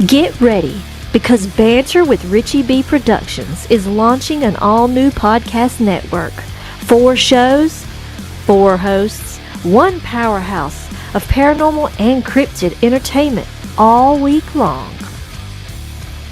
Get ready, because Banter with Richie B Productions is launching an all-new podcast network. 4 shows, 4 hosts, 1 powerhouse of paranormal and cryptid entertainment all week long.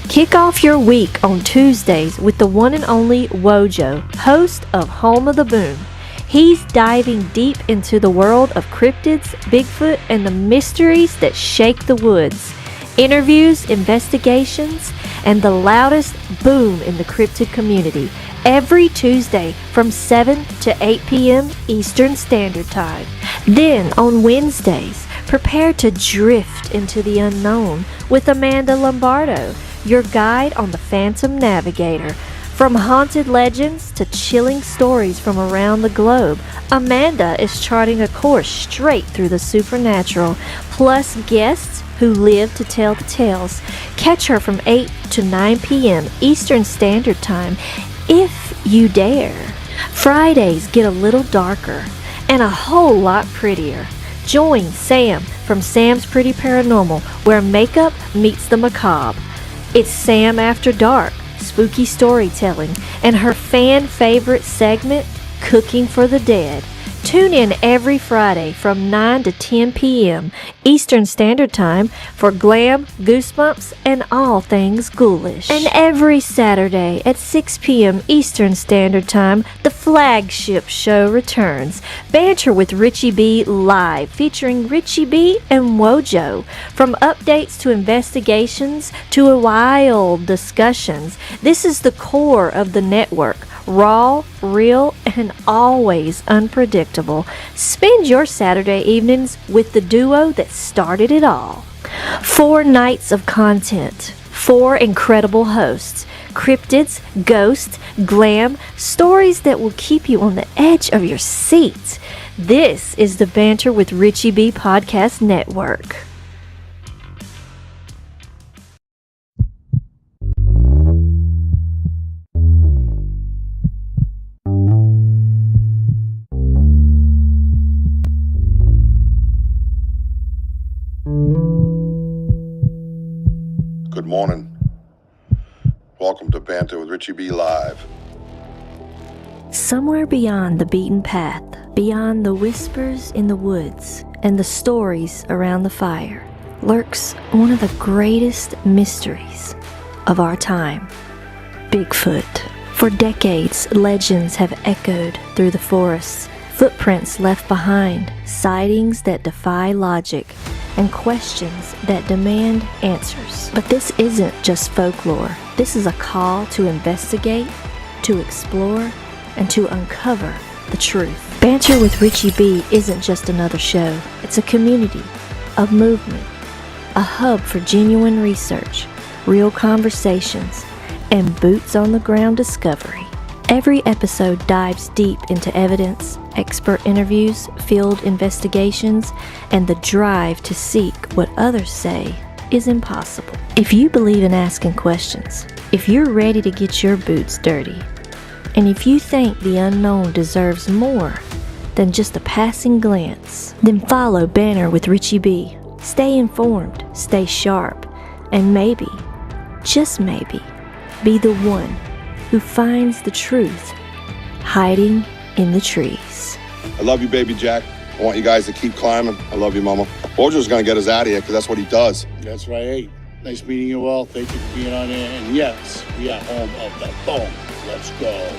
Kick off your week on Tuesdays with the one and only Wojo, host of Home of the Boom. He's diving deep into the world of cryptids, Bigfoot, and the mysteries that shake the woods. Interviews, investigations, and the loudest boom in the cryptid community every Tuesday from 7 to 8 p.m. Eastern Standard Time. Then on Wednesdays, prepare to drift into the unknown with Amanda Lombardo, your guide on the Phantom Navigator. From haunted legends to chilling stories from around the globe, Amanda is charting a course straight through the supernatural, plus guests who live to tell the tales. Catch her from 8 to 9 p.m. Eastern Standard Time, if you dare. Fridays get a little darker and a whole lot prettier. Join Sam from Sam's Pretty Paranormal, where makeup meets the macabre. It's Sam After Dark, spooky storytelling, and her fan favorite segment, Cooking for the Dead. Tune in every Friday from 9 to 10 p.m. Eastern Standard Time for glam, goosebumps, and all things ghoulish. And every Saturday at 6 p.m. Eastern Standard Time, the flagship show returns, Banter with Richie B Live, featuring Richie B and Wojo. From updates to investigations to wild discussions, this is the core of the network. Raw, real, and always unpredictable. Spend your Saturday evenings with the duo that started it all. 4 nights of content, 4 incredible hosts, cryptids, ghosts, glam, stories that will keep you on the edge of your seat. This is the Banter with Richie B Podcast Network. Good morning. Welcome to Banter with Richie B Live. Somewhere beyond the beaten path, beyond the whispers in the woods and the stories around the fire, lurks one of the greatest mysteries of our time: Bigfoot. For decades, legends have echoed through the forests, footprints left behind, sightings that defy logic, and questions that demand answers. But this isn't just folklore. This is a call to investigate, to explore, and to uncover the truth. Banter with Richie B isn't just another show. It's a community, a movement, a hub for genuine research, real conversations, and boots-on-the-ground discovery. Every episode dives deep into evidence, expert interviews, field investigations, and the drive to seek what others say is impossible. If you believe in asking questions, if you're ready to get your boots dirty, and if you think the unknown deserves more than just a passing glance, then follow Banter with Richie B. Stay informed, stay sharp, and maybe, just maybe, be the one who finds the truth hiding in the trees. I love you, baby Jack. I want you guys to keep climbing. I love you, Mama. Bojo's gonna get us out of here because that's what he does. That's right. Hey, nice meeting you all. Thank you for being on there. And yes, we are home of the boom. Let's go.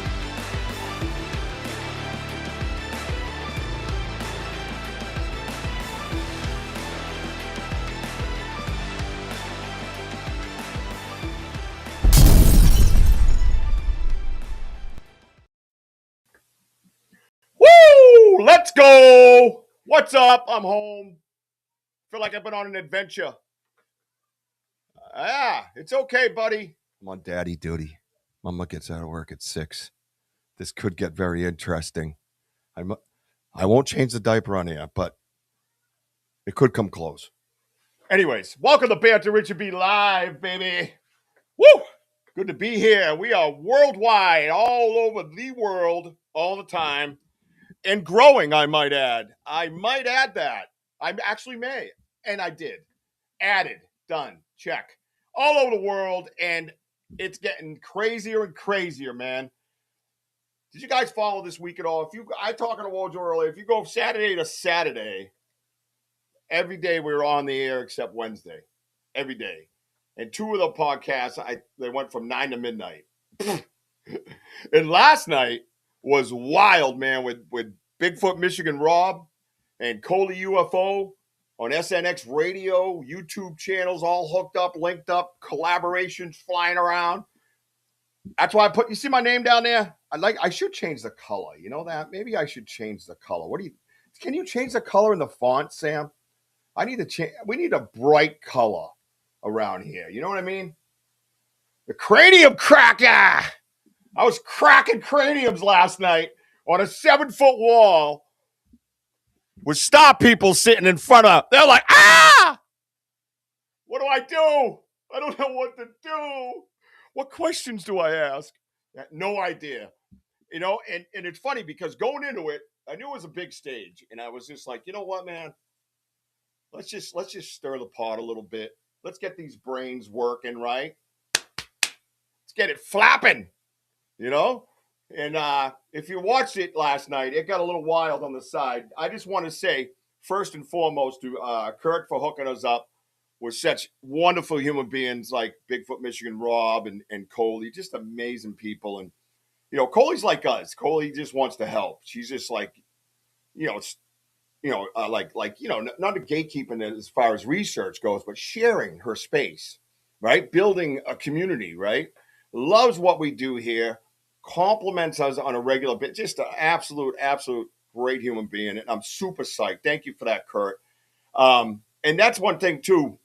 Let's go! What's up? I'm home. Feel like I've been on an adventure. It's okay, buddy. I'm on daddy duty. Mama gets out of work at 6. This could get very interesting. I won't change the diaper on here, but it could come close. Anyways, welcome to Banter Richie B Live, baby. Woo! Good to be here. We are worldwide, all over the world, all the time. And growing, I might add. I might add that. I actually may. And I did. Added. Done. Check. all over the world, and it's getting crazier and crazier, man. Did you guys follow this week at all? I talking to Wojo earlier. If you go Saturday to Saturday, every day we were on the air except Wednesday, every day, and 2 of the podcasts they went from 9 to midnight. And last night was wild, man, with Bigfoot Michigan Rob and Coley UFO on SNX radio, YouTube channels all hooked up, linked up, collaborations flying around. That's why you see my name down there? I should change the color. You know that? Maybe I should change the color. Can you change the color in the font, Sam? I need to change. We need a bright color around here. You know what I mean? The cranium cracker. I was cracking craniums last night on a 7-foot wall with star people sitting in front of. They're like, ah! What do I do? I don't know what to do. What questions do I ask? No idea. You know, and it's funny because going into it, I knew it was a big stage, and I was just like, you know what, man? Let's just stir the pot a little bit. Let's get these brains working, right? Let's get it flapping, you know? And if you watched it last night, it got a little wild on the side. I just want to say, first and foremost, to Kurt for hooking us up with such wonderful human beings like Bigfoot Michigan Rob and Coley, just amazing people. And, you know, Coley's like us. Coley just wants to help. She's just like, not a gatekeeping as far as research goes, but sharing her space, right? Building a community, right? Loves what we do here, compliments us on a regular bit. Just an absolute great human being. And I'm super psyched. Thank you for that, Kurt. And that's one thing too.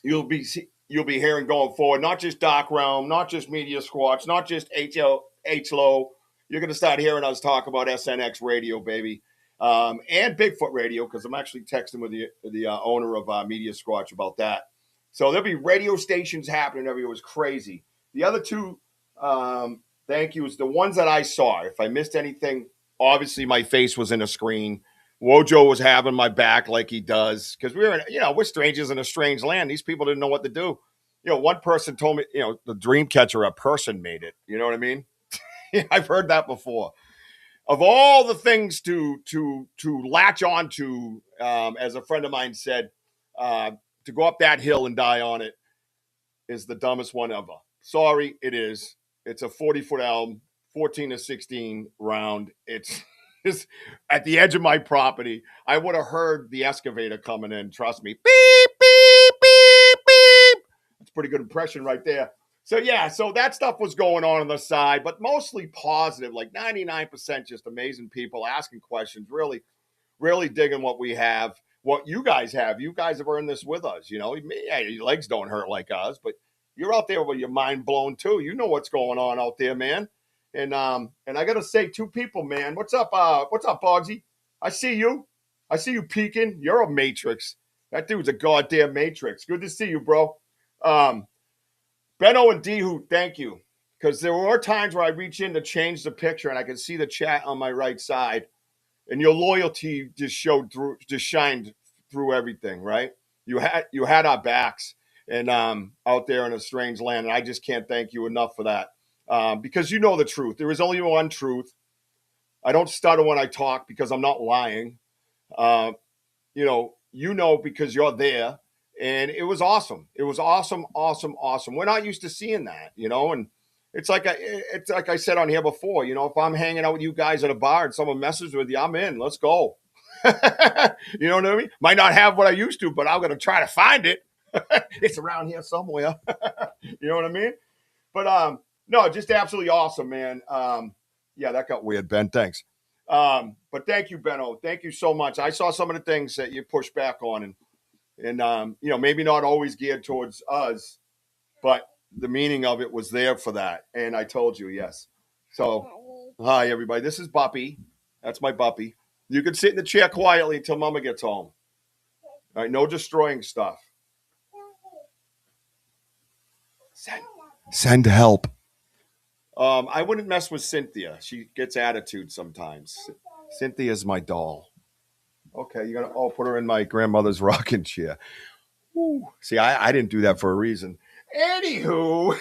You'll be hearing going forward, not just Dark Realm, not just Media Squatch, not just HLO. You're going to start hearing us talk about SNX radio, baby. And Bigfoot Radio, because I'm actually texting with the owner of Media Squatch about that. So there'll be radio stations happening everywhere. It was crazy. The other 2, thank you, is the ones that I saw. If I missed anything, obviously my face was in a screen. Wojo was having my back like he does, because we're strangers in a strange land. These people didn't know what to do. You know, one person told me, the dream catcher, a person made it. You know what I mean? I've heard that before. Of all the things to latch on to, as a friend of mine said, to go up that hill and die on it is the dumbest one ever. Sorry, it is. It's a 40-foot elm, 14 to 16 round. It's at the edge of my property. I would have heard the excavator coming in. Trust me. Beep, beep, beep, beep. That's a pretty good impression right there. So that stuff was going on the side, but mostly positive, like 99% just amazing people asking questions, really, really digging what we have, what you guys have. You guys have earned this with us, you know. Yeah, your legs don't hurt like us, but you're out there with your mind blown too. You know what's going on out there, man. And I got to say, 2 people, man. What's up, Bogsy? I see you peeking. You're a matrix. That dude's a goddamn matrix. Good to see you, bro. Benno and Dehu, thank you. Because there were times where I reach in to change the picture and I can see the chat on my right side. And your loyalty just shined through everything, right? You had our backs and out there in a strange land. And I just can't thank you enough for that. Because you know the truth. There is only one truth. I don't stutter when I talk because I'm not lying. Because you're there. And it was awesome. It was awesome. We're not used to seeing that, and it's like I said on here before, if I'm hanging out with you guys at a bar and someone messes with you, I'm in. Let's go. You know what I mean? Might not have what I used to, but I'm going to try to find it. It's around here somewhere. You know what I mean? But no, just absolutely awesome, man. Yeah, that got weird, Ben. Thanks. But thank you, Benno. Thank you so much. I saw some of the things that you pushed back on, and maybe not always geared towards us, but the meaning of it was there for that. And I told you, yes. So, hi, everybody. This is Buppy. That's my Buppy. You can sit in the chair quietly until Mama gets home. All right, no destroying stuff. Send help. I wouldn't mess with Cynthia. She gets attitude sometimes. Cynthia's my doll. Okay, you're going to put her in my grandmother's rocking chair. Woo. See, I didn't do that for a reason. Anywho,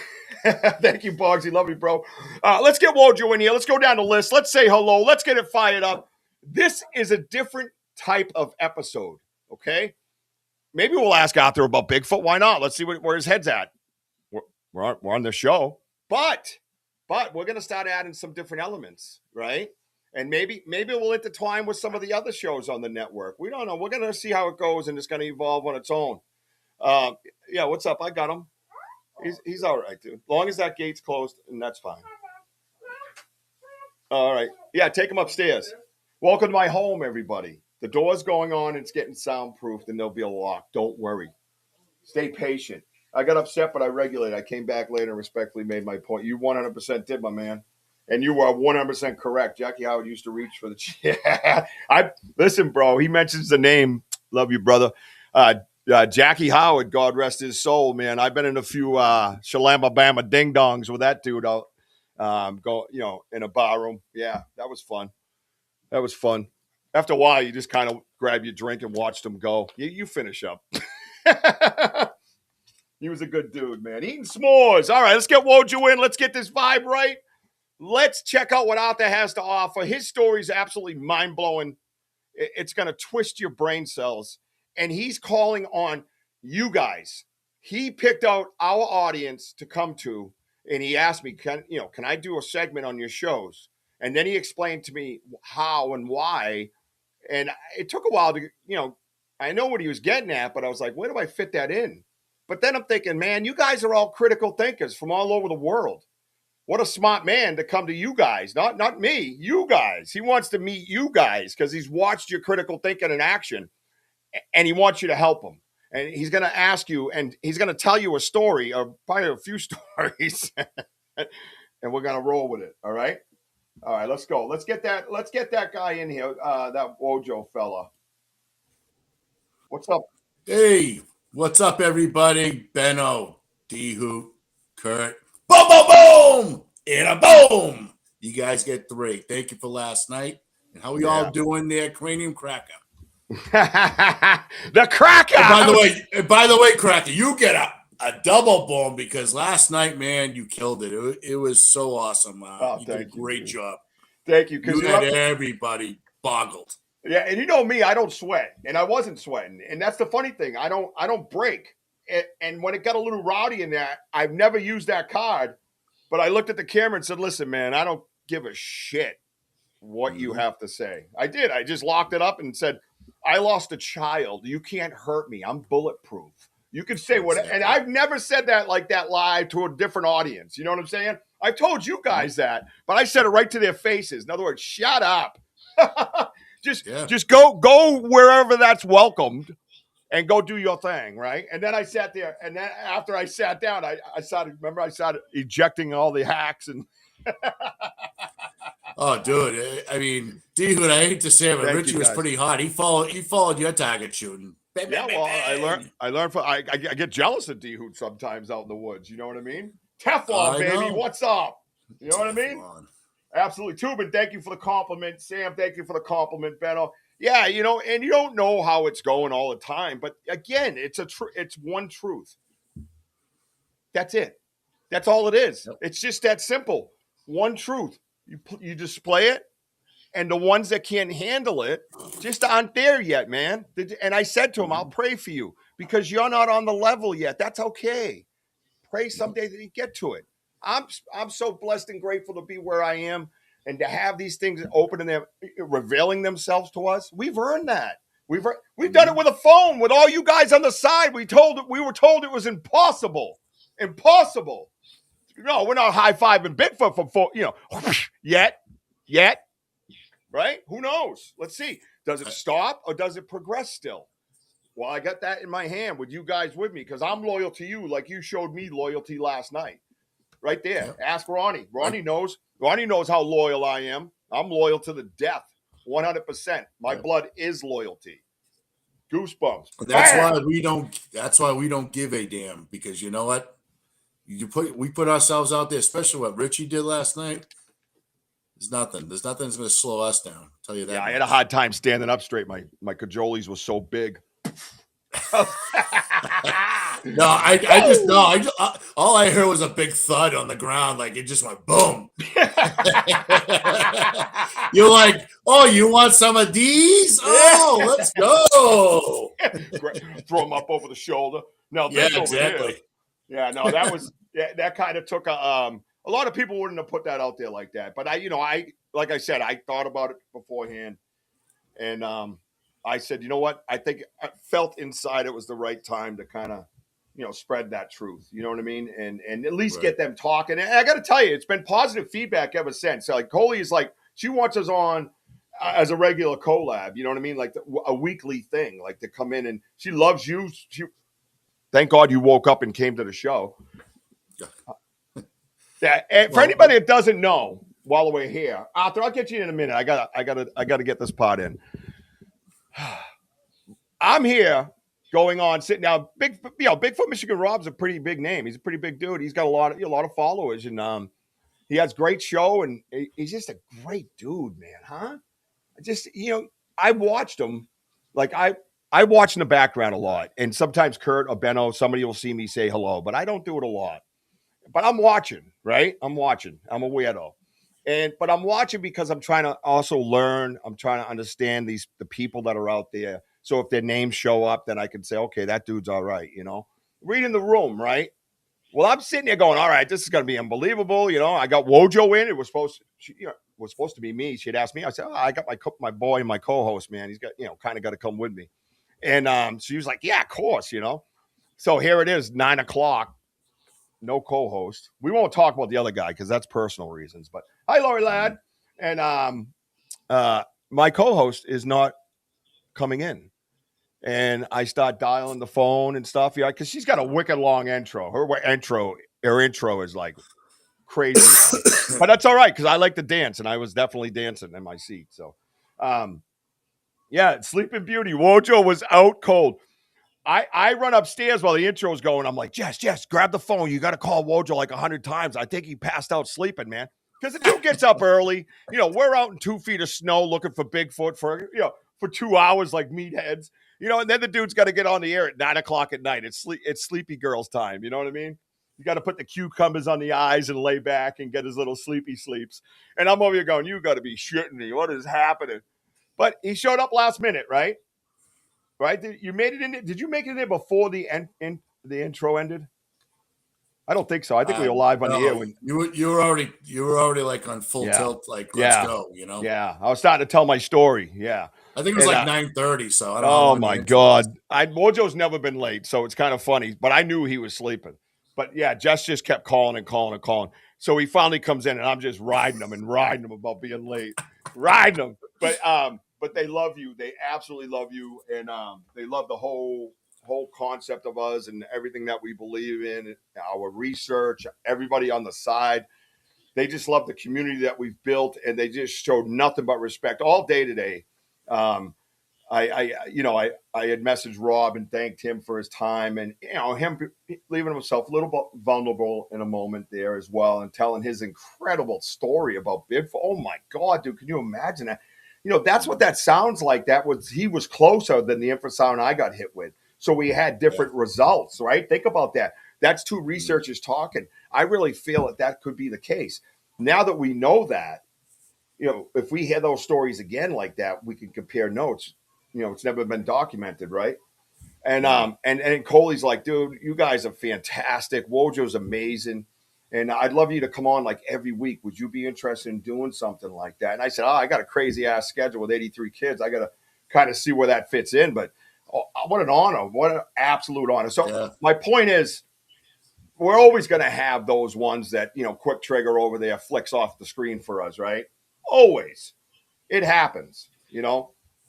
thank you, Boggsy. Love you, bro. Let's get Wojo in here. Let's go down the list. Let's say hello. Let's get it fired up. This is a different type of episode, okay? Maybe we'll ask Arthur about Bigfoot. Why not? Let's see where his head's at. We're on the show. But we're going to start adding some different elements, right? And maybe we'll intertwine with some of the other shows on the network. We don't know. We're going to see how it goes, and it's going to evolve on its own. Yeah, what's up? I got him. He's all right, dude. As long as that gate's closed, and that's fine. All right. Yeah, take him upstairs. Welcome to my home, everybody. The door's going on, and it's getting soundproofed, and there'll be a lock. Don't worry. Stay patient. I got upset, but I regulated. I came back later and respectfully made my point. You 100% did, my man. And you were 100% correct. Jackie Howard used to reach for the chair. Listen, bro, he mentions the name. Love you, brother. Jackie Howard, God rest his soul, man. I've been in a few Shalamba Bama ding dongs with that dude out in a bar room. Yeah, that was fun. After a while, you just kind of grab your drink and watched him go. You finish up. He was a good dude, man. Eating s'mores. All right, let's get Wojo in. Let's get this vibe right. Let's check out what Arthur has to offer. His story is absolutely mind-blowing. It's going to twist your brain cells. And he's calling on you guys. He picked out our audience to come to, and he asked me, can I do a segment on your shows? And then he explained to me how and why. And it took a while to, I know what he was getting at, but I was like, where do I fit that in? But then I'm thinking, man, you guys are all critical thinkers from all over the world. What a smart man to come to you guys, not me, you guys. He wants to meet you guys because he's watched your critical thinking in action, and he wants you to help him. And he's going to ask you, and he's going to tell you a story, or probably a few stories, and we're going to roll with it. All right, let's go. Let's get that guy in here, that Wojo fella. What's up? Hey, what's up, everybody? Benno, D-Hoot, Kurt. Boom, boom, boom! And a boom! You guys get 3. Thank you for last night. And how are you all doing there, Cranium Cracker? The Cracker! And by the way, Cracker, you get a double boom because last night, man, you killed it. It was so awesome. You did a great job. Thank you. You had everybody boggled. Yeah, and you know me, I don't sweat, and I wasn't sweating, and that's the funny thing. I don't break, and when it got a little rowdy in that, I've never used that card, but I looked at the camera and said, "Listen, man, I don't give a shit what you have to say." I did. I just locked it up and said, "I lost a child. You can't hurt me. I'm bulletproof. You can say what," and I've never said that like that live to a different audience. You know what I'm saying? I've told you guys that, but I said it right to their faces. In other words, shut up. Just go wherever that's welcomed and go do your thing, right? And then I sat there, and then after I sat down, I started ejecting all the hacks and oh, dude. I mean, D-Hood, I hate to say it, but Richie was pretty hot. He followed your target shooting. Yeah, well, I learned I get jealous of D-Hood sometimes out in the woods. You know what I mean? Teflon, baby. What's up? You know what I mean? Absolutely. Tubin, thank you for the compliment. Sam, thank you for the compliment. Benno. Yeah, and you don't know how it's going all the time. But again, it's one truth. That's it. That's all it is. Yep. It's just that simple. One truth. You display it, and the ones that can't handle it just aren't there yet, man. And I said to him, I'll pray for you because you're not on the level yet. That's okay. Pray someday that you get to it. I'm so blessed and grateful to be where I am and to have these things open and they're revealing themselves to us. We've earned that. We've done it with a phone with all you guys on the side. We were told it was impossible. Impossible. No, we're not high-fiving Bigfoot for yet. Right? Who knows? Let's see. Does it stop or does it progress still? Well, I got that in my hand with you guys with me because I'm loyal to you like you showed me loyalty last night. Right there. Yep. Ask Ronnie. Ronnie knows. Ronnie knows how loyal I am. I'm loyal to the death. 100%. My blood is loyalty. Goosebumps. That's why we don't give a damn because you know what? We put ourselves out there, especially what Richie did last night. There's nothing. There's nothing that's going to slow us down. I'll tell you that. Yeah, I had a hard time standing up straight. My cajoles were so big. No, all I heard was a big thud on the ground. Like it just went boom. You're like, oh, you want some of these? Oh, let's go. Throw them up over the shoulder. No, Yeah, this over exactly. here. Yeah, no, that was that kind of took a lot of people wouldn't have put that out there like that. But I like I said, I thought about it beforehand, and I said, you know what? I think I felt inside it was the right time to kind of, spread that truth. You know what I mean? And at least get them talking. And I got to tell you, it's been positive feedback ever since. So like Coley is like, she wants us on as a regular collab. You know what I mean? Like a weekly thing, like to come in, and she loves you. Thank God you woke up and came to the show. Yeah. And for anybody that doesn't know, while we're here, Arthur, I'll get you in a minute. I gotta get this part in. I'm here going on sitting down. Bigfoot Michigan Rob's a pretty big name. He's a pretty big dude. He's got a lot of followers, and he has great show, and he's just a great dude, man. Huh? Just I watched him, like I watch in the background a lot, and sometimes Kurt or Benno, somebody will see me say hello, but I don't do it a lot. But I'm watching, right? I'm watching. I'm a weirdo. But I'm watching because I'm trying to also learn. I'm trying to understand the people that are out there. So if their names show up, then I can say, okay, that dude's all right, Reading the room, right? Well, I'm sitting there going, all right, this is going to be unbelievable. I got Wojo in. It was supposed to be me. She'd asked me. I said, I got my boy and my co-host, man. He's got, kind of got to come with me. And she was like, yeah, of course, So here it is, 9:00. No co-host. We won't talk about the other guy because that's personal reasons. But hi, Lori Ladd. And my co-host is not coming in. And I start dialing the phone and stuff. Yeah, because she's got a wicked long intro. Her intro is like crazy. But that's all right because I like to dance, and I was definitely dancing in my seat. So, Sleeping Beauty. Wojo was out cold. I run upstairs while the intro is going. I'm like, Jess, grab the phone. You got to call Wojo like 100 times. I think he passed out sleeping, man. Because the dude gets up early. We're out in 2 feet of snow looking for Bigfoot for 2 hours like meatheads. And then the dude's got to get on the air at 9:00 at night. It's sleepy girls time. You know what I mean? You got to put the cucumbers on the eyes and lay back and get his little sleepy sleeps. And I'm over here going, you got to be shitting me. What is happening? But he showed up last minute, right? Right? You made it in there. Did you make it in there before the intro ended? I don't think so. I think we were live on the air when you were already like on full tilt, like let's go, Yeah, I was starting to tell my story. Yeah. I think it was like 9:30, so I don't know. Oh my God. Mojo's never been late, so it's kind of funny, but I knew he was sleeping. But yeah, Jess just kept calling and calling and calling. So he finally comes in and I'm just riding him about being late. Riding him. But they love you. They absolutely love you. And they love the whole concept of us and everything that we believe in, our research, everybody on the side. They just love the community that we've built, and they just showed nothing but respect all day today. I had messaged Rob and thanked him for his time, and him leaving himself a little vulnerable in a moment there as well, and telling his incredible story about Bigfoot. Oh my God, dude, can you imagine that? That's what that sounds like. He was closer than the infrasound I got hit with. So we had different results, right? Think about that. That's two researchers talking. I really feel that could be the case. Now that we know that, if we hear those stories again like that, we can compare notes. It's never been documented, right? And Coley's like, dude, you guys are fantastic. Wojo's amazing. And I'd love you to come on like every week. Would you be interested in doing something like that? And I said, I got a crazy ass schedule with 83 kids. I got to kind of see where that fits in. But what an honor. What an absolute honor. So my point is, we're always going to have those ones that, quick trigger over there flicks off the screen for us, right? Always. It happens,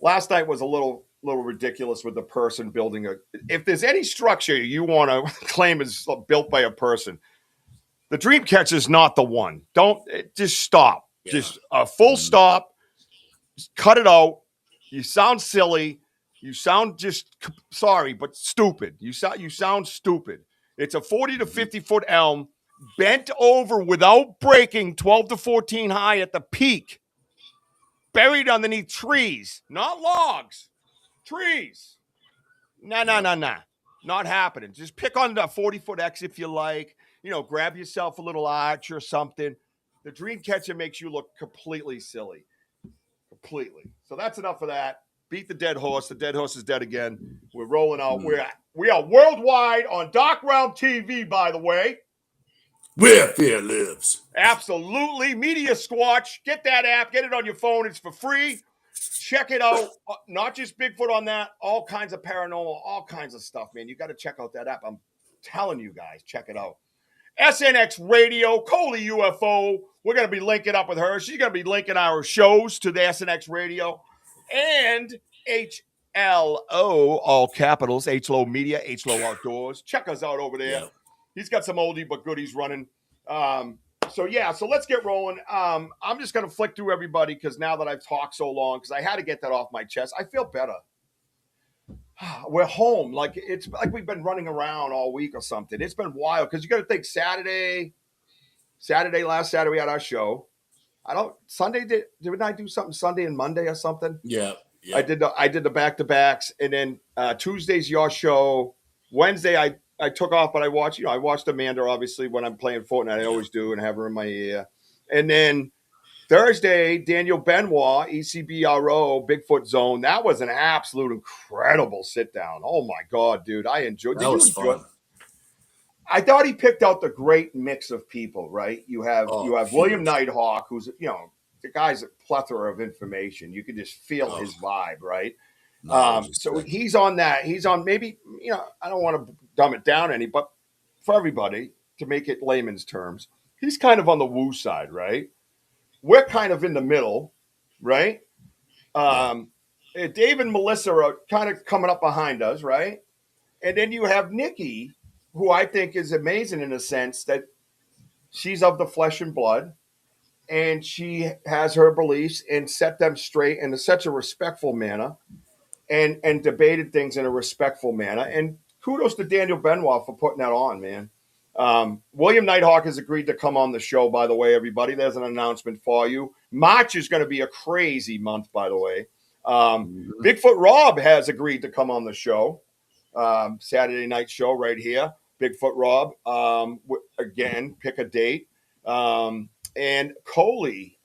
Last night was a little ridiculous with the person building if there's any structure you want to claim is built by a person, the Dreamcatcher is not the one. Just stop. Yeah. Just a full stop. Just cut it out. You sound silly. You sound sorry, but stupid. You sound stupid. It's a 40 to 50 foot elm bent over without breaking, 12 to 14 high at the peak, buried underneath trees, not logs, trees. Nah. Not happening. Just pick on the 40-foot X if you like. Grab yourself a little arch or something. The dream catcher makes you look completely silly. Completely. So that's enough of that. Beat the dead horse. The dead horse is dead again. We're rolling out. We are worldwide on Dark Realm TV, by the way. Where fear lives. Absolutely. Media Squatch. Get that app. Get it on your phone. It's for free. Check it out. Not just Bigfoot on that. All kinds of paranormal, all kinds of stuff, man. You got to check out that app. I'm telling you guys, check it out. SNX Radio, Coley UFO. We're going to be linking up with her. She's going to be linking our shows to the SNX Radio. And HLO, all capitals, HLO Media, HLO Outdoors. Check us out over there. Yeah. He's got some oldie but goodies running. So let's get rolling. I'm just going to flick through everybody because now that I've talked so long, because I had to get that off my chest, I feel better. We're home. Like it's like we've been running around all week or something. It's been wild because you got to think last Saturday we had our show. Sunday did I do something Sunday and Monday or something? Yeah. I did the back-to-backs, and then Tuesday's your show. Wednesday I took off, but I watched Amanda, obviously, when I'm playing Fortnite. I always do, and have her in my ear. And then Thursday, Daniel Benoit, ECBRO, Bigfoot Zone. That was an absolute incredible sit-down. Oh, my God, dude. I enjoyed it. That was fun. I thought he picked out the great mix of people, right? You have William Nighthawk, who's, the guy's a plethora of information. You can just feel his vibe, right? So he's on that. He's on maybe, I don't want to dumb it down any, but for everybody, to make it layman's terms, he's kind of on the woo side, right? We're kind of in the middle, right? Dave and Melissa are kind of coming up behind us, right? And then you have Nikki, who I think is amazing in a sense that she's of the flesh and blood, and she has her beliefs and set them straight in such a respectful manner, and debated things in a respectful manner. And kudos to Daniel Benoit for putting that on, man. William Nighthawk has agreed to come on the show, by the way, everybody. There's an announcement for you. March is going to be a crazy month, by the way. Bigfoot Rob has agreed to come on the show. Saturday night show right here. Bigfoot Rob. Again, pick a date. And Coley,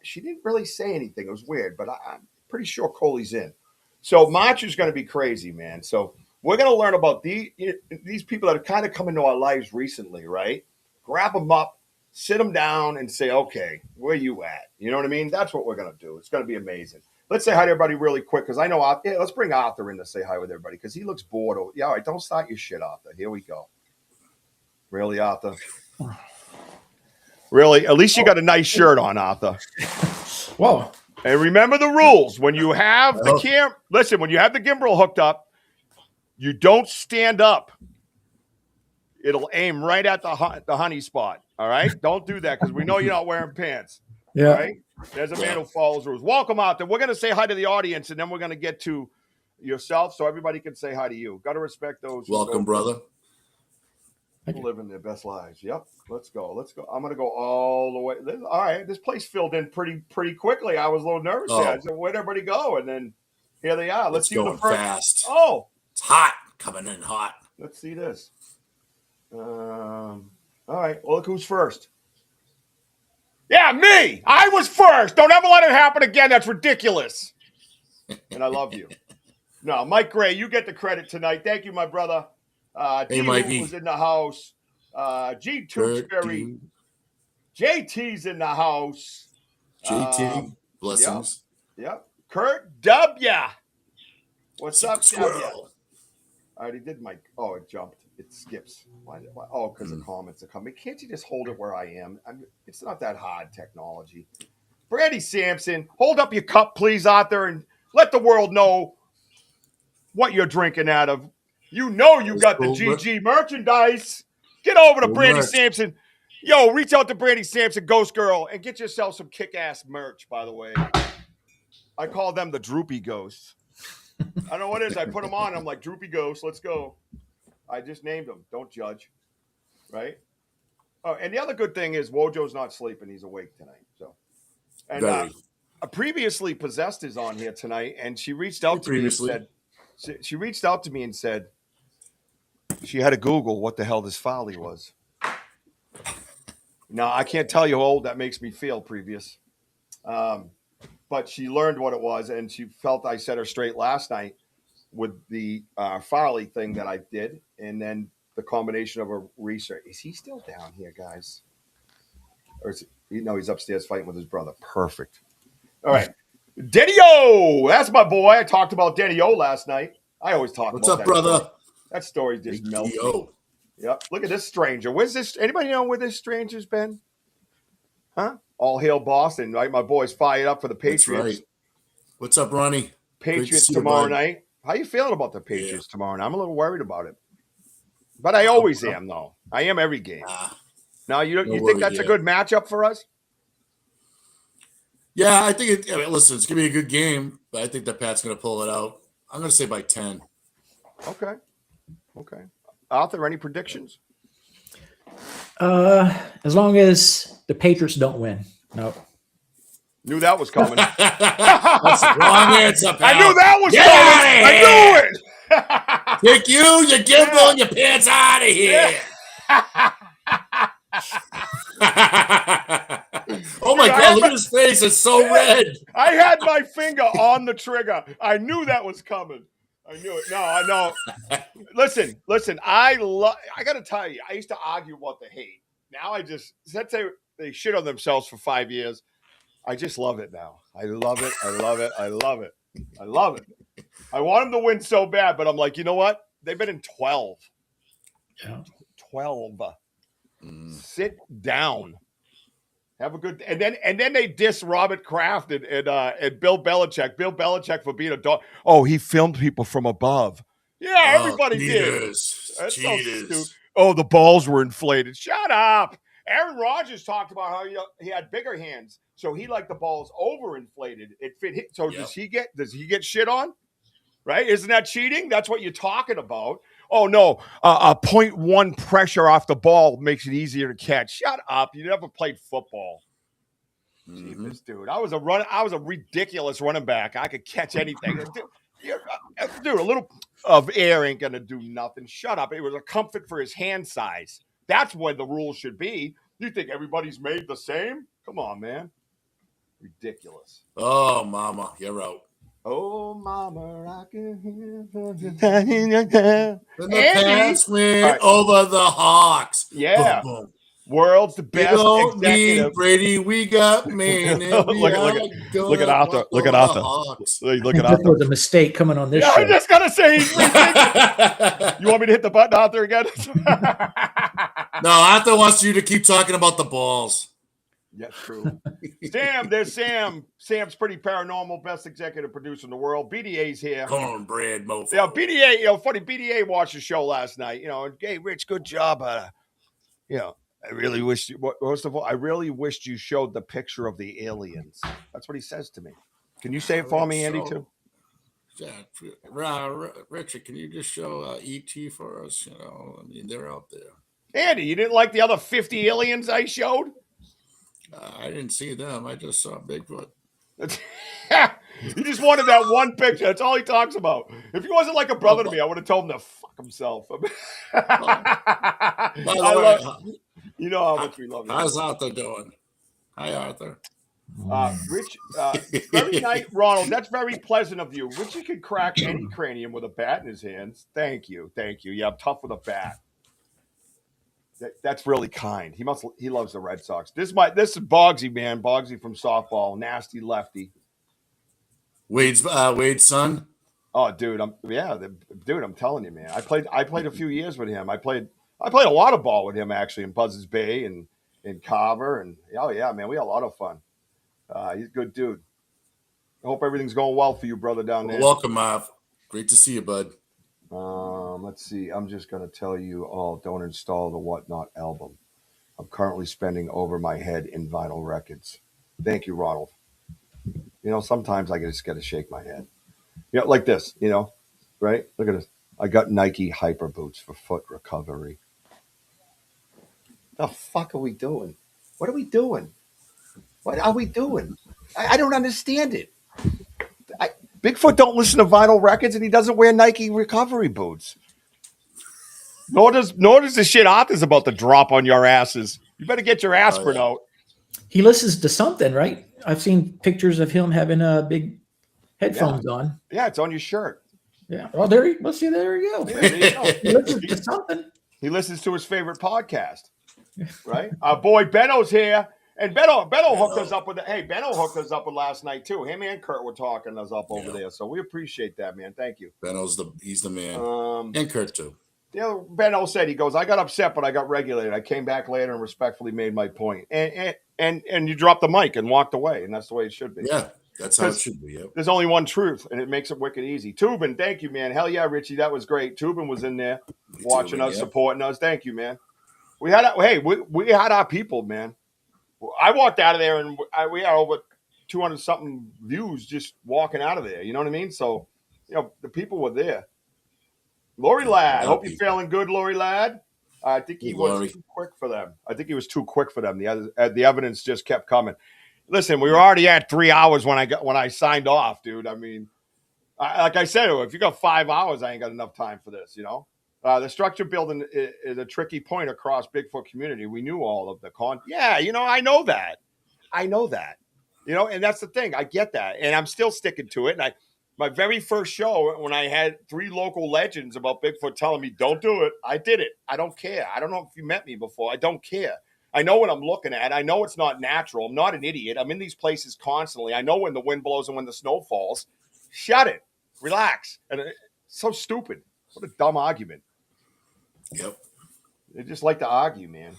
she didn't really say anything. It was weird, but I'm pretty sure Coley's in. So March is going to be crazy, man. So we're going to learn about these people that have kind of come into our lives recently, right? Grab them up, sit them down, and say, okay, where you at? You know what I mean? That's what we're going to do. It's going to be amazing. Let's say hi to everybody really quick, because I know, let's bring Arthur in to say hi with everybody, because he looks bored. Yeah, all right, don't start your shit, Arthur. Here we go. Really, Arthur? Really? At least you got a nice shirt on, Arthur. Whoa. And remember the rules. When you have when you have the gimbal hooked up, you don't stand up. It'll aim right at the honey spot. All right? Don't do that, because we know you're not wearing pants. Yeah. All right? There's a man who follows rules. Welcome, Arthur. We're going to say hi to the audience, and then we're going to get to yourself so everybody can say hi to you. Got to respect those. Welcome, brother. Living their best lives. Yep. Let's go. I'm going to go all the way. All right. This place filled in pretty quickly. I was a little nervous there. I said, where'd everybody go? And then here they are. Let's see going the first. Fast. Oh, it's hot. Coming in hot. Let's see this. All right. Well, look who's first. Yeah, me. I was first. Don't ever let it happen again. That's ridiculous. And I love you. No, Mike Gray, you get the credit tonight. Thank you, my brother. Hey, Mikey was in the house. G Tewksbury. JT's in the house. JT, blessings. Yep. Kurt W. What's up, Squirrel? W? I already did my. Oh, it jumped. It skips. Why? Oh, because the comments are coming. Can't you just hold it where I am? It's not that hard technology. Brandy Sampson, hold up your cup, please, Arthur, and let the world know what you're drinking out of. You know you got the GG merchandise. Get over to Brandy Sampson. Yo, reach out to Brandy Sampson, Ghost Girl, and get yourself some kick-ass merch, by the way. I call them the Droopy Ghosts. I don't know what it is. I put them on. I'm like, Droopy Ghost, let's go. I just named them. Don't judge. Right? Oh, and the other good thing is Wojo's not sleeping. He's awake tonight. So, and previously Possessed is on here tonight, and she reached out to me and said, She reached out to me and said she had to Google what the hell this folly was. Now, I can't tell you how old that makes me feel, previous. But she learned what it was, and she felt I set her straight last night with the Farley thing that I did, and then the combination of a research. Is he still down here, guys? Or is he, no, he's upstairs fighting with his brother. Perfect. All right. Denny-O! That's my boy. I talked about Denny-O last night. I always talk What's about up, that brother? story. That story just melts me. Yo. Yep. Look at this stranger. Where's this? Anybody know where this stranger's been? Huh? All hail Boston, right? My boy's fired up for the Patriots. That's right. What's up, Ronnie? Patriots tomorrow night. How you feeling about the Patriots tomorrow night? I'm a little worried about it. But I always am, though. I am every game. Now, you think that's a good matchup for us? Yeah, I think listen, it's going to be a good game, but I think that Pat's going to pull it out. I'm going to say by 10. Okay. Arthur, any predictions? As long as the Patriots don't win. No. Knew that was coming. That's the wrong answer, pal. I knew that was coming. I knew it. Take your gimbal and your pants out of here. Oh my God, look at his face. It's so red. I had my finger on the trigger. I knew that was coming. I knew it. No, I know. Listen. I got to tell you, I used to argue about the hate. Now let's say they shit on themselves for 5 years. I just love it now. I love it. I want them to win so bad, but I'm like, you know what? They've been in 12. Yeah. 12. Sit down. Have a good, and then they diss Robert Kraft and Bill Belichick. Bill Belichick for being a dog. Oh, he filmed people from above. Yeah, everybody did. That's so stupid. Oh, the balls were inflated. Shut up. Aaron Rodgers talked about how he had bigger hands, so he liked the balls overinflated. It fit him. So does he get shit on? Right? Isn't that cheating? That's what you're talking about. Oh, no, a 0.1 pressure off the ball makes it easier to catch. Shut up. You never played football. Mm-hmm. This dude. I was a ridiculous running back. I could catch anything. Dude, a little of air ain't going to do nothing. Shut up. It was a comfort for his hand size. That's what the rules should be. You think everybody's made the same? Come on, man. Ridiculous. Oh, mama, you're out. Oh, mama, I can hear the Pats went over the Hawks. Yeah. Boom, boom. World's the best. We don't need Brady. We got man. Look at Arthur. Look at Arthur. Look at Arthur. That was a mistake coming on this show. I just gotta say, he's ridiculous. You want me to hit the button, Arthur, again? No, Arthur wants you to keep talking about the balls. Yeah, true. Sam, there's Sam. Sam's pretty paranormal, best executive producer in the world. BDA's here. Cornbread mofo. Yeah, BDA, funny, BDA watched the show last night. Hey, Rich, good job. I really wished most of all, I really wished you showed the picture of the aliens. That's what he says to me. Can you say it for me, Andy, too? Yeah, Richard, can you just show ET for us? They're out there. Andy, you didn't like the other 50 aliens I showed? I didn't see them. I just saw Bigfoot. He just wanted that one picture. That's all he talks about. If he wasn't like a brother to me, I would have told him to fuck himself. You know how much we love him. How's Arthur doing? Hi, Arthur. Rich, very nice, Ronald. That's very pleasant of you. Richie could crack any cranium with a bat in his hands. Thank you. Yeah, I'm tough with a bat. That's really kind. He loves the Red Sox. This is Boggsy, man. Boggsy from softball, nasty lefty. Wade's son. Oh, dude, I'm telling you, man. I played a few years with him. I played a lot of ball with him actually in Buzzards Bay and in Carver, and oh yeah, man, we had a lot of fun. He's a good dude. I hope everything's going well for you, brother, down there. Welcome, Marv. Great to see you, bud. Let's see. I'm just going to tell you all, don't install the Whatnot album. I'm currently spending over my head in vinyl records. Thank you, Ronald. Sometimes I just got to shake my head. Like this, right? Look at this. I got Nike Hyper Boots for foot recovery. The fuck are we doing? What are we doing? What are we doing? I don't understand it. Bigfoot don't listen to vinyl records, and he doesn't wear Nike recovery boots. Nor does the shit Arthur's about to drop on your asses. You better get your aspirin out. He listens to something, right? I've seen pictures of him having big headphones on. Yeah, it's on your shirt. Yeah. Oh, there you go. There you go. He listens to something. He listens to his favorite podcast, right? Our boy Benno's here, and Benno hooked us up with Benno hooked us up with last night too. Him and Kurt were talking us up over there, so we appreciate that, man. Thank you. He's the man, and Kurt too. Yeah, Benno said, he goes, I got upset, but I got regulated. I came back later and respectfully made my point, and you dropped the mic and walked away, and that's the way it should be. Yeah. That's how it should be. Yep. There's only one truth, and it makes it wicked easy. Tubin, thank you, man. Hell yeah, Richie, that was great. Tubin was in there watching us, supporting us. Thank you, man. We had our people, man. I walked out of there, and we had over 200 something views just walking out of there. You know what I mean? So, the people were there. Lori Ladd, hope you're feeling good, Lori Ladd. I think he was too quick for them. The evidence just kept coming. Listen, we were already at 3 hours when I signed off, dude. I mean, like I said, if you got 5 hours, I ain't got enough time for this, The structure building is a tricky point across Bigfoot community. We knew all of the Yeah, I know that. And that's the thing. I get that. And I'm still sticking to it. And my very first show, when I had 3 local legends about Bigfoot telling me, don't do it, I did it. I don't care. I don't know if you met me before. I don't care. I know what I'm looking at. I know it's not natural. I'm not an idiot. I'm in these places constantly. I know when the wind blows and when the snow falls. Shut it. Relax. And it's so stupid. What a dumb argument. Yep. They just like to argue, man.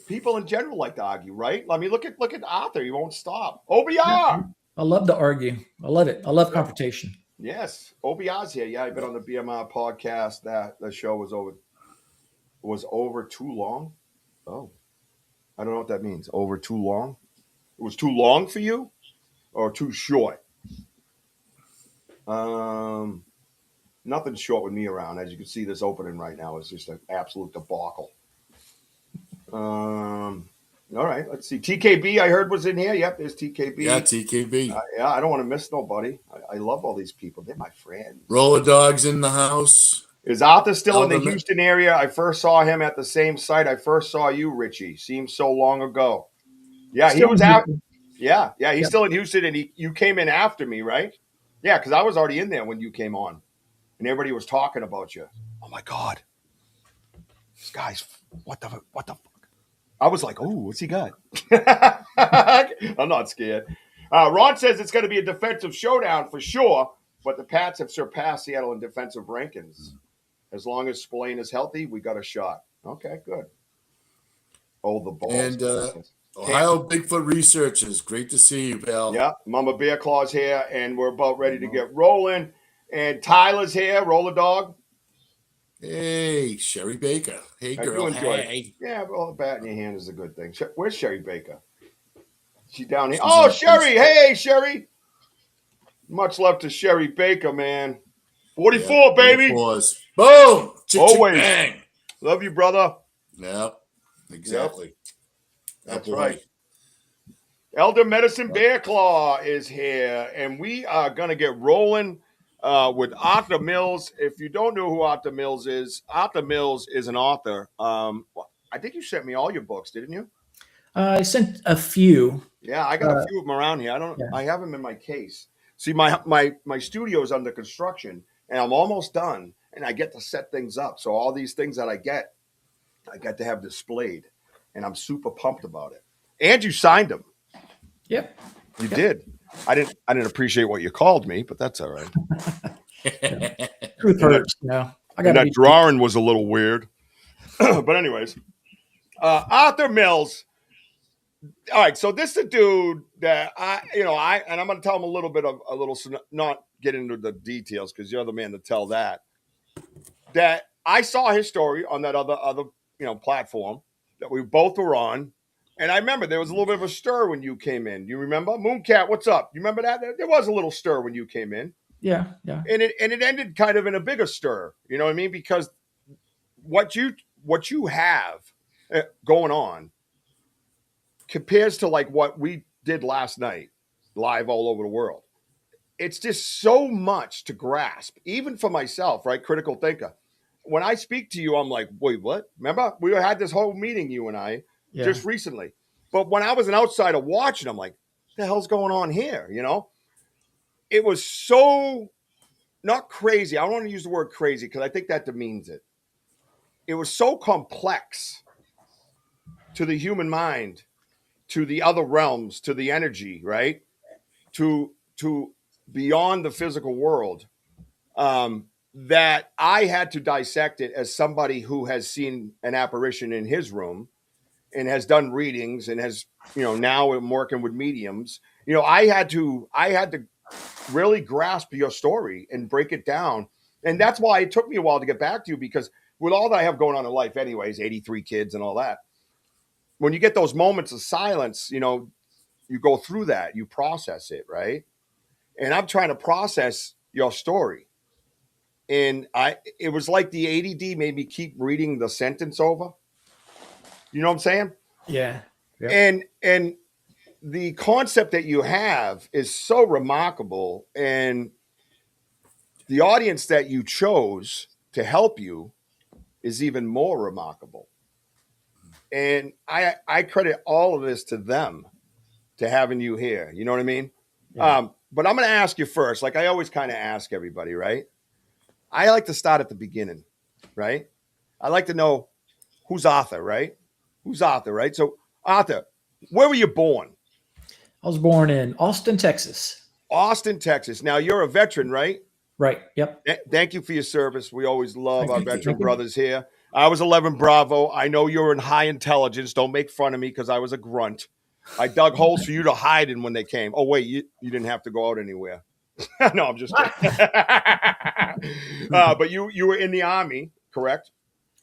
People in general like to argue, right? I mean, look at Arthur. He won't stop. OBR. I love to argue. I love it. I love confrontation. Yes. OBR's here. Yeah, I've been on the BMR podcast. That show was over too long. Oh, I don't know what that means. Over too long? It was too long for you or too short? Nothing short with me around. As you can see, this opening right now is just an absolute debacle. All right, let's see. TKB, I heard, was in here. Yep, there's TKB. Yeah, TKB. I don't want to miss nobody. I love all these people. They're my friends. Roller Dog's in the house. Is Arthur still in the Houston area? I first saw him at the same site I first saw you, Richie. Seems so long ago. Yeah, he was out. Yeah, he's still in Houston, and you came in after me, right? Yeah, because I was already in there when you came on, and everybody was talking about you. Oh my God, this guy's what the fuck? I was like, oh, what's he got? I'm not scared. Ron says it's going to be a defensive showdown for sure, but the Pats have surpassed Seattle in defensive rankings. As long as Spillane is healthy, we got a shot. Okay, good. Oh, the balls. And Ohio Bigfoot Researchers. Great to see you, pal. Yeah, Mama Bear Claw's here, and we're about ready to get rolling. And Tyler's here, Roller Dog. Hey, Sherry Baker. Hey, girl. Hey. Yeah, but all the bat in your hand is a good thing. Where's Sherry Baker? She down here. Oh, Sherry. Hey, Sherry. Much love to Sherry Baker, man. 44, baby. 44s. Boom. Always. Bang. Love you, brother. Yep. Exactly. Yep. That's right. Elder Medicine Bear Claw is here, and we are going to get rolling with Arthur Mills. If you don't know who Arthur Mills is an author. I think you sent me all your books, didn't you? I sent a few. Yeah, I got a few of them around here. I have them in my case. See, my studio is under construction, and I'm almost done, and I get to set things up. So all these things that I get to have displayed, and I'm super pumped about it. And you signed them. Yep. You did. I didn't appreciate what you called me, but that's all right. Truth hurts. No, that drawing was a little weird. But anyways, Arthur Mills. All right, so this is a dude that I'm going to tell him a little, not get into the details because you're the man to tell that. That I saw his story on that other platform that we both were on, and I remember there was a little bit of a stir when you came in. You remember? Mooncat, what's up? You remember that? There was a little stir when you came in. Yeah. And it ended kind of in a bigger stir. You know what I mean? Because what you have going on compares to like what we did last night live all over the world. it's just so much to grasp, even for myself, right? Critical thinker. When I speak to you, I'm like, wait, what? Remember, we had this whole meeting, you and I, just recently. But when I was an outsider watching, I'm like, what the hell's going on here? You know, it was so not crazy. I don't want to use the word crazy because I think that demeans it. It was so complex to the human mind, to the other realms, to the energy, right? To beyond the physical world, that I had to dissect it as somebody who has seen an apparition in his room and has done readings and has, now I'm working with mediums. I had to really grasp your story and break it down. And that's why it took me a while to get back to you, because with all that I have going on in life anyways, 83 kids and all that, when you get those moments of silence, you go through that, you process it, right? And I'm trying to process your story. And it was like the ADD made me keep reading the sentence over. You know what I'm saying? Yeah. Yep. And the concept that you have is so remarkable. And the audience that you chose to help you is even more remarkable. And I credit all of this to them, to having you here. You know what I mean? Yeah. But I'm going to ask you first, like I always kind of ask everybody, right? I like to start at the beginning, right? I like to know who's Arthur, right? Who's Arthur, right? So, Arthur, where were you born? I was born in Austin, Texas. Austin, Texas. Now, you're a veteran, right? Right. Yep. Thank you for your service. We always love our veteran brothers here. I was 11 Bravo. I know you're in high intelligence. Don't make fun of me because I was a grunt. I dug holes for you to hide in when they came. Oh, wait, you didn't have to go out anywhere. No, I'm just kidding. But you were in the Army, correct?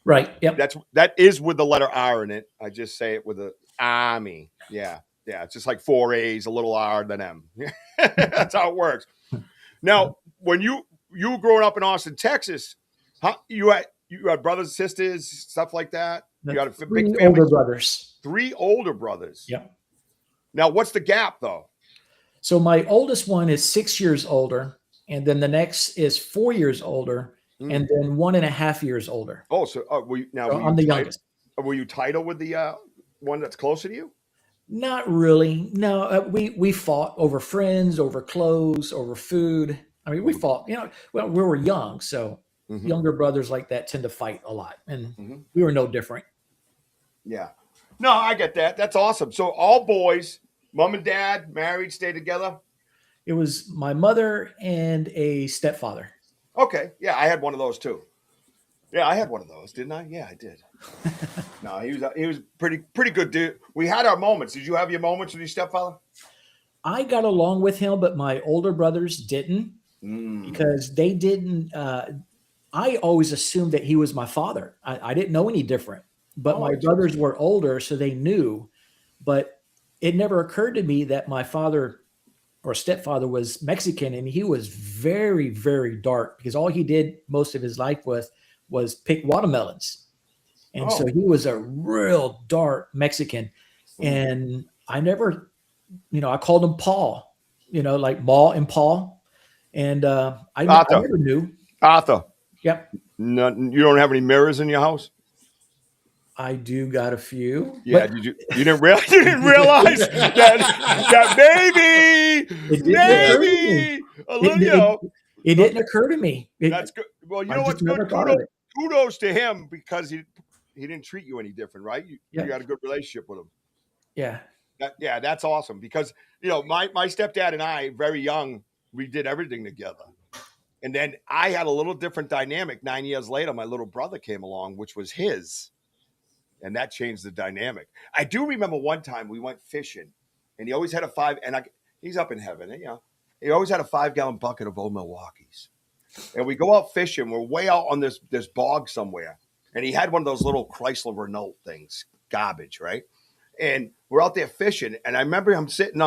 Right. Yep. That is with the letter R in it. I just say it with the Army. Yeah. It's just like 4 A's, a little R than M. That's how it works. Now, when you were growing up in Austin, Texas, you had brothers and sisters, stuff like that. You had a big family. Older brothers. 3 older brothers. Yep. Now, what's the gap though? So my oldest one is 6 years older, and then the next is 4 years older, and then 1.5 years older. Oh, so I'm the youngest. Were you title with the one that's closer to you? Not really. No, we fought over friends, over clothes, over food. I mean, we fought. We were young, so younger brothers like that tend to fight a lot, and we were no different. Yeah. No, I get that. That's awesome. So all boys. Mom and dad, married, stayed together? It was my mother and a stepfather. Okay. Yeah, I had one of those too. Yeah, I had one of those, didn't I? Yeah, I did. No, he was pretty good dude. We had our moments. Did you have your moments with your stepfather? I got along with him, but my older brothers didn't because they didn't. I always assumed that he was my father. I didn't know any different, but my brothers were older, so they knew. But it never occurred to me that my father or stepfather was Mexican, and he was very, very dark because all he did most of his life was pick watermelons. And so he was a real dark Mexican. And I never, I called him Paul, like Ma and Paul. And I never knew. Arthur. Yep. No, you don't have any mirrors in your house? I do got a few. Yeah, you didn't realize that maybe it didn't occur to me. That's good. Well, you know what's good? Kudos to him because he didn't treat you any different, right? You had a good relationship with him. Yeah. That's awesome because my stepdad and I, very young, we did everything together. And then I had a little different dynamic. 9 years later, my little brother came along, which was his. And that changed the dynamic. I do remember one time we went fishing, and he always had he's up in heaven. He always had a 5-gallon bucket of old Milwaukees. And we go out fishing. We're way out on this bog somewhere. And he had one of those little Chrysler Renault things, garbage, right? And we're out there fishing. And I remember him sitting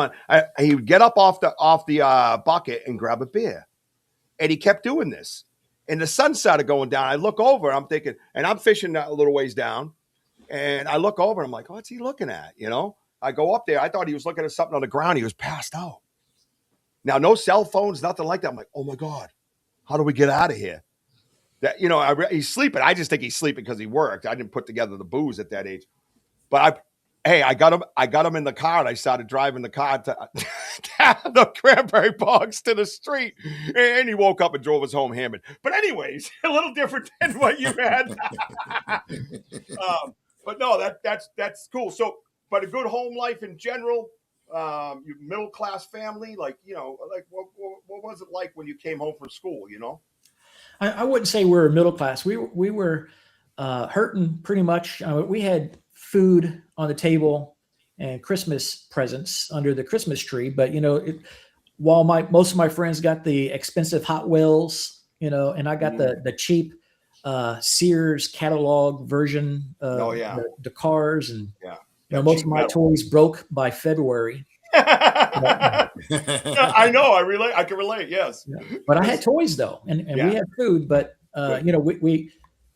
he would get up off the bucket and grab a beer. And he kept doing this. And the sun started going down. I look over, I'm thinking, and I'm fishing a little ways down. And I look over and I'm like, what's he looking at? I go up there. I thought he was looking at something on the ground. He was passed out. Now, no cell phones, nothing like that. I'm like, oh my God, how do we get out of here? That, you know, he's sleeping. I just think he's sleeping because he worked. I didn't put together the booze at that age. But I got him in the car, and I started driving the car to the cranberry bogs to the street, and he woke up and drove us home hammered. But anyways, a little different than what you had. But no, that's cool. So, but a good home life in general. Your middle class family, like, you know, like what was it like when you came home from school? You know, I wouldn't say we're middle class. We were hurting pretty much. We had food on the table and Christmas presents under the Christmas tree. But, you know, while most of my friends got the expensive Hot Wheels, you know, and I got the cheap Sears catalog version of the cars, and you know, most of my toys broke by February. I know. I can relate. Yes. Yeah. But I had toys though, and we had food. But you know, we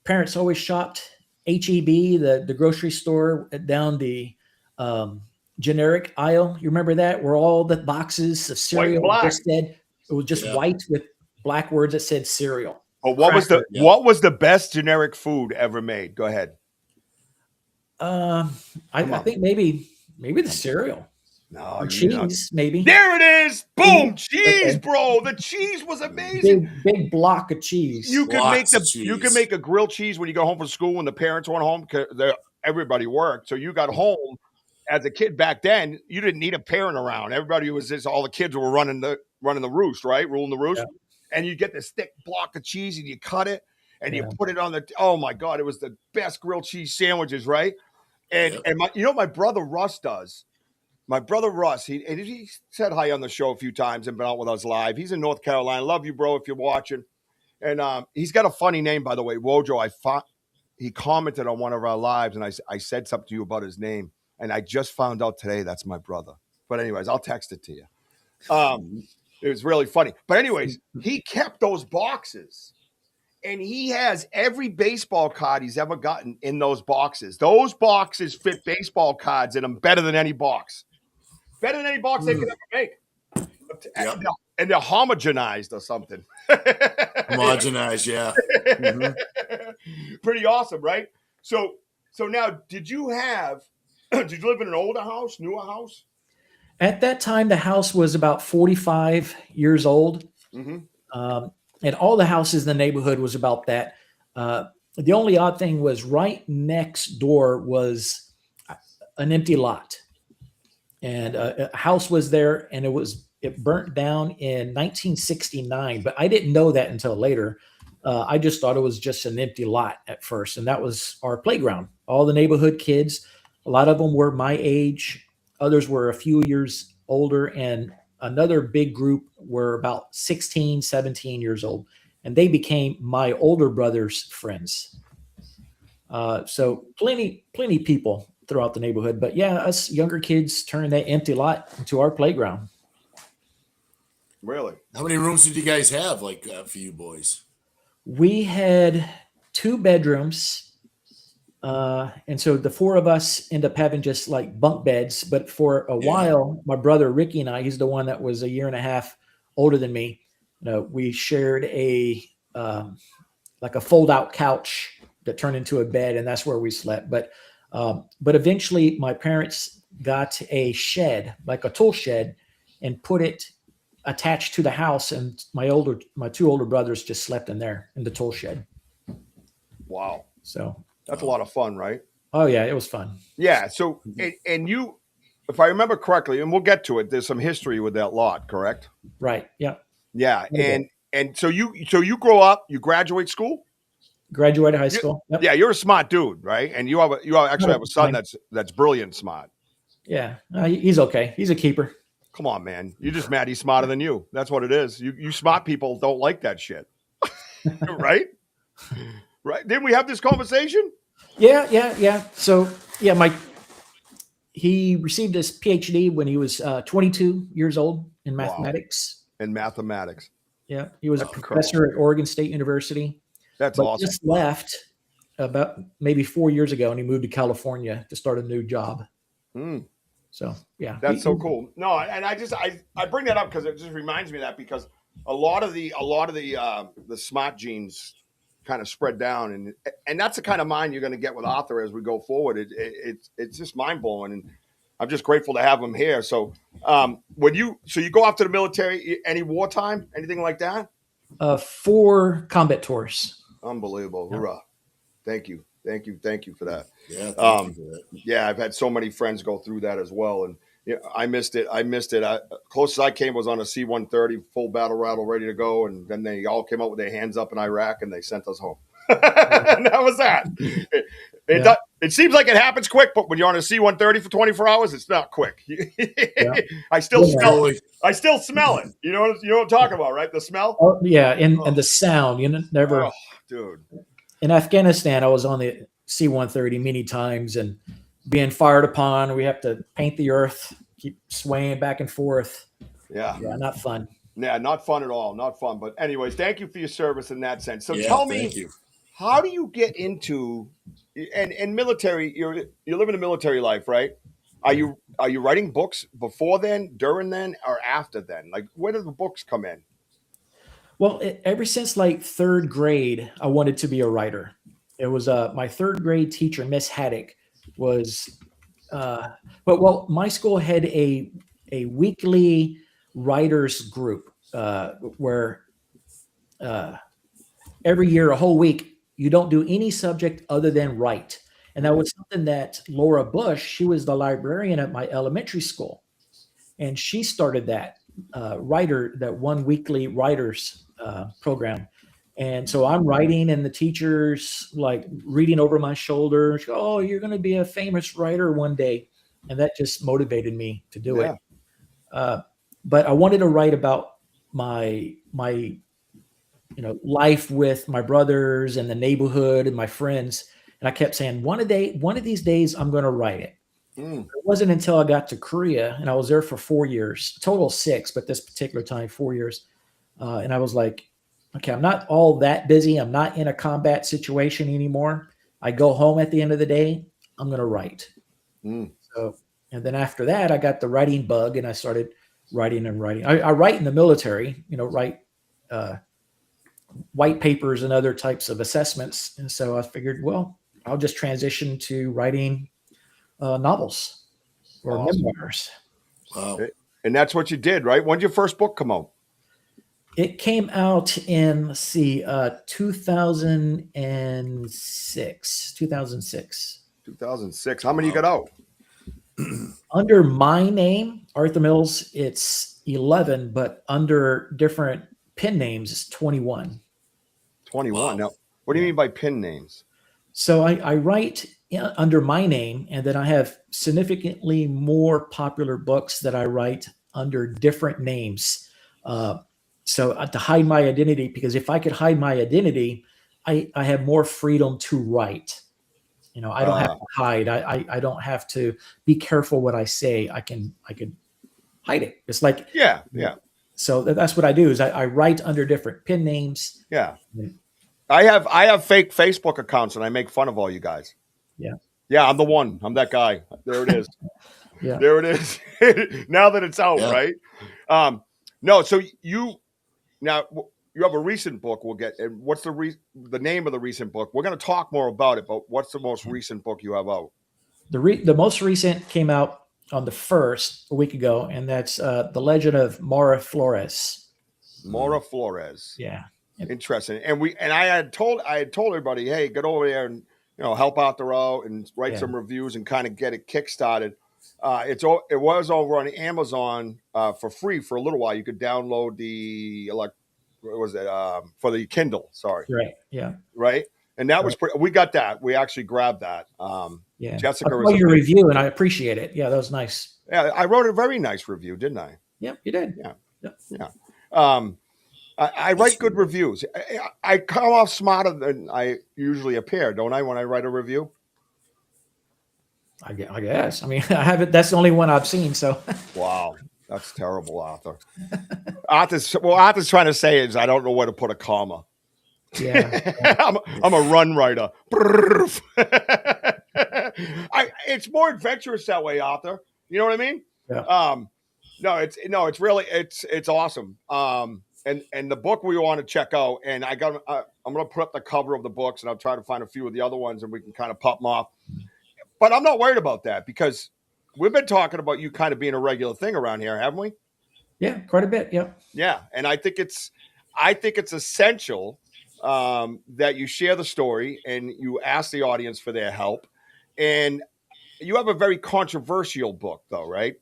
parents always shopped HEB, the grocery store, down the generic aisle. You remember that, where all the boxes of cereal just said, it was just white with black words that said cereal. Oh, what was the best generic food ever made? Go ahead. I think maybe the cereal. No, or cheese, maybe. There it is. Boom, cheese, bro. The cheese was amazing. Big block of cheese. You can make a grilled cheese when you go home from school when the parents weren't home because everybody worked. So you got home as a kid back then. You didn't need a parent around. Everybody was just, all the kids were running the roost, right? Ruling the roost. Yeah. And you get this thick block of cheese and you cut it and you put it on the. Oh my God, it was the best grilled cheese sandwiches, right? And my brother Russ does. My brother Russ, he said hi on the show a few times and been out with us live. He's in North Carolina. Love you, bro, if you're watching. And he's got a funny name, by the way, Wojo. He commented on one of our lives, and I said something to you about his name, and I just found out today that's my brother. But anyways, I'll text it to you. It was really funny. But anyways, he kept those boxes. And he has every baseball card he's ever gotten in those boxes. Those boxes fit baseball cards in them better than any box. Better than any box they could ever make. Yep. And they're homogenized or something. Homogenized, yeah. Pretty awesome, right? So now, did you live in an older house, newer house? At that time, the house was about 45 years old. Mm-hmm. And all the houses in the neighborhood was about that. The only odd thing was right next door was an empty lot. And a house was there, and it burnt down in 1969. But I didn't know that until later. I just thought it was just an empty lot at first. And that was our playground. All the neighborhood kids, a lot of them were my age. Others were a few years older, and another big group were about 16, 17 years old, and they became my older brother's friends. So plenty people throughout the neighborhood. But yeah, us younger kids turned that empty lot into our playground. Really? How many rooms did you guys have, like, for you boys? We had 2 bedrooms. And so the 4 of us end up having just like bunk beds. But for a while, my brother Ricky and I, he's the one that was a year and a half older than me. We shared like a fold out couch that turned into a bed, and that's where we slept. But eventually my parents got a shed, like a tool shed, and put it attached to the house. And my 2 older brothers just slept in there in the tool shed. Wow. So that's a lot of fun, right? Oh yeah, it was fun. Yeah. So, and you, if I remember correctly, and we'll get to it, there's some history with that lot, correct? Right. Yeah. Yeah. And so you grow up, you graduate school? Graduated high school. Yep. Yeah. You're a smart dude, right? And you actually have a son that's brilliant smart. Yeah. He's okay. He's a keeper. Come on, man. You're just mad he's smarter than you. That's what it is. You smart people don't like that shit. Right? Right. Didn't we have this conversation? Yeah. So yeah, he received his PhD when he was 22 years old in mathematics. Wow. In mathematics. Yeah. He was a professor at Oregon State University. That's awesome. Just left about maybe 4 years ago, and he moved to California to start a new job. So yeah, That's so cool. No, and I bring that up because it just reminds me of that, because a lot of the smart genes kind of spread down, and that's the kind of mind you're going to get with Arthur as we go forward. It's just mind blowing, and I'm just grateful to have him here. So you go off to the military, any wartime, anything like that? 4 combat tours. Unbelievable. Yeah. Hoorah. Thank you for that. Yeah, thank you for that. Yeah, I've had so many friends go through that as well, and I missed it. Closest I came was on a C-130, full battle rattle, ready to go, and then they all came out with their hands up in Iraq, and they sent us home. And that was that. It seems like it happens quick, but when you're on a C-130 for 24 hours, it's not quick. I still smell it. I still smell it. You know what I'm talking about, right? The smell. Oh yeah, and the sound. Never. Oh, dude. In Afghanistan, I was on the C-130 many times and being fired upon. We have to paint the earth, keep swaying back and forth. Yeah, not fun. Yeah, not fun at all. Not fun. But anyways, thank you for your service in that sense. So Yeah, tell me, thank you. how do you get into and military? You live in a military life, right? Are you writing books before then, during then, or after then? Like, where do the books come in? Well, ever since like 3rd grade, I wanted to be a writer. It was my 3rd grade teacher, Miss Haddock, was. My school had a weekly writers group where every year, a whole week, you don't do any subject other than write. And that was something that Laura Bush, she was the librarian at my elementary school, and she started that that 1 weekly writers program. And so I'm writing, and the teachers like reading over my shoulder. Oh, you're going to be a famous writer one day. And that just motivated me to do it. But I wanted to write about my life with my brothers and the neighborhood and my friends. And I kept saying, one of these days, I'm going to write it. It wasn't until I got to Korea, and I was there for 4 years, total 6, but this particular time, 4 years. And I was like, okay, I'm not all that busy. I'm not in a combat situation anymore. I go home at the end of the day, I'm going to write. So, and then after that, I got the writing bug, and I started writing and writing. I write in the military, write white papers and other types of assessments. And so I figured, well, I'll just transition to writing novels or memoirs. Wow. And that's what you did, right? When did your first book come out? It came out in, 2006. 2006. How many you got out? Under my name, Arthur Mills, it's 11, but under different pen names, it's 21. 21. Wow. Now, what do you mean by pen names? So I write under my name, and then I have significantly more popular books that I write under different names. So to hide my identity, because if I could hide my identity, I have more freedom to write. I don't have to hide. I don't have to be careful what I say. I can hide it. It's like, yeah. So that's what I do is I write under different pen names. Yeah. I have fake Facebook accounts, and I make fun of all you guys. Yeah. Yeah, I'm the one. I'm that guy. There it is. Yeah. There it is. Now that it's out, right? No, so you have a recent book. We'll get. And what's the name of the recent book? We're going to talk more about it, but what's the most recent book you have out? The most recent came out on the 1st, a week ago, and that's The Legend of Mara Flores. Mara Flores. Yeah. Interesting. And I had told everybody, hey, get over there and help out and write some reviews and kind of get it kickstarted. It was over on Amazon for free for a little while. You could download for the Kindle. Sorry. Right. Yeah. Right. And that was we got that. We actually grabbed that. Yeah. Jessica, I saw your review, and I appreciate it. Yeah, that was nice. Yeah, I wrote a very nice review, didn't I? Yeah, you did. Yeah. I write good reviews. I come off smarter than I usually appear, don't I, when I write a review? I guess. I mean, I haven't. That's the only one I've seen. So. Wow, that's terrible, Arthur. Arthur's trying to say is I don't know where to put a comma. Yeah. I'm a run writer. It's more adventurous that way, Arthur. You know what I mean? Yeah. It's really it's awesome. And the book we want to check out, and I'm going to put up the cover of the books, and I'll try to find a few of the other ones, and we can kind of pop them off. But I'm not worried about that because we've been talking about you kind of being a regular thing around here, haven't we? Yeah, quite a bit. Yeah. Yeah, and I think it's essential that you share the story and you ask the audience for their help. And you have a very controversial book, though, right?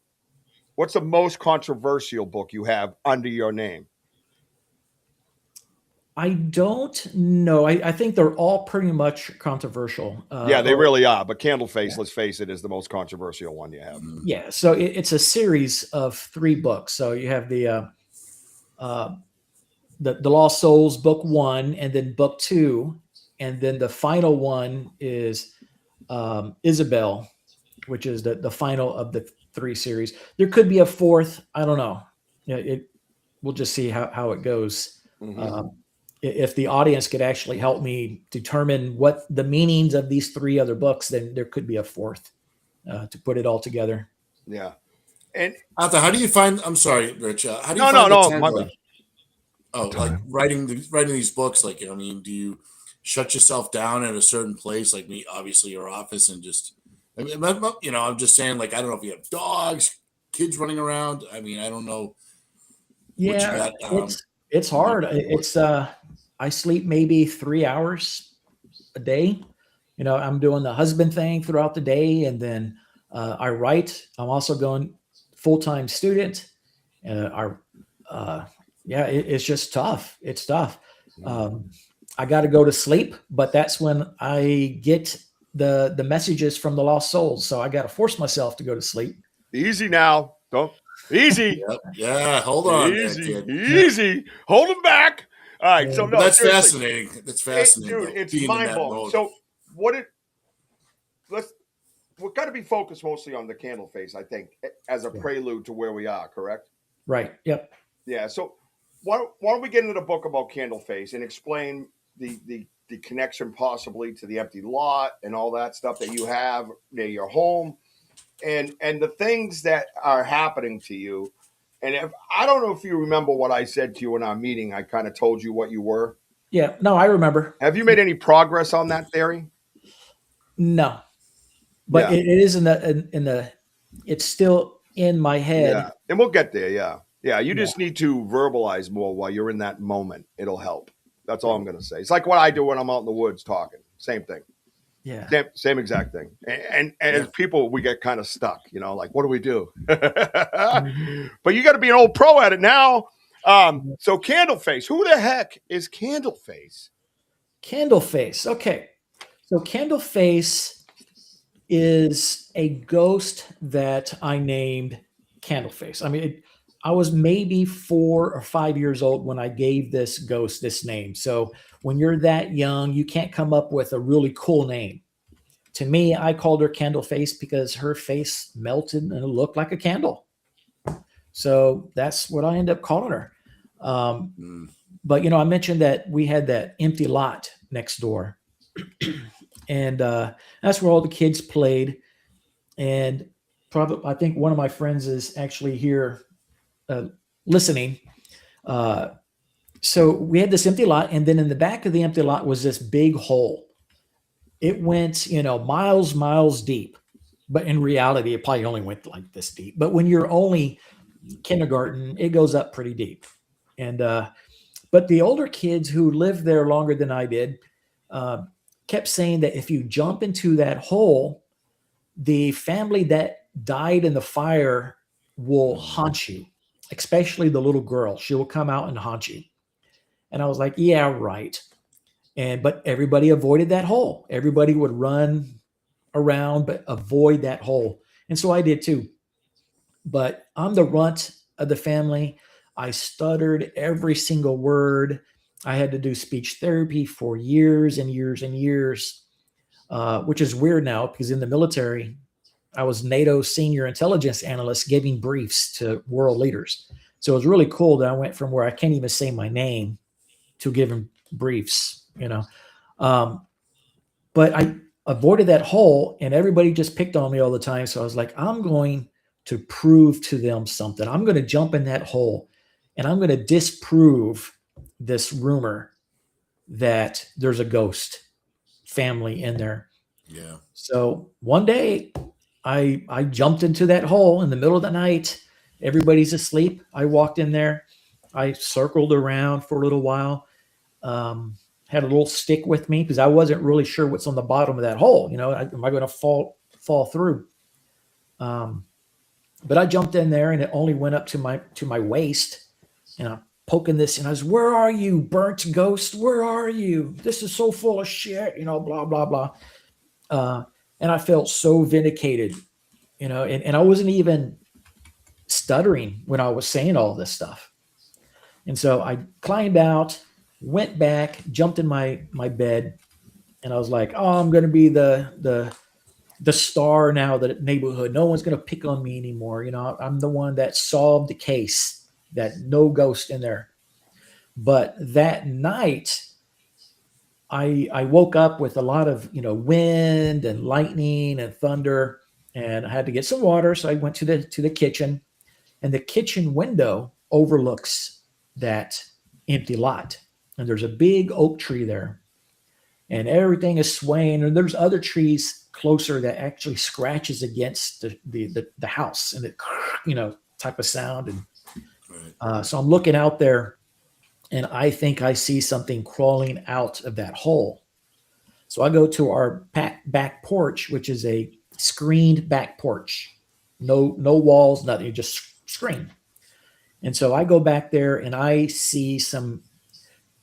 What's the most controversial book you have under your name? I don't know. I think they're all pretty much controversial. Yeah, they really are. But Candleface, let's face it, is the most controversial one you have. Yeah. So it's a series of 3 books. So you have the Lost Souls book 1, and then book 2, and then the final one is Isabel, which is the final of the 3 series. There could be a 4th. I don't know. We'll just see how it goes. Mm-hmm. If the audience could actually help me determine what the meanings of these 3 other books, then there could be a 4th to put it all together. Yeah. And Arthur, how do you find? I'm sorry, Rich. How do you find the time? Like writing these books. Like, I mean, do you shut yourself down at a certain place, like me, obviously your office, and just, I mean, I'm just saying, like, I don't know if you have dogs, kids running around. I mean, I don't know. Yeah, it's hard. It's I sleep maybe 3 hours a day. I'm doing the husband thing throughout the day, and then I write. I'm also going full-time student. It's just tough. It's tough. I got to go to sleep, but that's when I get the messages from the Lost Souls. So I got to force myself to go to sleep. Easy now. Don't. Easy. Yep. Yeah, hold on. Easy. Hold them back. All right. So no, that's fascinating. That's fascinating, dude. It's mind blowing. So we're going to be focused mostly on the Candleface, I think, as a prelude to where we are. Correct. Right. Yep. Yeah. So why don't we get into the book about Candleface and explain the connection possibly to the empty lot and all that stuff that you have near your home. And the things that are happening to you. And I don't know if you remember what I said to you in our meeting. I kind of told you what you were. Yeah, no, I remember. Have you made any progress on that theory? No, but it is in the. It's still in my head. Yeah, and we'll get there. Yeah. You just need to verbalize more while you're in that moment. It'll help. That's all I'm going to say. It's like what I do when I'm out in the woods talking. Same thing. Yeah. Same exact thing. And as people, we get kind of stuck, like, what do we do? But you got to be an old pro at it now. So Candleface, who the heck is Candleface? Candleface. Okay. So Candleface is a ghost that I named Candleface. I mean, I was maybe 4 or 5 years old when I gave this ghost this name. So when you're that young, you can't come up with a really cool name. To me, I called her Candleface because her face melted and it looked like a candle. So that's what I ended up calling her. But, I mentioned that we had that empty lot next door. And that's where all the kids played. And probably, I think one of my friends is actually here listening. So we had this empty lot, and then in the back of the empty lot was this big hole. It went, miles deep, but in reality, it probably only went like this deep. But when you're only kindergarten, it goes up pretty deep. And but the older kids who lived there longer than I did kept saying that if you jump into that hole, the family that died in the fire will haunt you, especially the little girl. She will come out and haunt you. And I was like, yeah, right. But everybody avoided that hole. Everybody would run around, but avoid that hole. And so I did too. But I'm the runt of the family. I stuttered every single word. I had to do speech therapy for years and years and years, which is weird now because in the military, I was NATO senior intelligence analyst giving briefs to world leaders. So it was really cool that I went from where I can't even say my name to giving briefs, But I avoided that hole and everybody just picked on me all the time. So I was like, I'm going to prove to them something. I'm going to jump in that hole and I'm going to disprove this rumor that there's a ghost family in there. Yeah. So one day I jumped into that hole in the middle of the night. Everybody's asleep. I walked in there. I circled around for a little while. Had a little stick with me because I wasn't really sure what's on the bottom of that hole. You know, am I going to fall through? But I jumped in there and it only went up to my waist, and I'm poking this, and I was, "Where are you, burnt ghost? Where are you? This is so full of shit," you know, blah, blah, blah. And I felt so vindicated, you know, and I wasn't even stuttering when I was saying all this stuff. And so I climbed out, went back, jumped in my bed, and I was like, "Oh, I'm going to be the star now of the neighborhood. No one's going to pick on me anymore. You know, I'm the one that solved the case, that no ghost in there." But that night, I woke up with a lot of, you know, wind and lightning and thunder, and I had to get some water. So I went to the kitchen, and the kitchen window overlooks that empty lot. And there's a big oak tree there, and everything is swaying. And there's other trees closer that actually scratches against the house, and it, you know, type of sound. And so I'm looking out there, and I think I see something crawling out of that hole. So I go to our back porch, which is a screened back porch. No walls, nothing, just screen. And so I go back there and I see some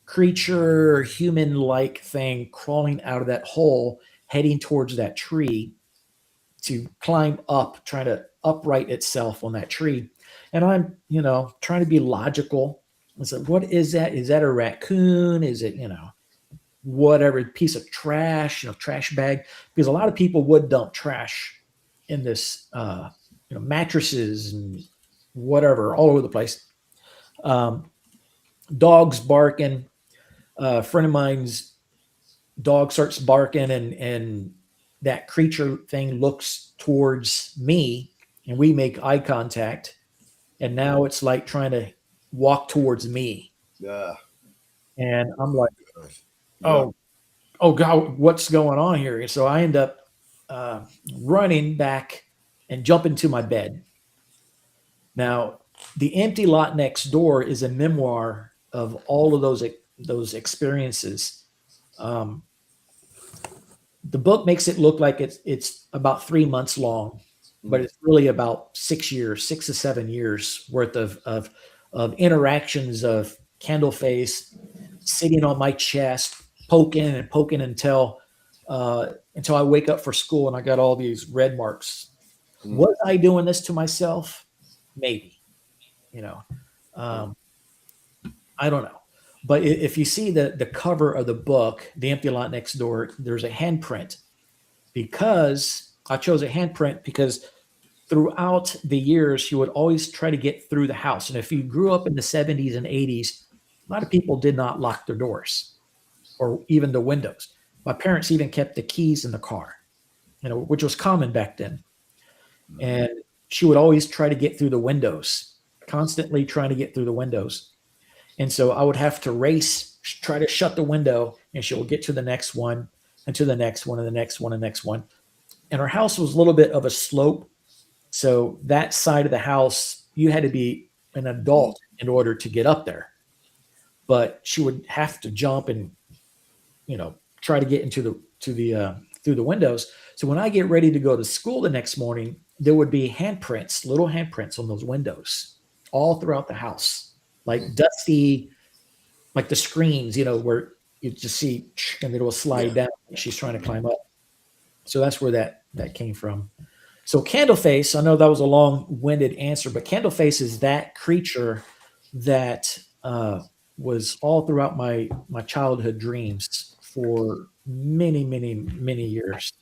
creature, human-like thing crawling out of that hole, heading towards that tree to climb up, trying to upright itself on that tree. And I'm, you know, trying to be logical. I said, "What is that? Is that a raccoon? Is it, you know, whatever, piece of trash, you know, trash bag?" Because a lot of people would dump trash in this, you know, mattresses and whatever, all over the place. Dogs barking. A friend of mine's dog starts barking, and that creature thing looks towards me, and we make eye contact. And now it's like trying to walk towards me. Yeah. And I'm like, oh God, what's going on here? And so I end up running back and jump into my bed. Now, The Empty Lot Next Door is a memoir of all of those experiences. The book makes it look like it's about 3 months long, but it's really about 6 to 7 years worth of interactions of Candleface sitting on my chest, poking until I wake up for school and I got all these red marks. Was I doing this to myself? Maybe, you know, I don't know. But if you see the cover of the book, The Empty Lot Next Door, there's a handprint. Because I chose a handprint because throughout the years, he would always try to get through the house. And if you grew up in the 70s and 80s, a lot of people did not lock their doors or even the windows. My parents even kept the keys in the car, you know, which was common back then. And she would always try to get through the windows, constantly trying to get through the windows. And so I would have to race, try to shut the window, and she will get to the next one and to the next one and the next one and the next one. And our house was a little bit of a slope. So that side of the house, you had to be an adult in order to get up there. But she would have to jump and, you know, try to get into through the windows. So when I get ready to go to school the next morning, there would be handprints, little handprints on those windows all throughout the house, like dusty, like the screens, you know, where you just see, and it will slide down. She's trying to climb up. So that's where that came from. So Candleface, I know that was a long-winded answer, but Candleface is that creature that was all throughout my childhood dreams for many, many, many years.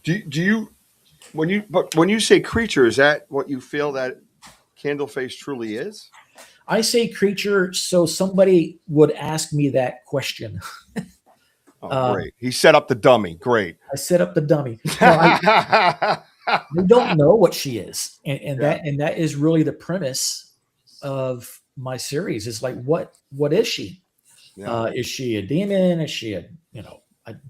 Do you when you say creature, is that what you feel that Candleface truly is? I say creature, so somebody would ask me that question. Oh, great. He set up the dummy. Great. I set up the dummy. No, They don't know what she is, and Yeah. that is really the premise of my series. Is like, what is she? Yeah. Is she a demon? Is she a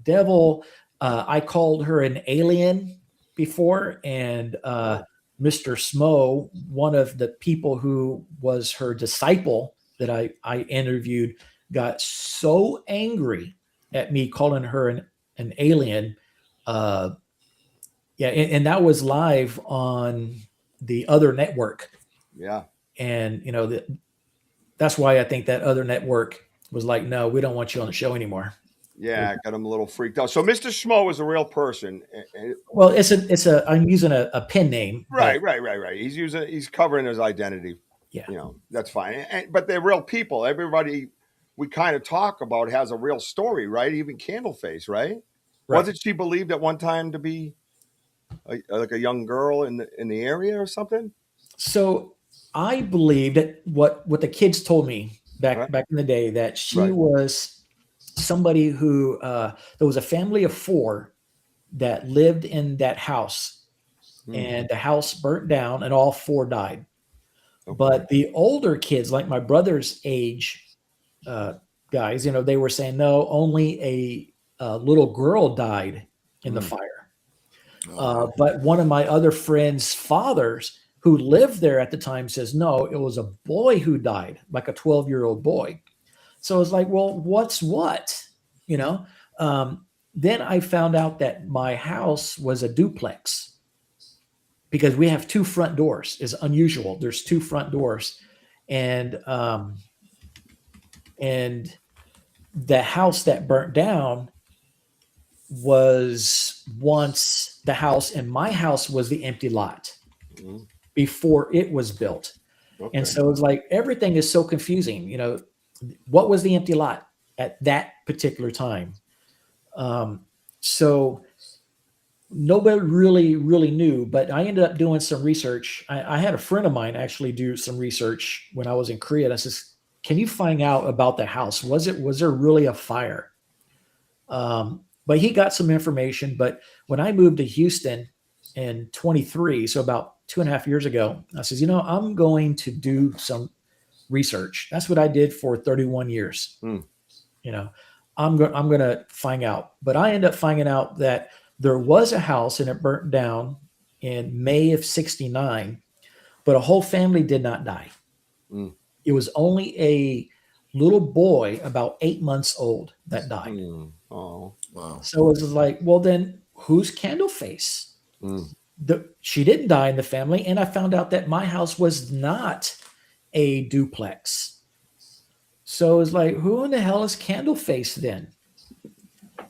devil? I called her an alien before, and Mr. Smo, one of the people who was her disciple that I interviewed, got so angry at me calling her an alien. Yeah, and that was live on the other network. Yeah. And that's why I think that other network was like, no, we don't want you on the show anymore. Yeah, got him a little freaked out. So Mr. Schmo is a real person. Well, I'm using a pen name. Right. He's covering his identity. Yeah. That's fine. But they're real people. Everybody we kind of talk about has a real story, right? Even Candleface, right? Wasn't she believed at one time to be like a young girl in the area or something? So I believe that what the kids told me back in the day, that she was somebody who there was a family of 4 that lived in that house, and the house burnt down and all 4 died. Okay. But the older kids, like my brother's age guys, they were saying no, only a little girl died in the fire. But one of my other friends' fathers who lived there at the time says, no, it was a boy who died, like a 12-year-old boy. So it's like, well, what's what? Then I found out that my house was a duplex because we have 2 front doors. It's unusual. There's 2 front doors. And the house that burnt down was once the house, and my house was the empty lot before it was built. Okay. And so it's like everything is so confusing. What was the empty lot at that particular time? So nobody really knew, but I ended up doing some research. I had a friend of mine actually do some research when I was in Korea. And I says, can you find out about the house? Was there really a fire? But he got some information. But when I moved to Houston in 23, so about 2.5 years ago, I says, I'm going to do some research. That's what I did for 31 years. I'm going to find out. But I ended up finding out that there was a house and it burnt down in May of 69, but a whole family did not die. It was only a little boy about 8 months old that died. Oh, wow. So it was like, well, then who's Candleface? She didn't die in the family. And I found out that my house was not a duplex. So it's like, who in the hell is Candleface then?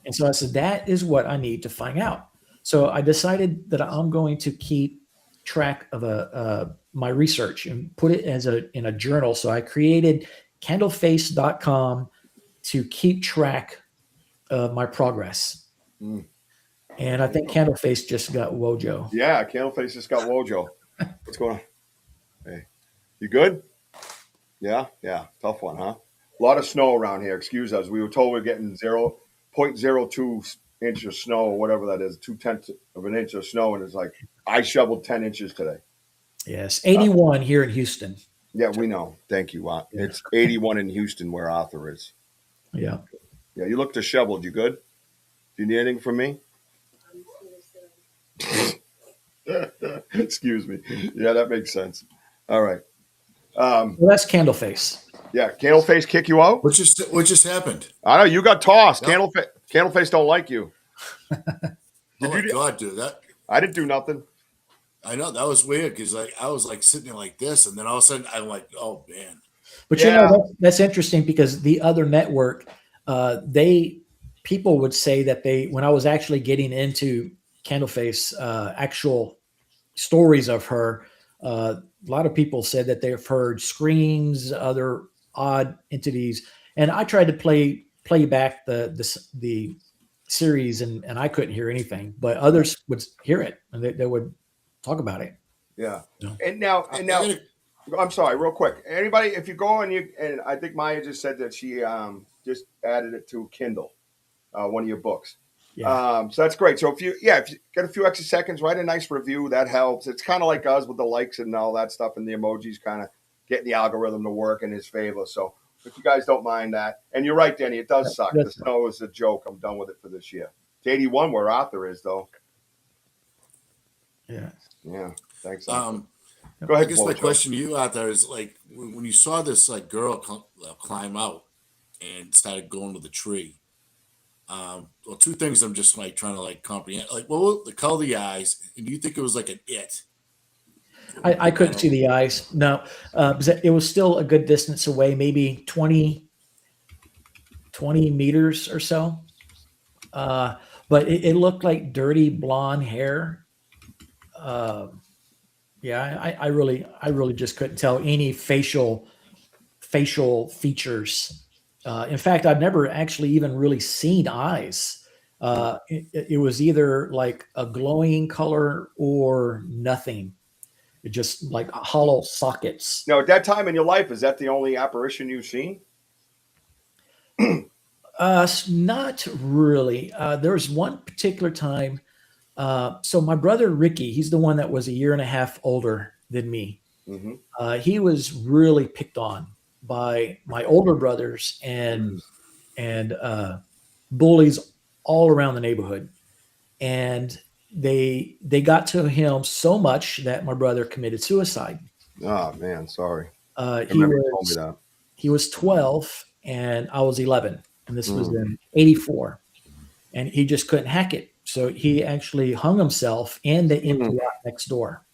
And so I said, that is what I need to find out. So I decided that I'm going to keep track of my research and put it in a journal. So I created candleface.com to keep track of my progress. And I think Candleface just got Wojo. Yeah, Candleface just got Wojo. What's going on? Hey, you good? Yeah. Tough one, huh? A lot of snow around here. Excuse us. We were told we're getting 0.02 inch of snow, or whatever that is, 0.2 of an inch of snow, and it's like I shoveled 10 inches today. Yes, 81 here in Houston. Yeah, we know. Thank you. It's 81 in Houston where Arthur is. Yeah. Yeah, you look disheveled. You good? Do you need anything from me? Excuse me. Yeah, that makes sense. All right. Well, that's Candleface. Yeah, Candleface kick you out? What just happened? I know, you got tossed. No. Candleface don't like you. Oh my God, dude. I didn't do nothing. I know, that was weird because I was like sitting there like this, and then all of a sudden I'm like, oh man. But that's interesting because the other network, people would say that when I was actually getting into Candleface, actual stories of her, a lot of people said that they've heard screams, other odd entities, and I tried to play back the series, and I couldn't hear anything, but others would hear it and they would talk about it. Yeah. And now, I'm sorry, real quick. Anybody, if you go and I think Maya just said that she just added it to Kindle, one of your books. Yeah. So that's great. So if you get a few extra seconds, write a nice review. That helps. It's kind of like us with the likes and all that stuff, and the emojis kind of getting the algorithm to work in his favor. So if you guys don't mind that, and you're right, Danny, it does suck. The snow is a joke. I'm done with it for this year. It's 81 where Arthur is, though. Yeah. Yeah. Thanks. Go ahead. I guess my question to you out there is like when you saw this like girl climb out and started going to the tree. Well, two things I'm just like trying to like comprehend. Like, what the color of the eyes? And do you think it was like an it? I couldn't see the eyes. No, it was still a good distance away, maybe 20 meters or so. But it looked like dirty blonde hair. Yeah, I really just couldn't tell any facial features. In fact, I've never actually even really seen eyes. It was either like a glowing color or nothing. It just like hollow sockets. Now, at that time in your life, is that the only apparition you've seen? Not really. There was one particular time. So my brother Ricky, he's the one that was a year and a half older than me. Mm-hmm. He was really picked on by my older brothers and bullies all around the neighborhood, and they got to him so much that my brother committed suicide. Oh man, sorry. He was 12 and I was 11, and this was in 84, and he just couldn't hack it. So he actually hung himself in the empty lot next door.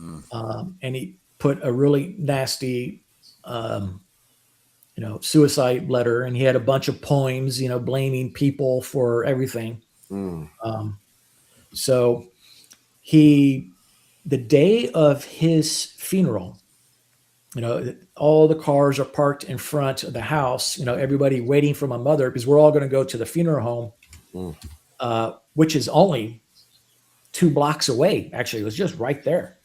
And he put a really nasty, suicide letter, and he had a bunch of poems, blaming people for everything. So the day of his funeral, all the cars are parked in front of the house, everybody waiting for my mother, because we're all going to go to the funeral home, which is only 2 blocks away. Actually, it was just right there.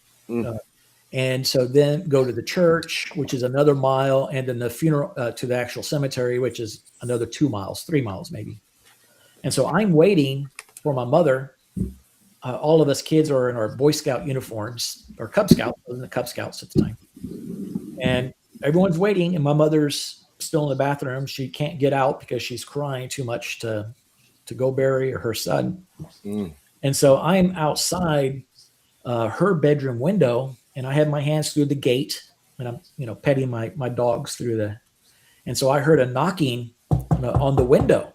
And so then go to the church, which is another mile, and then the funeral to the actual cemetery, which is another 2 miles, 3 miles maybe. And so I'm waiting for my mother. All of us kids are in our Boy Scout uniforms, or Cub Scouts, wasn't the Cub Scouts at the time. And everyone's waiting, and my mother's still in the bathroom. She can't get out because she's crying too much to go bury her son. And so I'm outside her bedroom window, and I have my hands through the gate, and I'm, petting my dogs through and so I heard a knocking on the window,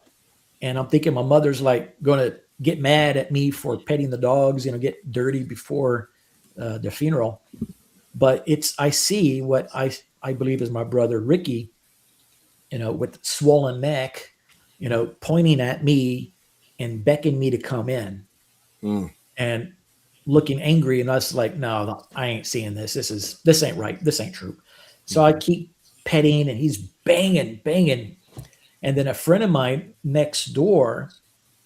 and I'm thinking my mother's like going to get mad at me for petting the dogs, get dirty before the funeral. But I see what I believe is my brother Ricky, with swollen neck, pointing at me and beckoning me to come in, and looking angry. And I was like, no, I ain't seeing this. This ain't right. This ain't true. So I keep petting, and he's banging. And then a friend of mine next door,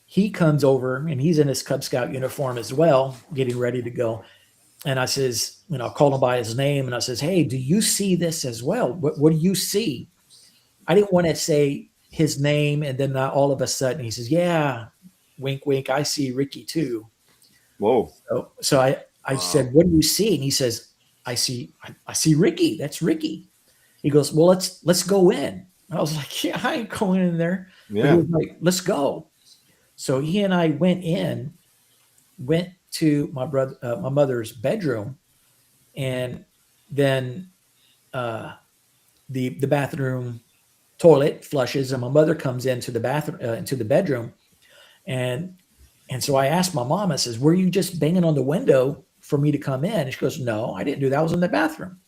he comes over, and he's in his Cub Scout uniform as well, getting ready to go. And I says, I called him by his name, and I says, hey, do you see this as well? What do you see? I didn't want to say his name, and then all of a sudden he says, yeah, wink, wink, I see Ricky too. Whoa. So I said, what do you see? And he says, I see Ricky. That's Ricky. He goes, well, let's go in. I was like, yeah, I ain't going in there. Yeah. He was like, let's go. So he and I went to my mother's bedroom, and then the bathroom toilet flushes, and my mother comes into the bathroom, into the bedroom, and so I asked my mom, I says, were you just banging on the window for me to come in? And she goes, no, I didn't do that. I was in the bathroom.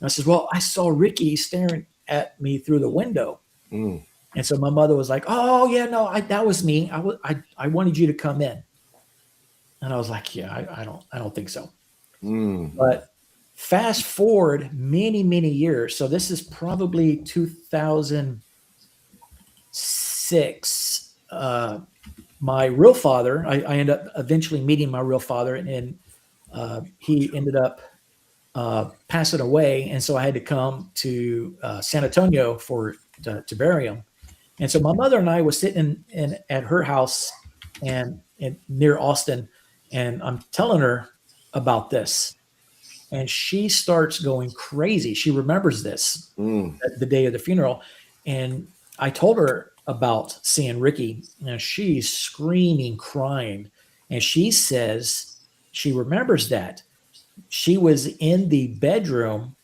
And I says, well, I saw Ricky staring at me through the window. And so my mother was like, oh yeah, no, that was me. I wanted you to come in. And I was like, yeah, I don't think so. But fast forward many, many years. So this is probably 2006. My real father, I ended up eventually meeting my real father, and he ended up passing away. And so I had to come to San Antonio to bury him. And so my mother and I was sitting at her house and near Austin, and I'm telling her about this, and she starts going crazy. She remembers this the day of the funeral, and I told her about seeing Ricky, and she's screaming, crying, and she says she remembers that she was in the bedroom,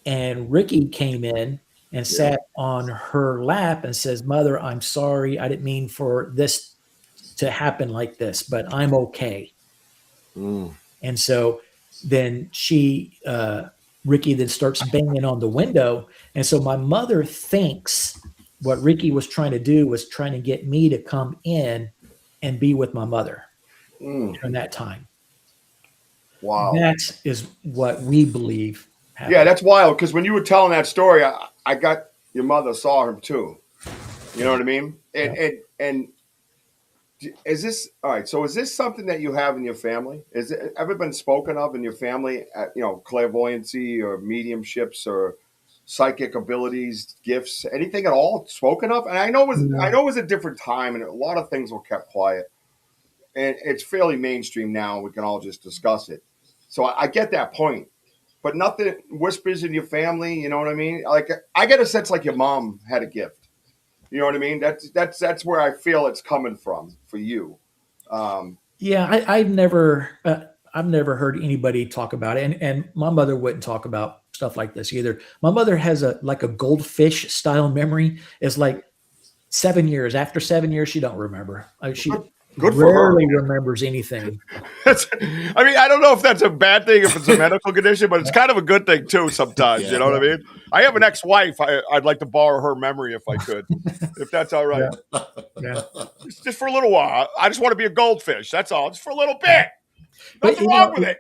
and Ricky came in and sat on her lap and says, "Mother, I'm sorry. I didn't mean for this to happen like this, but I'm okay." And so then Ricky then starts banging on the window. And so my mother thinks what Ricky was trying to do was trying to get me to come in and be with my mother during that time. Wow. That is what we believe happened. Yeah, that's wild. Because when you were telling that story, I got your mother saw him too. You know what I mean? And is this all right? So is this something that you have in your family? Is it ever been spoken of in your family? Clairvoyancy or mediumships or psychic abilities, gifts, anything at all spoken of? And I know it was a different time, and a lot of things were kept quiet. And it's fairly mainstream now. We can all just discuss it. So I get that point, but nothing whispers in your family. You know what I mean? Like I get a sense like your mom had a gift. You know what I mean? That's where I feel it's coming from for you. I've never heard anybody talk about it, and my mother wouldn't talk about stuff like this either. My mother has a goldfish style memory. It's like 7 years. After 7 years, she don't remember. She Good for rarely her. remembers anything. I don't know if that's a bad thing, if it's a medical condition, but it's kind of a good thing too sometimes. Yeah. You know what I mean? I have an ex-wife. I'd like to borrow her memory if I could, if that's all right. Yeah. Just for a little while. I just want to be a goldfish. That's all. Just for a little bit. Nothing wrong with it.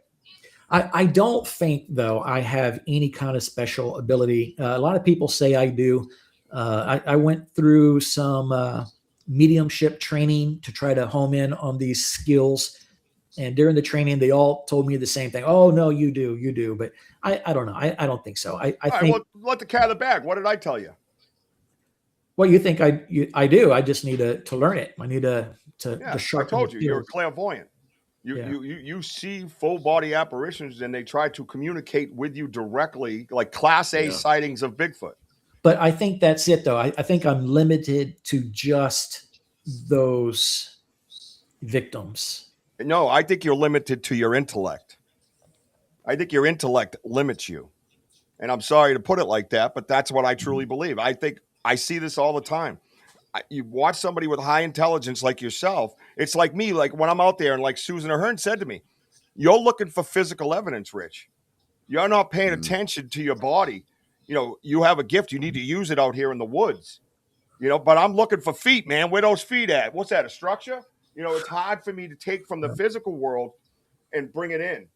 I don't think, though, I have any kind of special ability. A lot of people say I do. I went through some mediumship training to try to home in on these skills. And during the training, they all told me the same thing. Oh, no, you do. But I don't know. I don't think so. I think. Well, let the cat in the bag. What did I tell you? Well, you think I do. I just need to learn it. I need to sharpen. I told you, the you're a skills. clairvoyant. You see full body apparitions, and they try to communicate with you directly, like Class A sightings of Bigfoot. But I think that's it, though. I think I'm limited to just those victims. No, I think you're limited to your intellect. I think your intellect limits you. And I'm sorry to put it like that, but that's what I truly believe. I think I see this all the time. You watch somebody with high intelligence like yourself. It's like me, like when I'm out there, and like Susan Ahern said to me, you're looking for physical evidence, Rich. You're not paying attention to your body. You have a gift. You need to use it out here in the woods. But I'm looking for feet, man. Where those feet at? What's that, a structure? It's hard for me to take from the physical world and bring it in.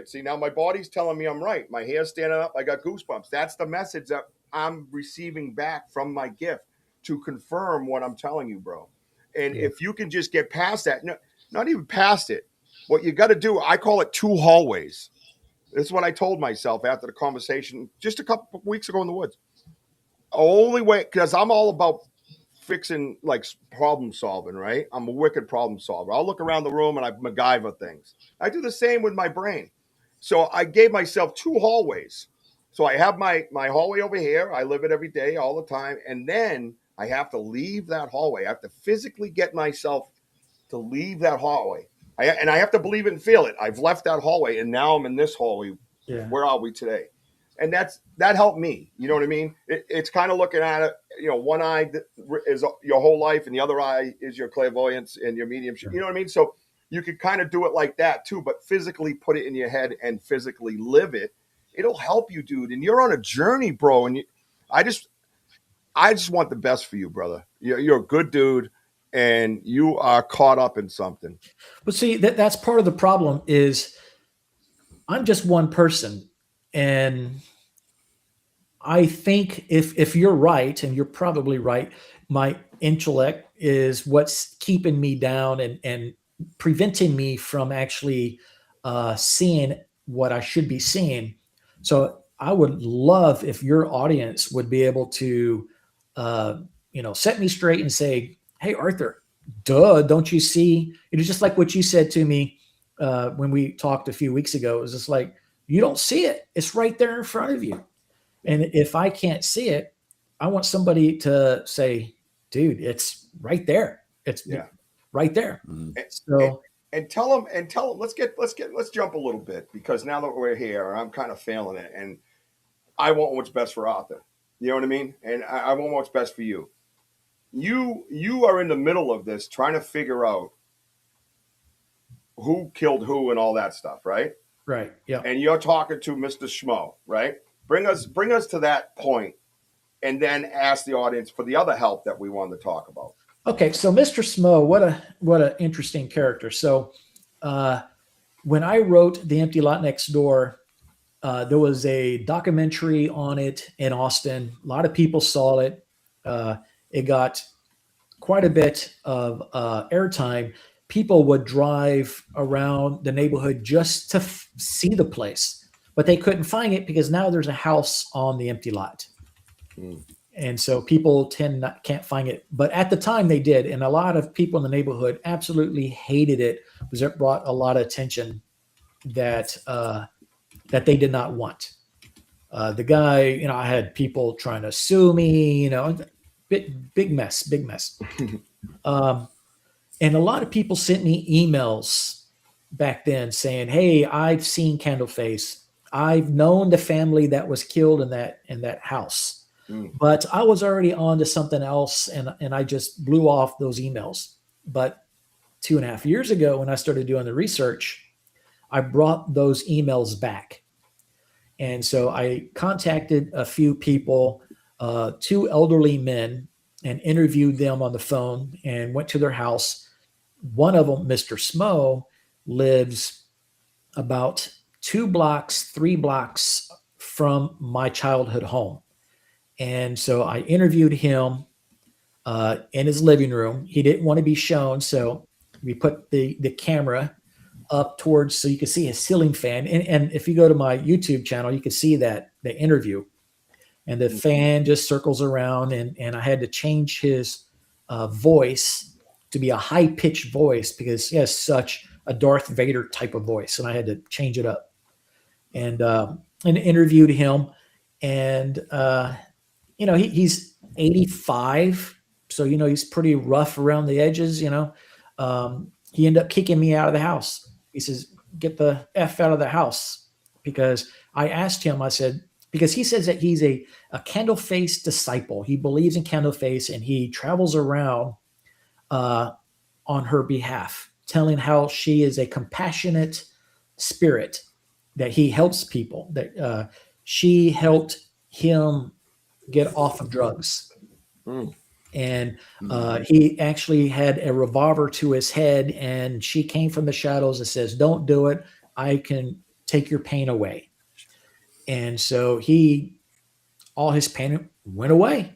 See, now my body's telling me I'm right. My hair's standing up. I got goosebumps. That's the message that I'm receiving back from my gift to confirm what I'm telling you, bro. And if you can just get past that, not even past it, what you got to do, I call it 2 hallways. This is what I told myself after the conversation just a couple of weeks ago in the woods. Only way, because I'm all about fixing, like, problem solving, right? I'm a wicked problem solver. I'll look around the room and I MacGyver things. I do the same with my brain. So I gave myself 2 hallways. So I have my hallway over here. I live it every day, all the time. And then I have to leave that hallway. I have to physically get myself to leave that hallway. And I have to believe it and feel it. I've left that hallway, and now I'm in this hallway. Yeah. Where are we today? And that helped me. You know what I mean? It's kind of looking at it, one eye is your whole life, and the other eye is your clairvoyance and your mediumship. You know what I mean? So you could kind of do it like that too, but physically put it in your head and physically live it. It'll help you, dude. And you're on a journey, bro. And I just want the best for you, brother. You're a good dude, and you are caught up in something. But see, that's part of the problem is I'm just one person. And I think if you're right, and you're probably right, my intellect is what's keeping me down and preventing me from actually seeing what I should be seeing. So I would love if your audience would be able to, set me straight and say, "Hey, Arthur, duh, don't you see? It was just like what you said to me when we talked a few weeks ago. It was just like, you don't see it. It's right there in front of you. And if I can't see it, I want somebody to say, dude, it's right there. It's right there. So and tell them, let's jump a little bit, because now that we're here, I'm kind of feeling it, and I want what's best for Arthur. You know what I mean? And I want what's best for you. You are in the middle of this, trying to figure out who killed who and all that stuff, right? Right. Yeah. And you're talking to Mr. Schmo, right? Bring us to that point, and then ask the audience for the other help that we wanted to talk about. Okay, so Mr. Smo, what a interesting character. So when I wrote The Empty Lot Next Door, there was a documentary on it in Austin. A lot of people saw it. It got quite a bit of airtime. People would drive around the neighborhood just to see the place, but they couldn't find it because now there's a house on the empty lot. And so people can't find it. But at the time they did. And a lot of people in the neighborhood absolutely hated it because it brought a lot of attention that they did not want. The guy, I had people trying to sue me, big mess. And a lot of people sent me emails back then saying, hey, I've seen Candleface. I've known the family that was killed in that house. But I was already on to something else, and I just blew off those emails. But 2.5 years ago, when I started doing the research, I brought those emails back. And so I contacted a few people, 2 elderly men, and interviewed them on the phone and went to their house. One of them, Mr. Smo, lives about 3 blocks from my childhood home. And so I interviewed him in his living room. He didn't want to be shown, so we put the camera up towards so you can see his ceiling fan. And if you go to my YouTube channel, you can see the interview. And the fan just circles around, and I had to change his voice to be a high-pitched voice because he has such a Darth Vader type of voice, and I had to change it up. And interviewed him, and he's 85, so he's pretty rough around the edges. He ended up kicking me out of the house. He says, "Get the F out of the house," because I asked him. I said, because he says that he's a Candleface disciple. He believes in Candleface, and he travels around on her behalf, telling how she is a compassionate spirit, that he helps people, that she helped him get off of drugs. And he actually had a revolver to his head, and she came from the shadows and says, "Don't do it. I can take your pain away." And so all his pain went away.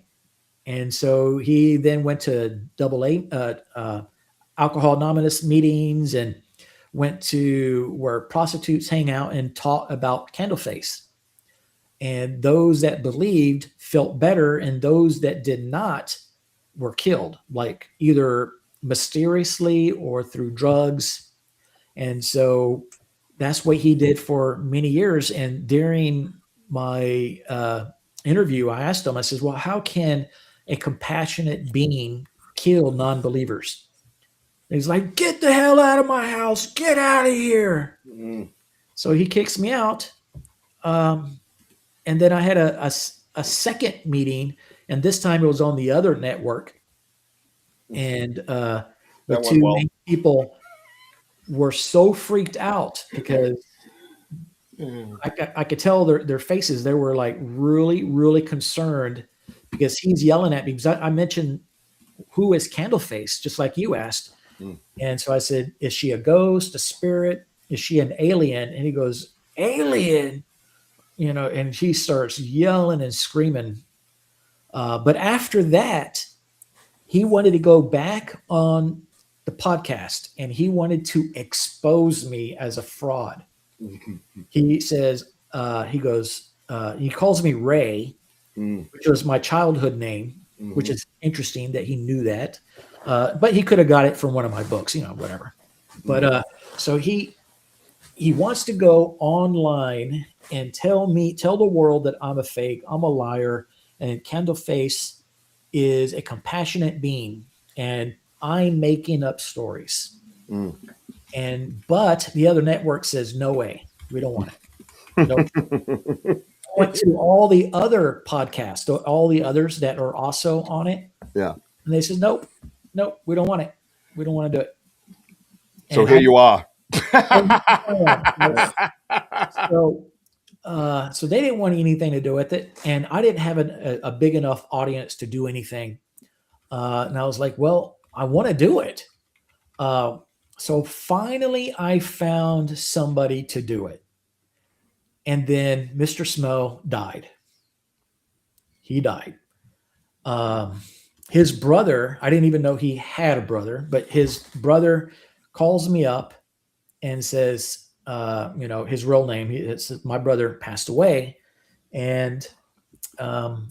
And so he then went to AA, Alcohol Anonymous meetings, and went to where prostitutes hang out and taught about Candleface. And those that believed felt better, and those that did not were killed, like either mysteriously or through drugs. And so that's what he did for many years. And during my interview, I asked him, I said, well, how can a compassionate being kill non-believers? And he's like, "Get the hell out of my house. Get out of here." So he kicks me out. And then I had a second meeting, and this time it was on the other network. And the 2 main people were so freaked out because I could tell their faces. They were like really, really concerned because he's yelling at me because I mentioned, who is Candleface, just like you asked. And so I said, "Is she a ghost, a spirit? Is she an alien?" And he goes, "Alien?" And she starts yelling and screaming. But after that, he wanted to go back on the podcast, and he wanted to expose me as a fraud. He says, he calls me Ray, which was my childhood name, which is interesting that he knew that. But he could have got it from one of my books, whatever. But so he wants to go online and tell the world that I'm a fake, I'm a liar, and Candleface is a compassionate being, and I'm making up stories. But the other network says, no way, we don't want it. Nope. I went to all the other podcasts, all the others that are also on it. Yeah. And they said, nope, we don't want it. We don't want to do it. So here you are. So they didn't want anything to do with it. And I didn't have a big enough audience to do anything. And I was like, well, I want to do it. So finally I found somebody to do it. And then Mr. Smo died. He died. His brother, I didn't even know he had a brother, but his brother calls me up and says, his real name, my brother passed away. And and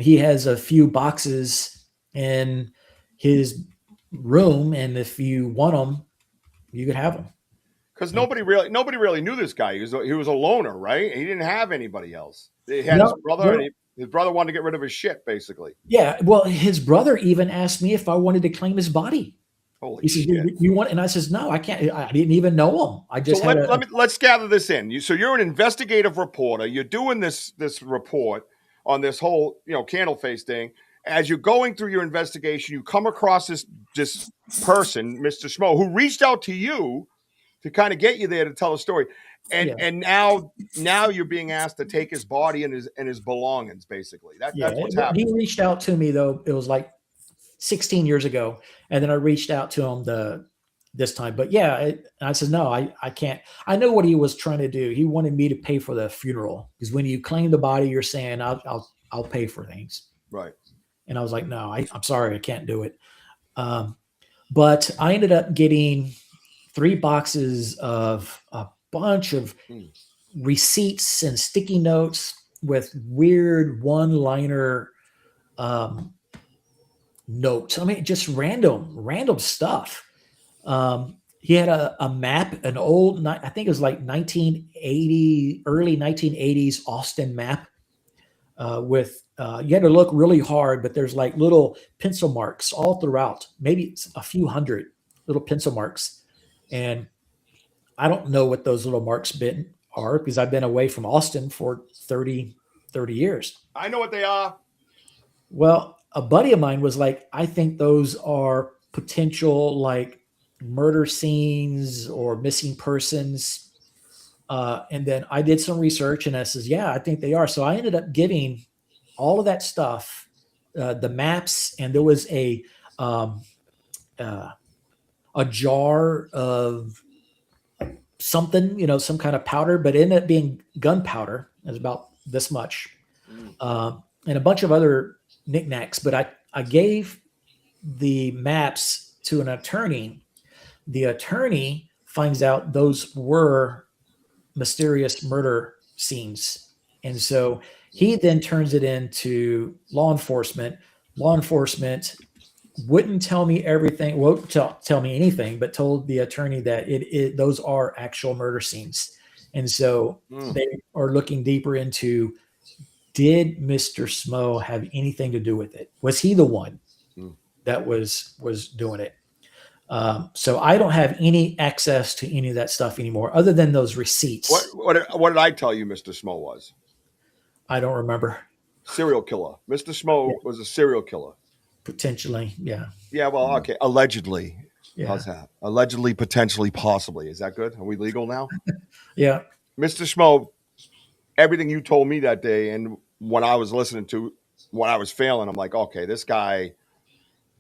he has a few boxes in his room. And if you want them, you could have them. Because nobody really knew this guy. He was a loner, right? He didn't have anybody else. He had his brother, and his brother wanted to get rid of his shit, basically. Yeah. Well, his brother even asked me if I wanted to claim his body. Holy shit! You want? And I says, no, I can't. I didn't even know him. I just let's gather this in. So you're an investigative reporter. You're doing this report on this whole Candleface thing. As you're going through your investigation, you come across this person, Mr. Smo, who reached out to you to kind of get you there to tell a story. And now you're being asked to take his body and his belongings, basically. That's what's happening. He reached out to me, though. It was like 16 years ago. And then I reached out to him this time. But I said, no, I can't. I know what he was trying to do. He wanted me to pay for the funeral. Because when you claim the body, you're saying, I'll pay for things. Right. And I was like, no, I'm sorry, I can't do it. But I ended up getting 3 boxes of a bunch of receipts and sticky notes with weird one-liner notes. I mean, just random stuff. He had a map, an old, I think it was like 1980, early 1980s Austin map with, you had to look really hard, but there's like little pencil marks all throughout, maybe a few hundred little pencil marks. And I don't know what those little marks are because I've been away from Austin for 30 years. I know what they are. Well, a buddy of mine was like, I think those are potential like murder scenes or missing persons. And then I did some research and I says, yeah, I think they are. So I ended up giving all of that stuff, the maps, and there was a jar of something, some kind of powder, but it ended up being gunpowder. It was about this much. And a bunch of other knickknacks, but I gave the maps to an attorney. The attorney finds out those were mysterious murder scenes. And so he then turns it into law enforcement. Law enforcement wouldn't tell me everything, won't tell me anything, but told the attorney that those are actual murder scenes. And so they are looking deeper into, did Mr. Smo have anything to do with it? Was he the one that was doing it? So I don't have any access to any of that stuff anymore, other than those receipts. What did I tell you Mr. Smo was? I don't remember. Serial killer. Mr. Smo was a serial killer. Potentially, yeah. Yeah, well, okay. Allegedly. Yeah. How's that? Allegedly, potentially, possibly. Is that good? Are we legal now? Yeah. Mr. Smo, everything you told me that day and when I was listening to, when I was failing, I'm like, okay, this guy,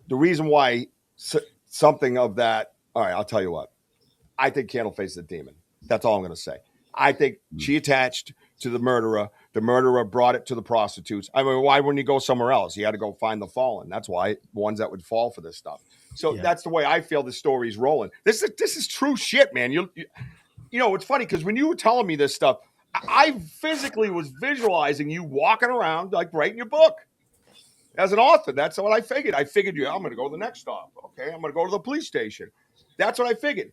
the reason why something of that, all right, I'll tell you what. I think Candleface is a demon. That's all I'm going to say. I think she attached to the murderer. The murderer brought it to the prostitutes. I mean, why wouldn't he go somewhere else? He had to go find the fallen. That's why ones that would fall for this stuff. So that's the way I feel the story's rolling. This is true shit, man. You know, it's funny because when you were telling me this stuff, I physically was visualizing you walking around like writing your book. As an author, that's what I figured. I'm going to go to the next stop. Okay, I'm going to go to the police station. That's what I figured.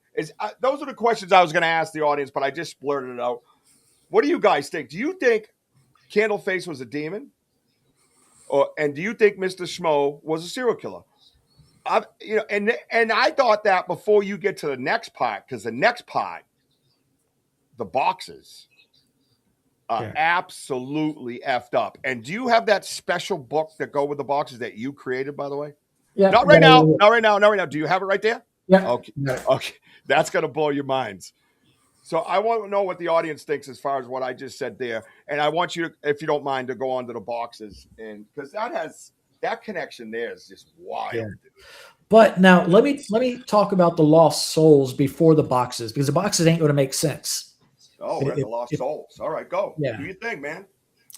Those are the questions I was going to ask the audience, but I just blurted it out. What do you guys think? Do you think Candleface was a demon? And do you think Mr. Schmo was a serial killer? And I thought that before you get to the next part, because the next part, the boxes, absolutely effed up. And do you have that special book that go with the boxes that you created, by the way? Yeah. Not right now. Not right now. Do you have it right there? Yeah. Okay. Okay. That's going to blow your minds. So I want to know what the audience thinks as far as what I just said there. And I want you to, if you don't mind, to go on to the boxes. And because that connection there is just wild. Yeah. But now let me talk about the lost souls before the boxes, because the boxes ain't going to make sense. Oh, we're the lost souls. All right, go. Yeah. Do your thing, man.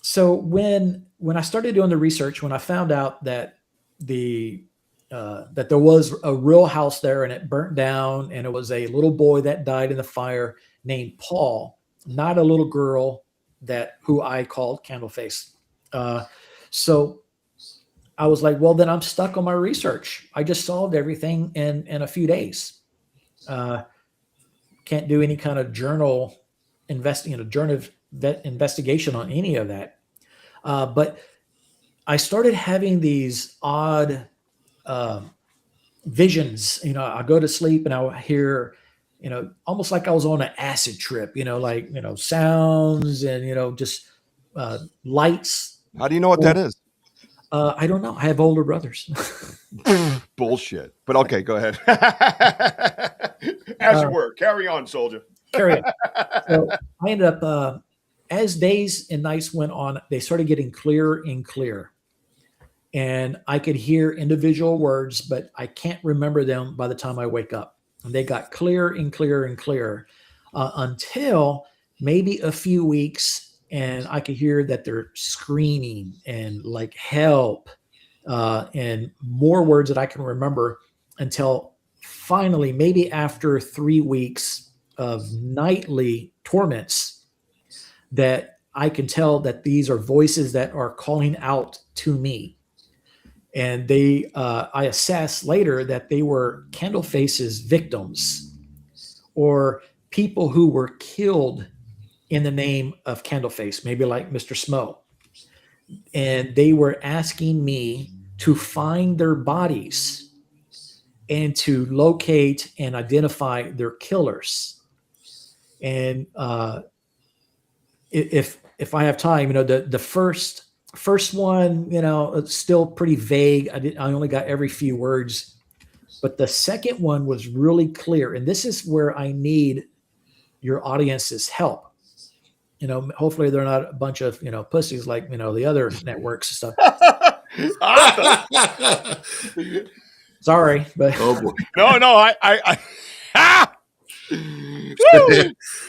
So when I started doing the research, when I found out that that there was a real house there and it burnt down, and it was a little boy that died in the fire named Paul, not a little girl who I called Candleface. So I was like, well, then I'm stuck on my research. I just solved everything in a few days. Can't do any kind of journal investigation on any of that. But I started having these odd visions. I go to sleep and I hear, almost like I was on an acid trip, like, sounds and, just lights. How do you know what that is? I don't know. I have older brothers. Bullshit. But okay, go ahead. As you were. Carry on, soldier. Carry on. So I ended up, as days and nights went on, they started getting clearer and clearer. And I could hear individual words, but I can't remember them by the time I wake up. And they got clearer and clearer and clearer until maybe a few weeks. And I could hear that they're screaming and like help and more words that I can remember, until finally, maybe after 3 weeks of nightly torments, that I can tell that these are voices that are calling out to me. And I assessed later that they were Candleface's victims, or people who were killed in the name of Candleface, maybe like Mr. Smo. And they were asking me to find their bodies and to locate and identify their killers. And if I have time, the first one, it's still pretty vague. I only got every few words, but the second one was really clear. And this is where I need your audience's help. Hopefully they're not a bunch of, pussies like, the other networks and stuff. Sorry, but no,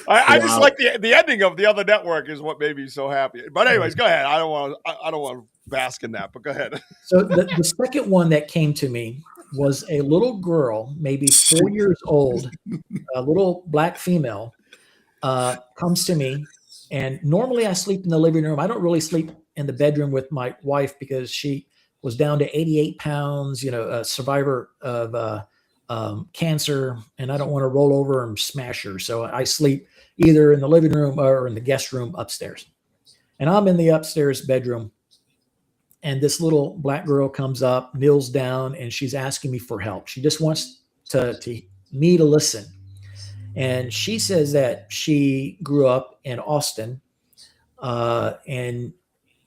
I just like the ending of the other network is what made me so happy. But anyways, go ahead. I don't want to bask in that, but go ahead. So the second one that came to me was a little girl, maybe 4 years old, a little black female, comes to me. And normally I sleep in the living room. I don't really sleep in the bedroom with my wife because she was down to 88 pounds, a survivor of cancer, and I don't want to roll over and smash her. So I sleep either in the living room or in the guest room upstairs. And I'm in the upstairs bedroom, and this little black girl comes up, kneels down, and she's asking me for help. She just wants me to listen. And she says that she grew up in Austin, and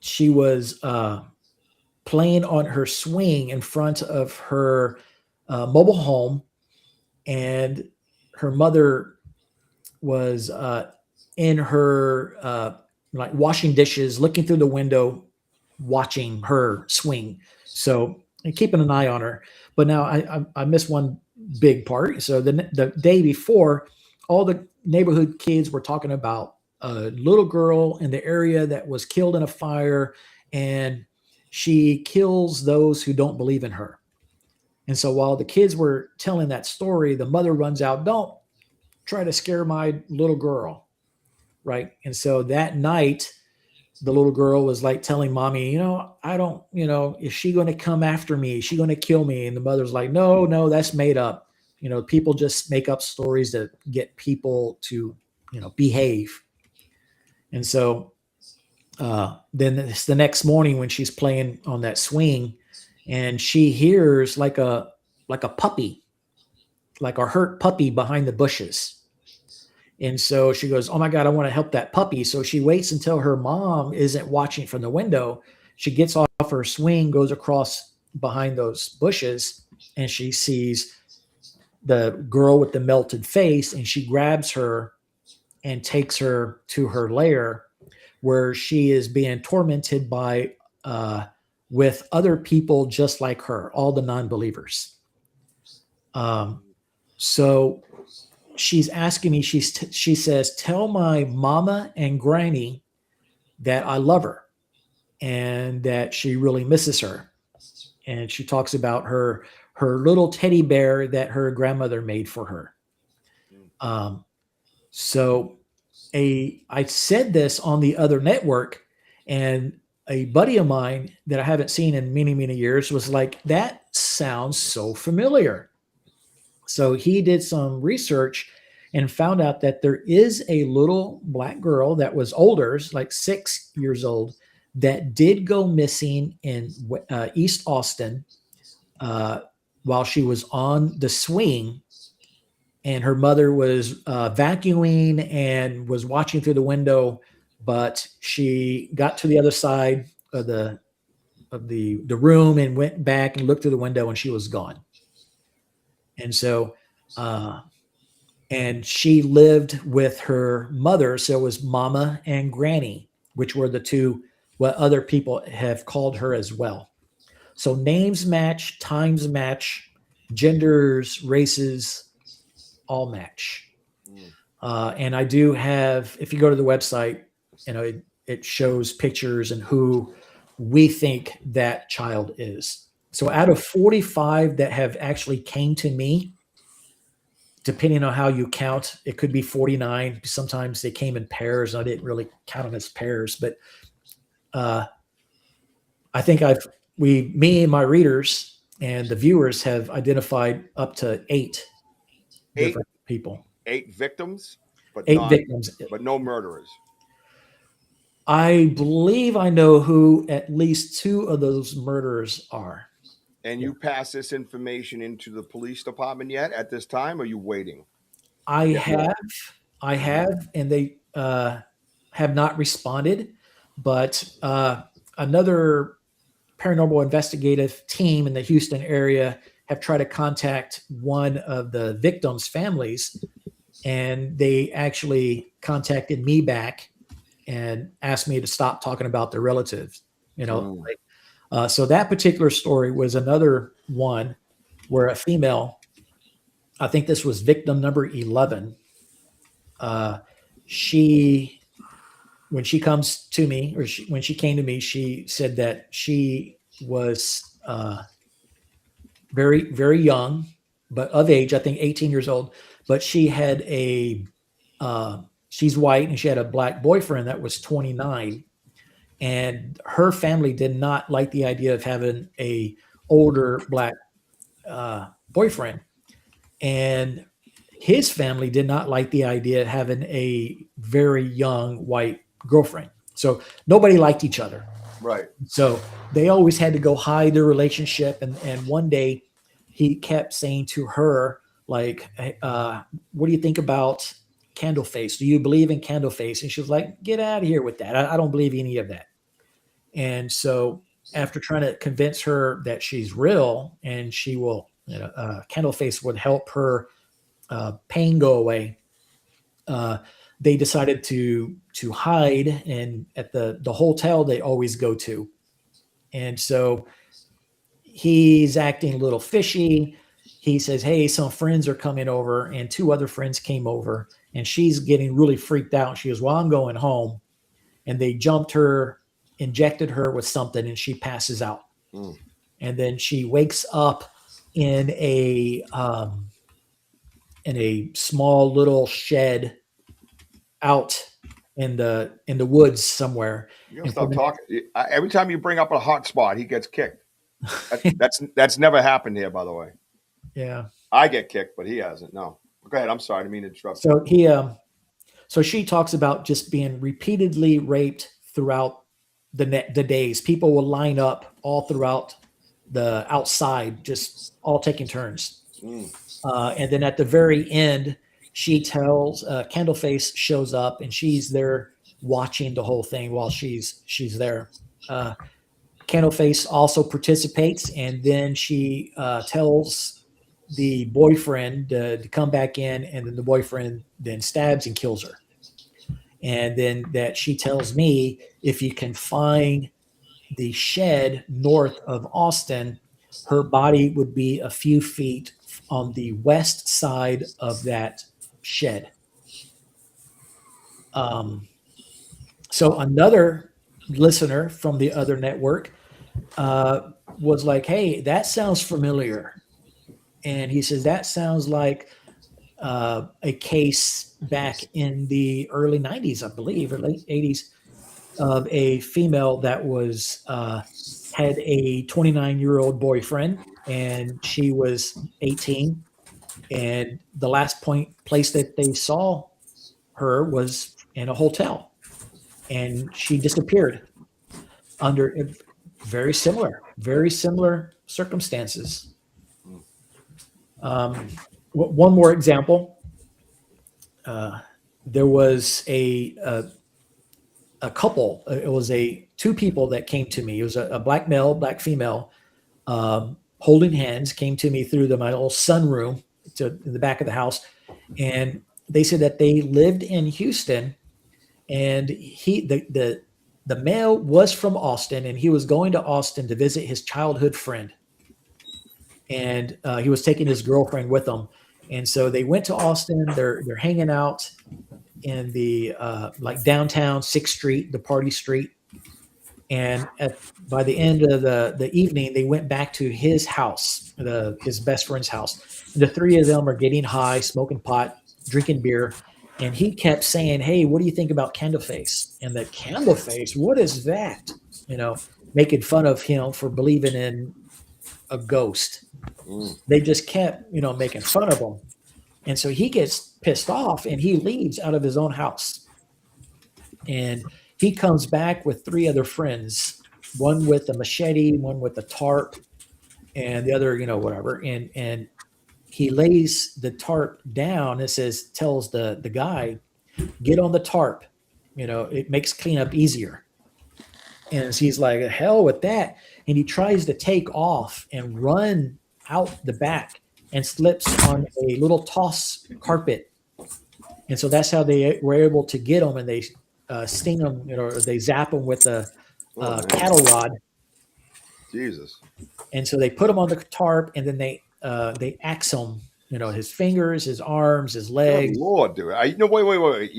she was playing on her swing in front of her mobile home, and her mother was in her like washing dishes, looking through the window, watching her swing. So and keeping an eye on her. But now I missed one big part. So the day before, all the neighborhood kids were talking about a little girl in the area that was killed in a fire, and she kills those who don't believe in her. And so while the kids were telling that story, the mother runs out, "Don't try to scare my little girl." Right. And so that night, the little girl was like telling mommy, I don't, is she going to come after me? Is she going to kill me? And the mother's like, no, that's made up. People just make up stories to get people to, behave. And so then it's the next morning when she's playing on that swing and she hears like a puppy, like a hurt puppy behind the bushes. And so she goes, oh my God, I want to help that puppy. So she waits until her mom isn't watching from the window. She gets off her swing, goes across behind those bushes, and she sees the girl with the melted face, and she grabs her and takes her to her lair where she is being tormented by with other people just like her, all the non-believers. So she's asking me, she says, tell my mama and granny that I love her and that she really misses her. And she talks about her little teddy bear that her grandmother made for her. So I said this on the other network, and a buddy of mine that I haven't seen in many, many years was like, that sounds so familiar. So he did some research and found out that there is a little black girl that was older, like 6 years old, that did go missing in East Austin while she was on the swing. And her mother was vacuuming and was watching through the window, but she got to the other side of the room and went back and looked through the window, and she was gone. And so, and she lived with her mother. So it was Mama and Granny, which were the two, what other people have called her as well. So names match, times match, genders, races, all match. And I do have, if you go to the website, it shows pictures and who we think that child is. So out of 45 that have actually came to me, depending on how you count, it could be 49. Sometimes they came in pairs. I didn't really count them as pairs, but I think me and my readers and the viewers have identified up to eight different people. 8 victims, but victims, but no murderers. I believe I know who at least 2 of those murderers are. And you pass this information into the police department yet at this time? Or are you waiting? I have, and they have not responded. But another paranormal investigative team in the Houston area have tried to contact one of the victims' families, and they actually contacted me back and asked me to stop talking about their relatives. So that particular story was another one where a female, I think this was victim number 11. When she comes to me, or when she came to me, she said that she was very, very young, but of age, I think 18 years old. But she had she's white, and she had a black boyfriend that was 29. And her family did not like the idea of having a older black boyfriend. And his family did not like the idea of having a very young white girlfriend. So nobody liked each other. Right. So they always had to go hide their relationship. And one day he kept saying to her, like, what do you think about Candleface? Do you believe in Candleface? And she was like, get out of here with that. I don't believe any of that. And so after trying to convince her that she's real and she will, Candleface would help her pain go away, they decided to hide and at the hotel they always go to. And so he's acting a little fishy. He says, hey, some friends are coming over, and 2 other friends came over, and she's getting really freaked out. She goes, well, I'm going home. And they jumped her, injected her with something, and she passes out. And then she wakes up in a small little shed out in the woods somewhere. You gotta stop talking. Every time you bring up a hot spot, he gets kicked. That's never happened here, by the way. Yeah. I get kicked, but he hasn't. No. Go ahead. I'm sorry. I didn't mean to interrupt. So so she talks about just being repeatedly raped throughout the days. People will line up all throughout the outside, just all taking turns. And then at the very end, she tells Candleface shows up, and she's there watching the whole thing while she's there. Candleface also participates, and then she tells the boyfriend to come back in, and then the boyfriend then stabs and kills her. And then that she tells me, if you can find the shed north of Austin, her body would be a few feet on the west side of that shed. So another listener from the other network was like, hey, that sounds familiar. And he says, that sounds like a case back in the early 90s, I believe, or late 80s, of a female that was had a 29-year-old boyfriend, and she was 18. And the last place that they saw her was in a hotel, and she disappeared under very similar circumstances. One more example. There was a couple. It was two people that came to me. It was a black male, black female, holding hands, came to me through my little sunroom to the back of the house, and they said that they lived in Houston, and the male was from Austin, and he was going to Austin to visit his childhood friend. And he was taking his girlfriend with him. And so they went to Austin. They're hanging out in the like downtown 6th Street, the party street. And by the end of the evening, they went back to his house, his best friend's house. And the three of them are getting high, smoking pot, drinking beer. And he kept saying, hey, what do you think about Candleface? And the Candleface, what is that? Making fun of him for believing in a ghost. They just kept, making fun of him. And so he gets pissed off, and he leaves out of his own house. And he comes back with three other friends, one with a machete, one with a tarp, and the other, whatever. And he lays the tarp down and tells the guy, get on the tarp. It makes cleanup easier. And he's like, hell with that. And he tries to take off and run out the back and slips on a little toss carpet. And so that's how they were able to get him, and they sting him, or they zap him with a cattle rod. Jesus. And so they put him on the tarp, and then they axe him, his fingers, his arms, his legs. Good Lord, dude. Wait.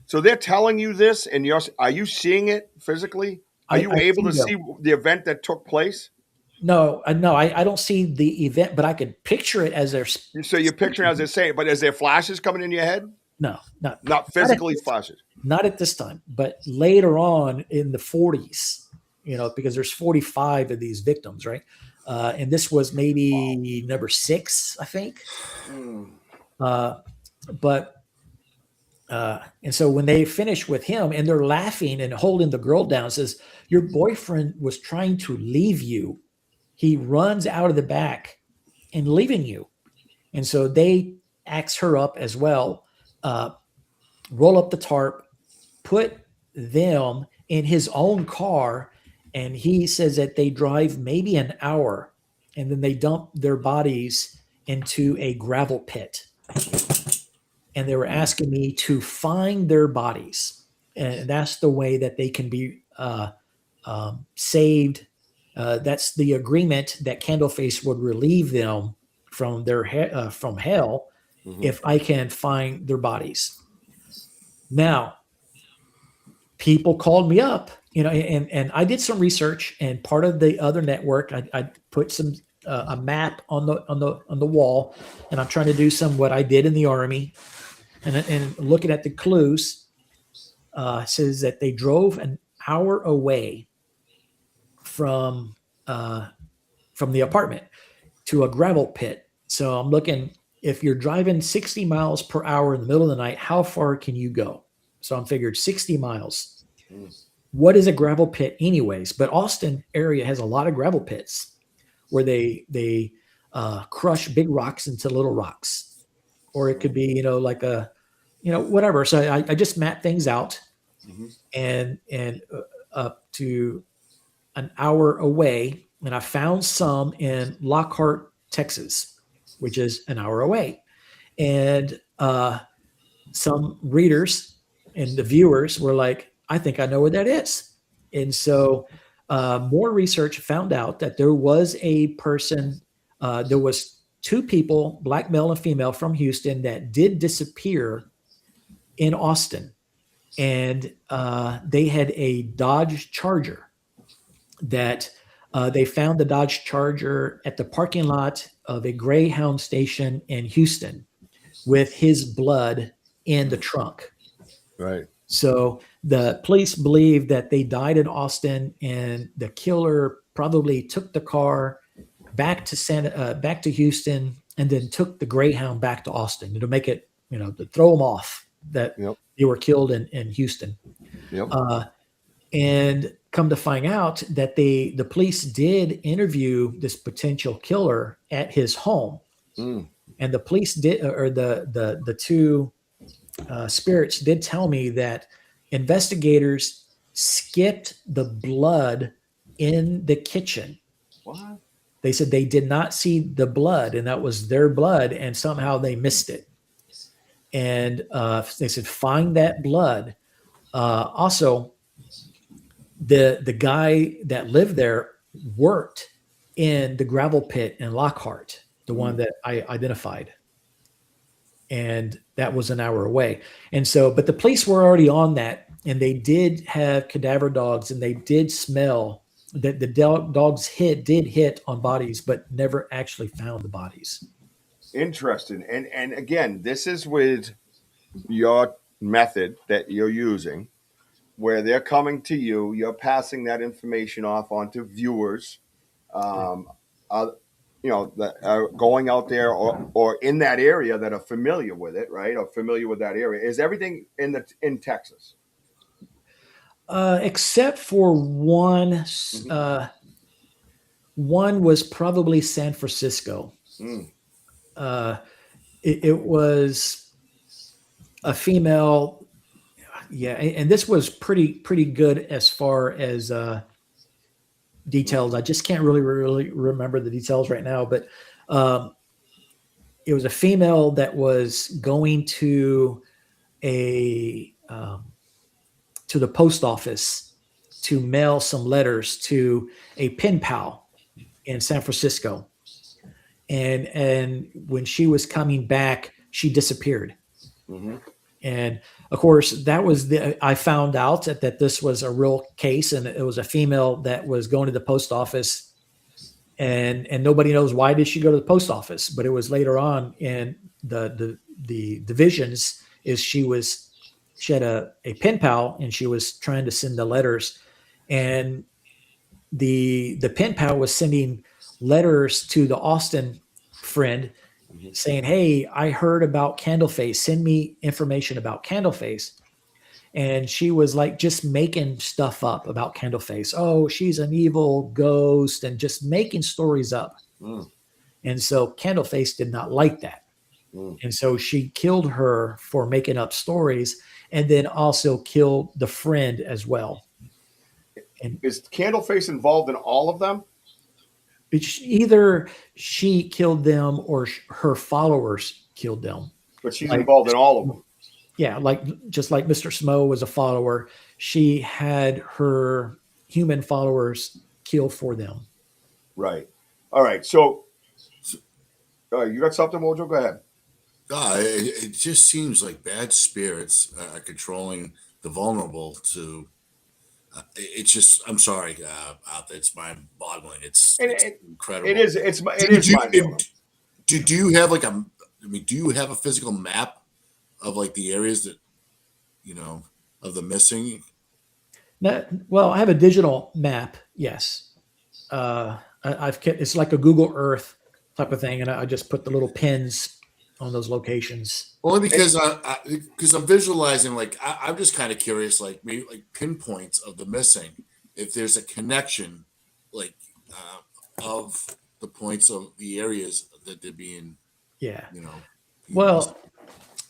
So they're telling you this, and are you seeing it physically? Are you able to see the event that took place? No, I don't see the event, but I could picture it as they're. So you're picturing as they're saying, but is there flashes coming in your head? No, not physically flashes. Not at this time, but later on in the 40s, because there's 45 of these victims, right? And this was maybe number 6, I think. And so when they finish with him, and they're laughing and holding the girl down, says, your boyfriend was trying to leave you. He runs out of the back and leaving you. And so they axe her up as well, roll up the tarp, put them in his own car. And he says that they drive maybe an hour, and then they dump their bodies into a gravel pit. And they were asking me to find their bodies. And that's the way that they can be saved. That's the agreement that Candleface would relieve them from from hell if I can find their bodies. Now, people called me up, and I did some research, and part of the other network, I put some a map on the wall, and I'm trying to do what I did in the Army, and looking at the clues. says that they drove an hour away from the apartment to a gravel pit. So I'm looking, if you're driving 60 miles per hour in the middle of the night, how far can you go? So I'm figured 60 miles. What is a gravel pit anyways? But Austin area has a lot of gravel pits where they crush big rocks into little rocks, or it could be, like whatever. So I just mapped things out, and up to an hour away, and I found some in Lockhart, Texas, which is an hour away. And some readers and the viewers were like, I think I know where that is. And so more research found out that there was a person, there was two people, black male and female from Houston, that did disappear in Austin. And they had a Dodge Charger that they found the Dodge Charger at the parking lot of a Greyhound station in Houston with his blood in the trunk. Right. So the police believe that they died in Austin, and the killer probably took the car back to Houston, and then took the Greyhound back to Austin to make it, to throw them off that they were killed in Houston. Yep. And come to find out that the police did interview this potential killer at his home. And the police did, or the two spirits did tell me that investigators skipped the blood in the kitchen. What? They said they did not see the blood, and that was their blood, and somehow they missed it. And they said, find that blood. Also, the guy that lived there worked in the gravel pit in Lockhart, the one that I identified. And that was an hour away. And so, but the police were already on that, and they did have cadaver dogs, and they did smell that the dogs did hit on bodies, but never actually found the bodies. Interesting. And again, this is with your method that you're using, where they're coming to you, you're passing that information off onto viewers, that are going out there or in that area that are familiar with it, right? Or familiar with that area. Is everything in Texas? Except for one. One was probably San Francisco. It was a female. Yeah. And this was pretty good as far as details. I just can't really remember the details right now, but it was a female that was going to to the post office to mail some letters to a pen pal in San Francisco. And when she was coming back, she disappeared. And of course, that was I found out that this was a real case, and it was a female that was going to the post office, and nobody knows why did she go to the post office, but it was later on in the divisions is she had a pen pal, and she was trying to send the letters, and the pen pal was sending letters to the Austin friend saying, hey, I heard about Candleface. Send me information about Candleface. And she was like just making stuff up about Candleface. Oh, she's an evil ghost, and just making stories up. And so Candleface did not like that. And so she killed her for making up stories, and then also killed the friend as well. And is Candleface involved in all of them? Either she killed them or her followers killed them. But she's involved in all of them. Yeah, just like Mr. Smo was a follower, she had her human followers kill for them. Right. All right. So you got something, Mojo? Go ahead. It just seems like bad spirits are controlling the vulnerable to. It's just, I'm sorry, it's mind-boggling. It's incredible. It is. It is mind-boggling. Do you have do you have a physical map of like the areas that, of the missing? Well, I have a digital map. Yes. I've kept, it's like a Google Earth type of thing. And I just put the little pins on those locations. Only because I'm visualizing, like, I'm just kind of curious, like maybe like pinpoints of the missing, if there's a connection, like of the points of the areas that they're being, Yeah. Well,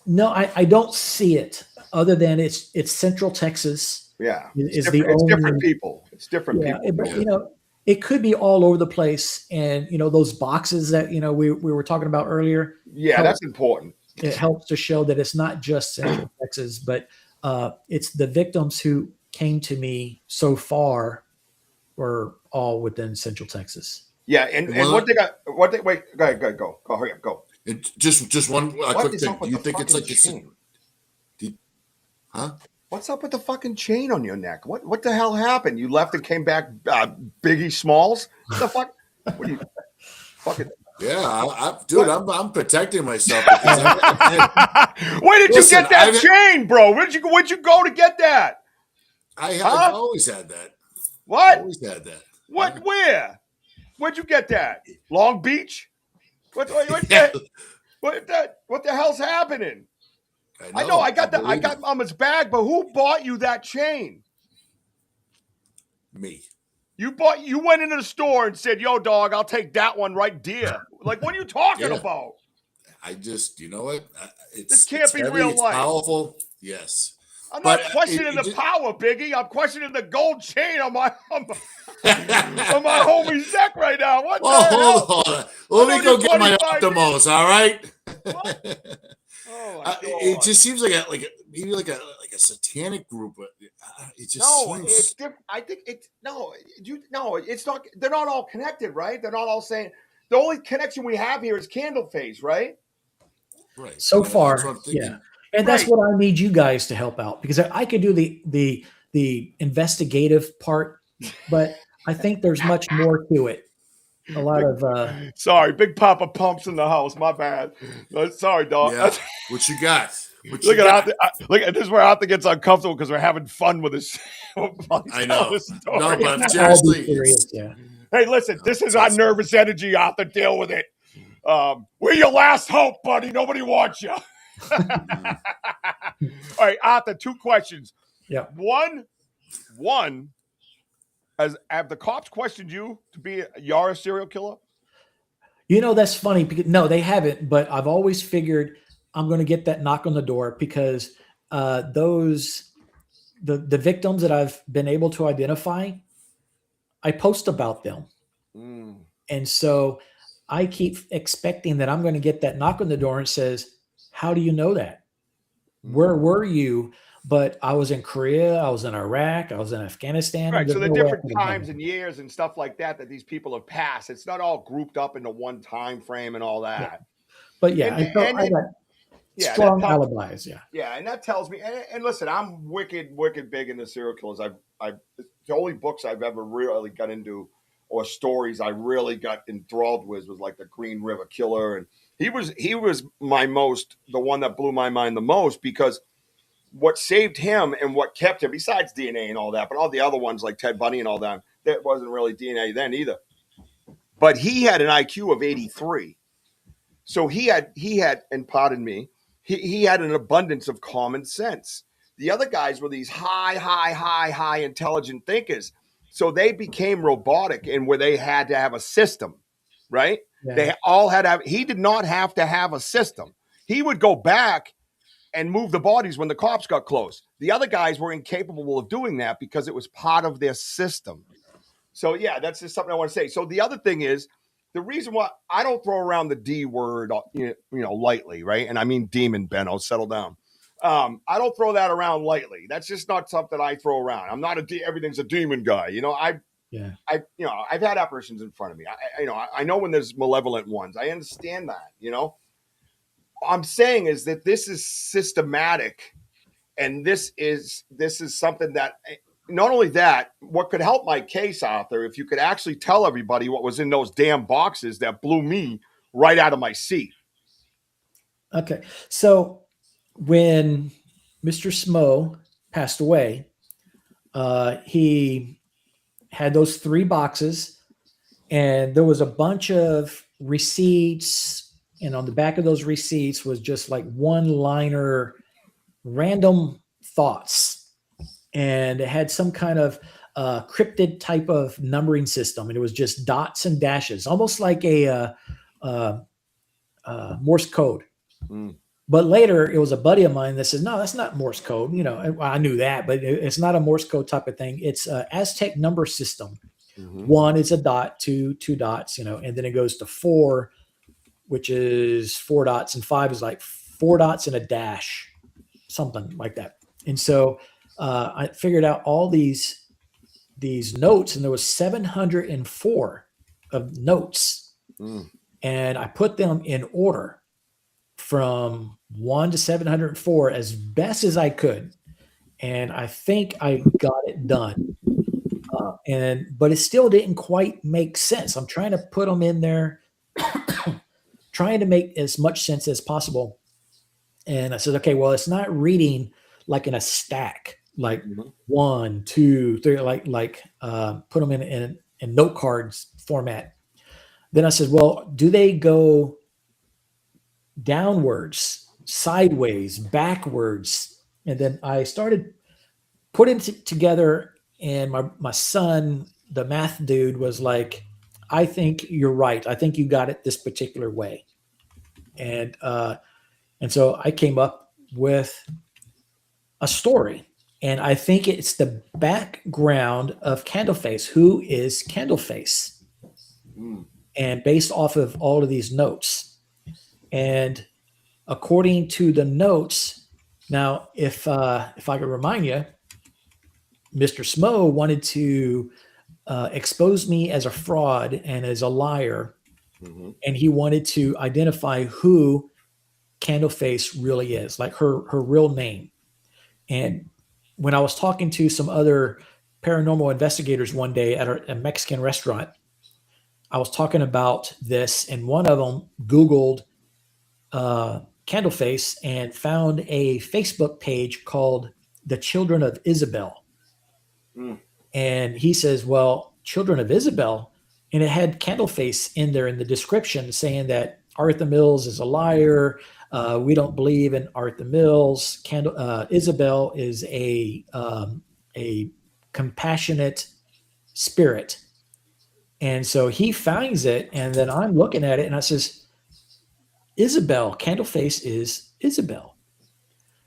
no, I don't see it other than it's Central Texas. Yeah. It's different people. It's different people. But, it could be all over the place. And, those boxes that, we were talking about earlier. Yeah, that's important. It helps to show that it's not just Central Texas, but it's the victims who came to me so far were all within Central Texas. Yeah, and go ahead, go. Hurry up, go. Just one quick thing. Do you think it's like chain? Huh? What's up with the fucking chain on your neck? What the hell happened? You left and came back Biggie Smalls? What the fuck? What are you fucking? Yeah, I'm protecting myself. Where did you get that chain, bro? Where'd you go to get that? I've always had that. What? Always had that. What? Where? Where'd you get that? Long Beach? What the hell's happening? I know. I got Mama's bag, but who bought you that chain? Me. You went into the store and said, "Yo, dog, I'll take that one right there." Like, what are you talking about? I just, you know what? This can't be heavy, real it's life. Powerful, yes. I'm not questioning the power, Biggie. I'm questioning the gold chain on my on my homie's neck right now. What the hell? Hold on. Let me go get my Optimos. All right. It just seems like maybe like a satanic group. It just seems... it's different. I think it's it's not. They're not all connected, right? They're not all saying. The only connection we have here is Candleface, right? Right. So far, yeah. And that's what I need you guys to help out, because I could do the investigative part, but I think there's much more to it. A lot of sorry, Big Papa Pumps in the house. My bad. Sorry, dog. Yeah. What you got? Look at this. Where Arthur gets uncomfortable because we're having fun with this. I know. No, but seriously, Hey, listen. This is our nervous energy, Arthur. Deal with it. We're your last hope, buddy. Nobody wants you. All right, Arthur. 2 questions. Yeah. One. Have the cops questioned you to be you're a serial killer? That's funny because no, they haven't. But I've always figured I'm going to get that knock on the door because the victims that I've been able to identify, I post about them, and so I keep expecting that I'm going to get that knock on the door and says, "How do you know that? Where were you?" But I was in Korea, I was in Iraq, I was in Afghanistan. Right. So the different times and years and stuff like that these people have passed. It's not all grouped up into one time frame and all that. Yeah. But yeah, I got strong alibis. Yeah. Yeah, and that tells me. And listen, I'm wicked big into serial killers. The only books I've ever really got into or stories I really got enthralled with was like the Green River Killer, and he was the one that blew my mind the most because. What saved him and what kept him, besides DNA and all that, but all the other ones like Ted Bundy and all that wasn't really DNA then either. But he had an IQ of 83. So he had, and pardon me, he had an abundance of common sense. The other guys were these high intelligent thinkers. So they became robotic and where they had to have a system, right? Yeah. They all had to have, he did not have to have a system. He would go back and move the bodies when the cops got close. The other guys were incapable of doing that because it was part of their system. So yeah, that's just something I want to say. So the other thing is the reason why I don't throw around the D word, lightly, right? And I mean demon, Benno, settle down. I don't throw that around lightly. That's just not something I throw around. I'm not everything's a demon guy. I've had apparitions in front of me. I know when there's malevolent ones. I understand that. I'm saying is that this is systematic, and this is something that not only that, what could help my case, Arthur, if you could actually tell everybody what was in those damn boxes that blew me right out of my seat. Okay, so when Mr. Smo passed away, he had those 3 boxes, and there was a bunch of receipts, and on the back of those receipts was just like one-liner random thoughts, and it had some kind of cryptid type of numbering system, and it was just dots and dashes, almost like a Morse code. But later it was a buddy of mine that said, no, that's not Morse code. I knew that, but it's not a Morse code type of thing. It's a Aztec number system. 1 is a dot, 2 dots, and then it goes to 4, which is 4 dots, and 5 is like 4 dots and a dash, something like that. And so I figured out all these notes, and there was 704 of notes, and I put them in order from 1 to 704 as best as I could, and I think I got it done. But it still didn't quite make sense. I'm trying to put them in there, trying to make as much sense as possible. And I said, okay, well, it's not reading like in a stack, like 1, 2, 3, like put them in note cards format. Then I said, well, do they go downwards, sideways, backwards? And then I started putting it together, and my son, the math dude, was like, I think you're right. I think you got it this particular way. And so I came up with a story, and I think it's the background of Candleface. Who is Candleface? And based off of all of these notes. And according to the notes, now, if I could remind you, Mr. Smo wanted to expose me as a fraud and as a liar, and he wanted to identify who Candleface really is, like her real name. And when I was talking to some other paranormal investigators one day at a Mexican restaurant, I was talking about this, and one of them Googled Candleface and found a Facebook page called The Children of Isabel. And he says, well, Children of Isabel, and it had Candleface in there in the description saying that Arthur Mills is a liar. We don't believe in Arthur Mills. Isabel is a compassionate spirit. And so he finds it, and then I'm looking at it, and I says, Isabel, Candleface is Isabel.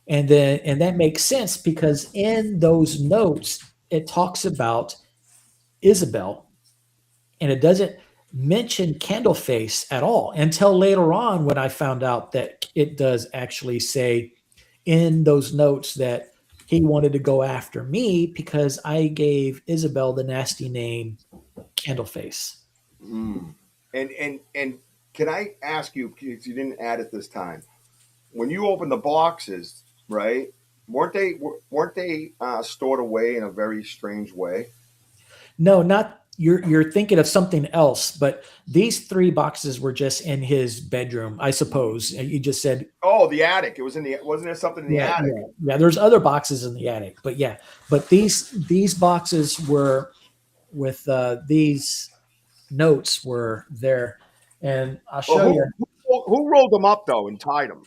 And that makes sense, because in those notes, it talks about Isabel, and it doesn't mention Candleface at all until later on, when I found out that it does actually say in those notes that he wanted to go after me because I gave Isabel the nasty name Candleface. And can I ask you, because you didn't add it this time, when you open the boxes, right? Weren't they stored away in a very strange way? No, not. You're thinking of something else, but these 3 boxes were just in his bedroom, I suppose. You just said, oh, the attic. It was wasn't there something in the attic? Yeah, there's other boxes in the attic, but these boxes were with these notes were there, and I'll show you. Who rolled them up though and tied them?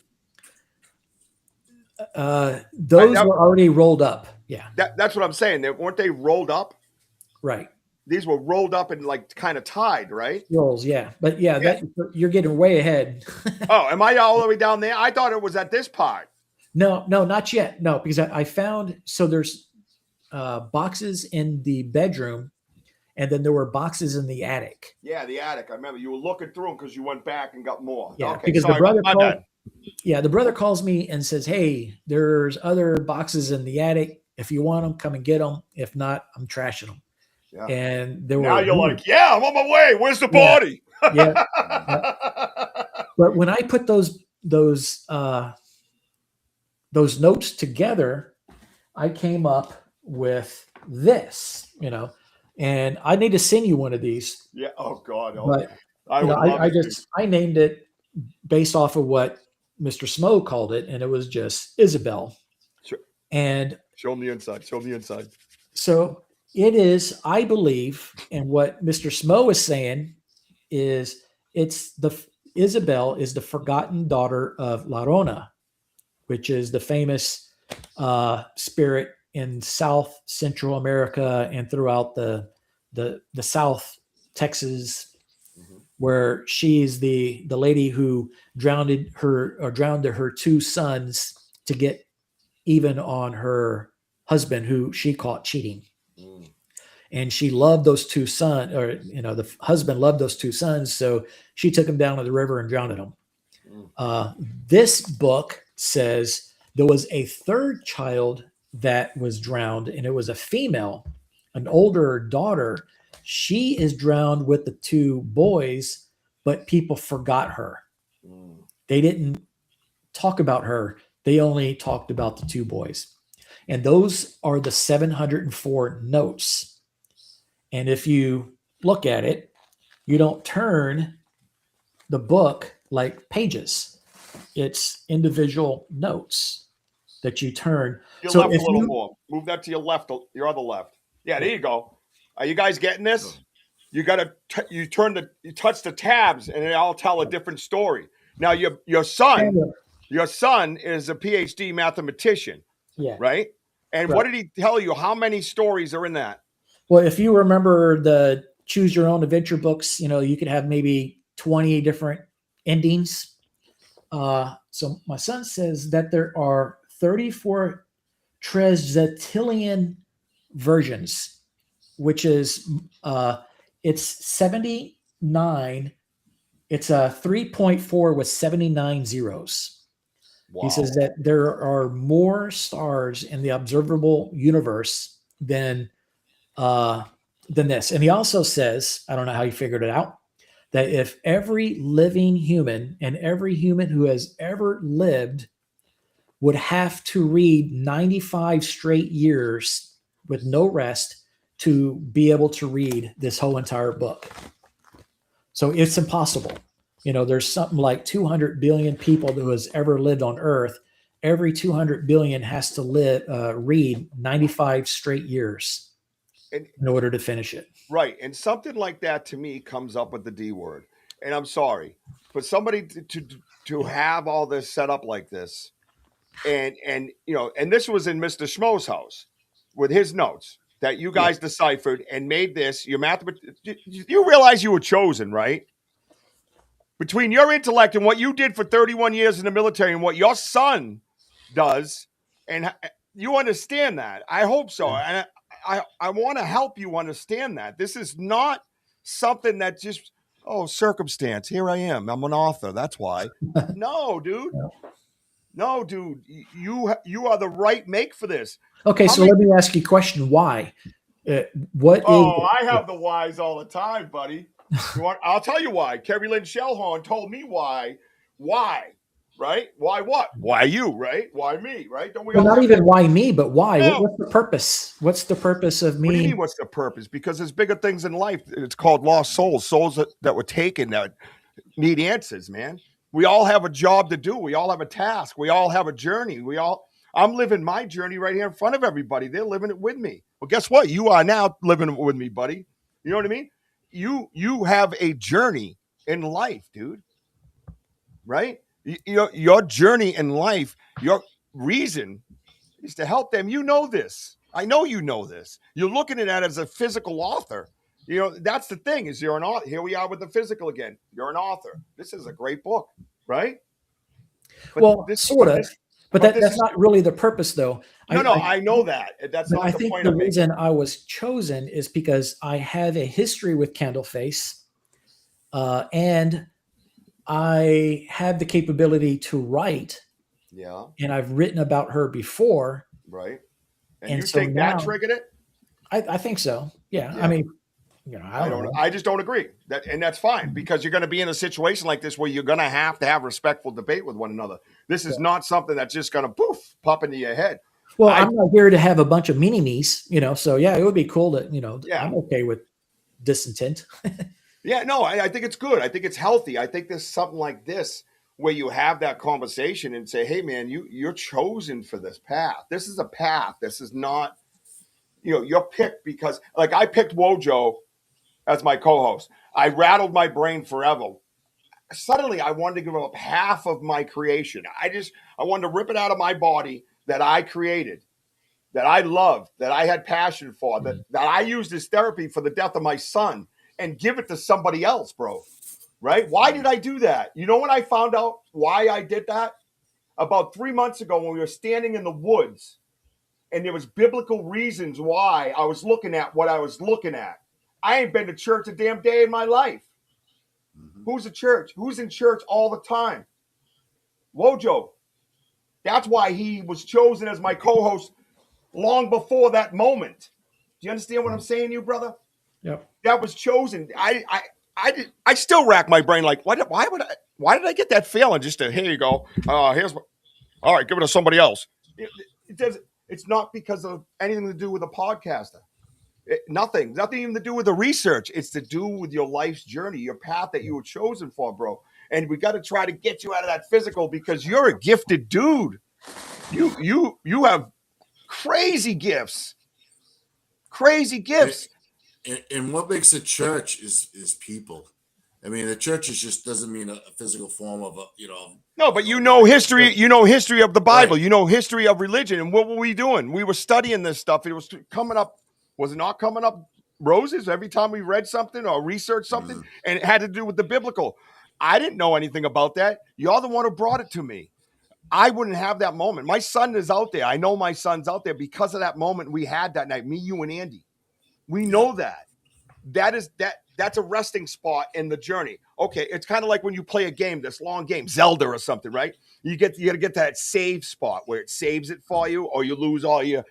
Those were already rolled up. Yeah, that's what I'm saying. Weren't they rolled up? Right. These were rolled up and like kind of tied, right? Rolls, yeah. But that you're getting way ahead. Oh, am I all the way down there? I thought it was at this part. No, not yet. No, because I found, so there's boxes in the bedroom, and then there were boxes in the attic. Yeah, the attic. I remember you were looking through them because you went back and got more. Yeah, okay, because sorry, the brother calls me and says, hey, there's other boxes in the attic. If you want them, come and get them. If not, I'm trashing them. Yeah. And there now you're like, yeah, I'm on my way. Where's the body? Yeah. But when I put those notes together, I came up with this, and I need to send you one of these. Yeah. Oh God. Oh, but I named it based off of what Mr. Smo called it, and it was just Isabel. Sure. And show them the inside. Show them the inside. So it is, I believe, and what Mr. Smo is saying is Isabel is the forgotten daughter of Larona, which is the famous spirit in South Central America and throughout the South Texas, where she's the lady who drowned her two sons to get even on her husband, who she caught cheating. And she loved those two sons, or the husband loved those two sons, so she took them down to the river and drowned them. This book says there was a third child that was drowned, and it was a female, an older daughter. She is drowned with the two boys, but people forgot her. They didn't talk about her. They only talked about the two boys. And those are the 704 notes. And if you look at it, you don't turn the book like pages. It's individual notes that you turn. Your so left if a little you, more. Move that to your left, your other left. Yeah, there you go. Are you guys getting this? You got to you touch the tabs, and I'll tell a different story. Now your son is a PhD mathematician, right? And what did he tell you? How many stories are in that? Well, if you remember the Choose Your Own Adventure books, you could have maybe 20 different endings. So my son says that there are 34 Treszetilian versions, which is it's 79. It's a 3.4 with 79 zeros. Wow. He says that there are more stars in the observable universe than this. And he also says, I don't know how he figured it out, that if every living human and every human who has ever lived would have to read 95 straight years with no rest to be able to read this whole entire book. So it's impossible. There's something like 200 billion people who has ever lived on Earth. Every 200 billion has to read 95 straight years in order to finish it. Right. And something like that to me comes up with the D word. And I'm sorry, but somebody to have all this set up like this, and this was in Mr. Schmo's house with his notes that you guys deciphered and made this your you realize you were chosen, right? Between your intellect and what you did for 31 years in the military and what your son does, and you understand that. I hope so. And I want to help you understand that. This is not something that just, circumstance. Here I am. I'm an author. That's why. No, dude. No, dude. You are the right make for this. Okay, let me ask you a question. Why? I have the whys all the time, buddy. I'll tell you why. Kerry Lynn Shellhorn told me why. Why? Right? Why what? Why you? Right? Why me? Right? Don't we? Well, not even why me, but why? No. What's the purpose? What's the purpose of me? What do you mean? What's the purpose? Because there's bigger things in life. It's called lost souls that were taken that need answers, man. We all have a job to do. We all have a task. We all have a journey. I'm living my journey right here in front of everybody. They're living it with me. Well, guess what? You are now living it with me, buddy. You know what I mean? You have a journey in life, dude. Right? Your journey in life, your reason is to help them. You know this. I know you know this. You're looking at it as a physical author. That's the thing is you're an author. Here we are with the physical again. You're an author. This is a great book, right? But sort of. But that's not really the purpose, though. I know that. That's not the point. I think the reason I was chosen is because I have a history with Candleface, and I have the capability to write. Yeah. And I've written about her before. Right. And you think that triggered it? I think so. Yeah. I mean, I just don't agree. And that's fine because you're going to be in a situation like this where you're going to have respectful debate with one another. This is not something that's just going to pop into your head. Well, I'm not here to have a bunch of mini-me's, so it would be cool to, I'm okay with disintent. Yeah, no, I think it's good. I think it's healthy. I think there's something like this where you have that conversation and say, hey man, you're chosen for this path. This is a path. This is not, you're picked because, like, I picked Wojo as my co-host. I rattled my brain forever. Suddenly I wanted to give up half of my creation. I wanted to rip it out of my body that I created, that I loved, that I had passion for, that I used as therapy for the death of my son, and give it to somebody else, bro. Right? Why did I do that? You know when I found out why I did that? About 3 months ago when we were standing in the woods and there was biblical reasons why I was looking at what I was looking at. I ain't been to church a damn day in my life. Who's at church? Who's in church all the time? Wojo. That's why he was chosen as my co-host long before that moment. Do you understand what I'm saying, you brother? Yep. That was chosen. I still rack my brain like, why did I get that feeling? Just to, here you go. All right, give it to somebody else. It's not because of anything to do with a podcaster. Nothing even to do with the research. It's to do with your life's journey, your path that you were chosen for, bro. And we got to try to get you out of that physical because you're a gifted dude. You have crazy gifts. And what makes a church is people. I mean, the church just doesn't mean a physical form of No, but history. History of the Bible. Right. History of religion. And what were we doing? We were studying this stuff. It was coming up. Was it not coming up roses every time we read something or researched something? And it had to do with the biblical. I didn't know anything about that. You're the one who brought it to me. I wouldn't have that moment. My son is out there. I know my son's out there because of that moment we had that night. Me, you, and Andy. We know that. That's a resting spot in the journey. Okay, it's kind of like when you play a game, this long game, Zelda or something, right? You got to get that save spot where it saves it for you, or you lose all your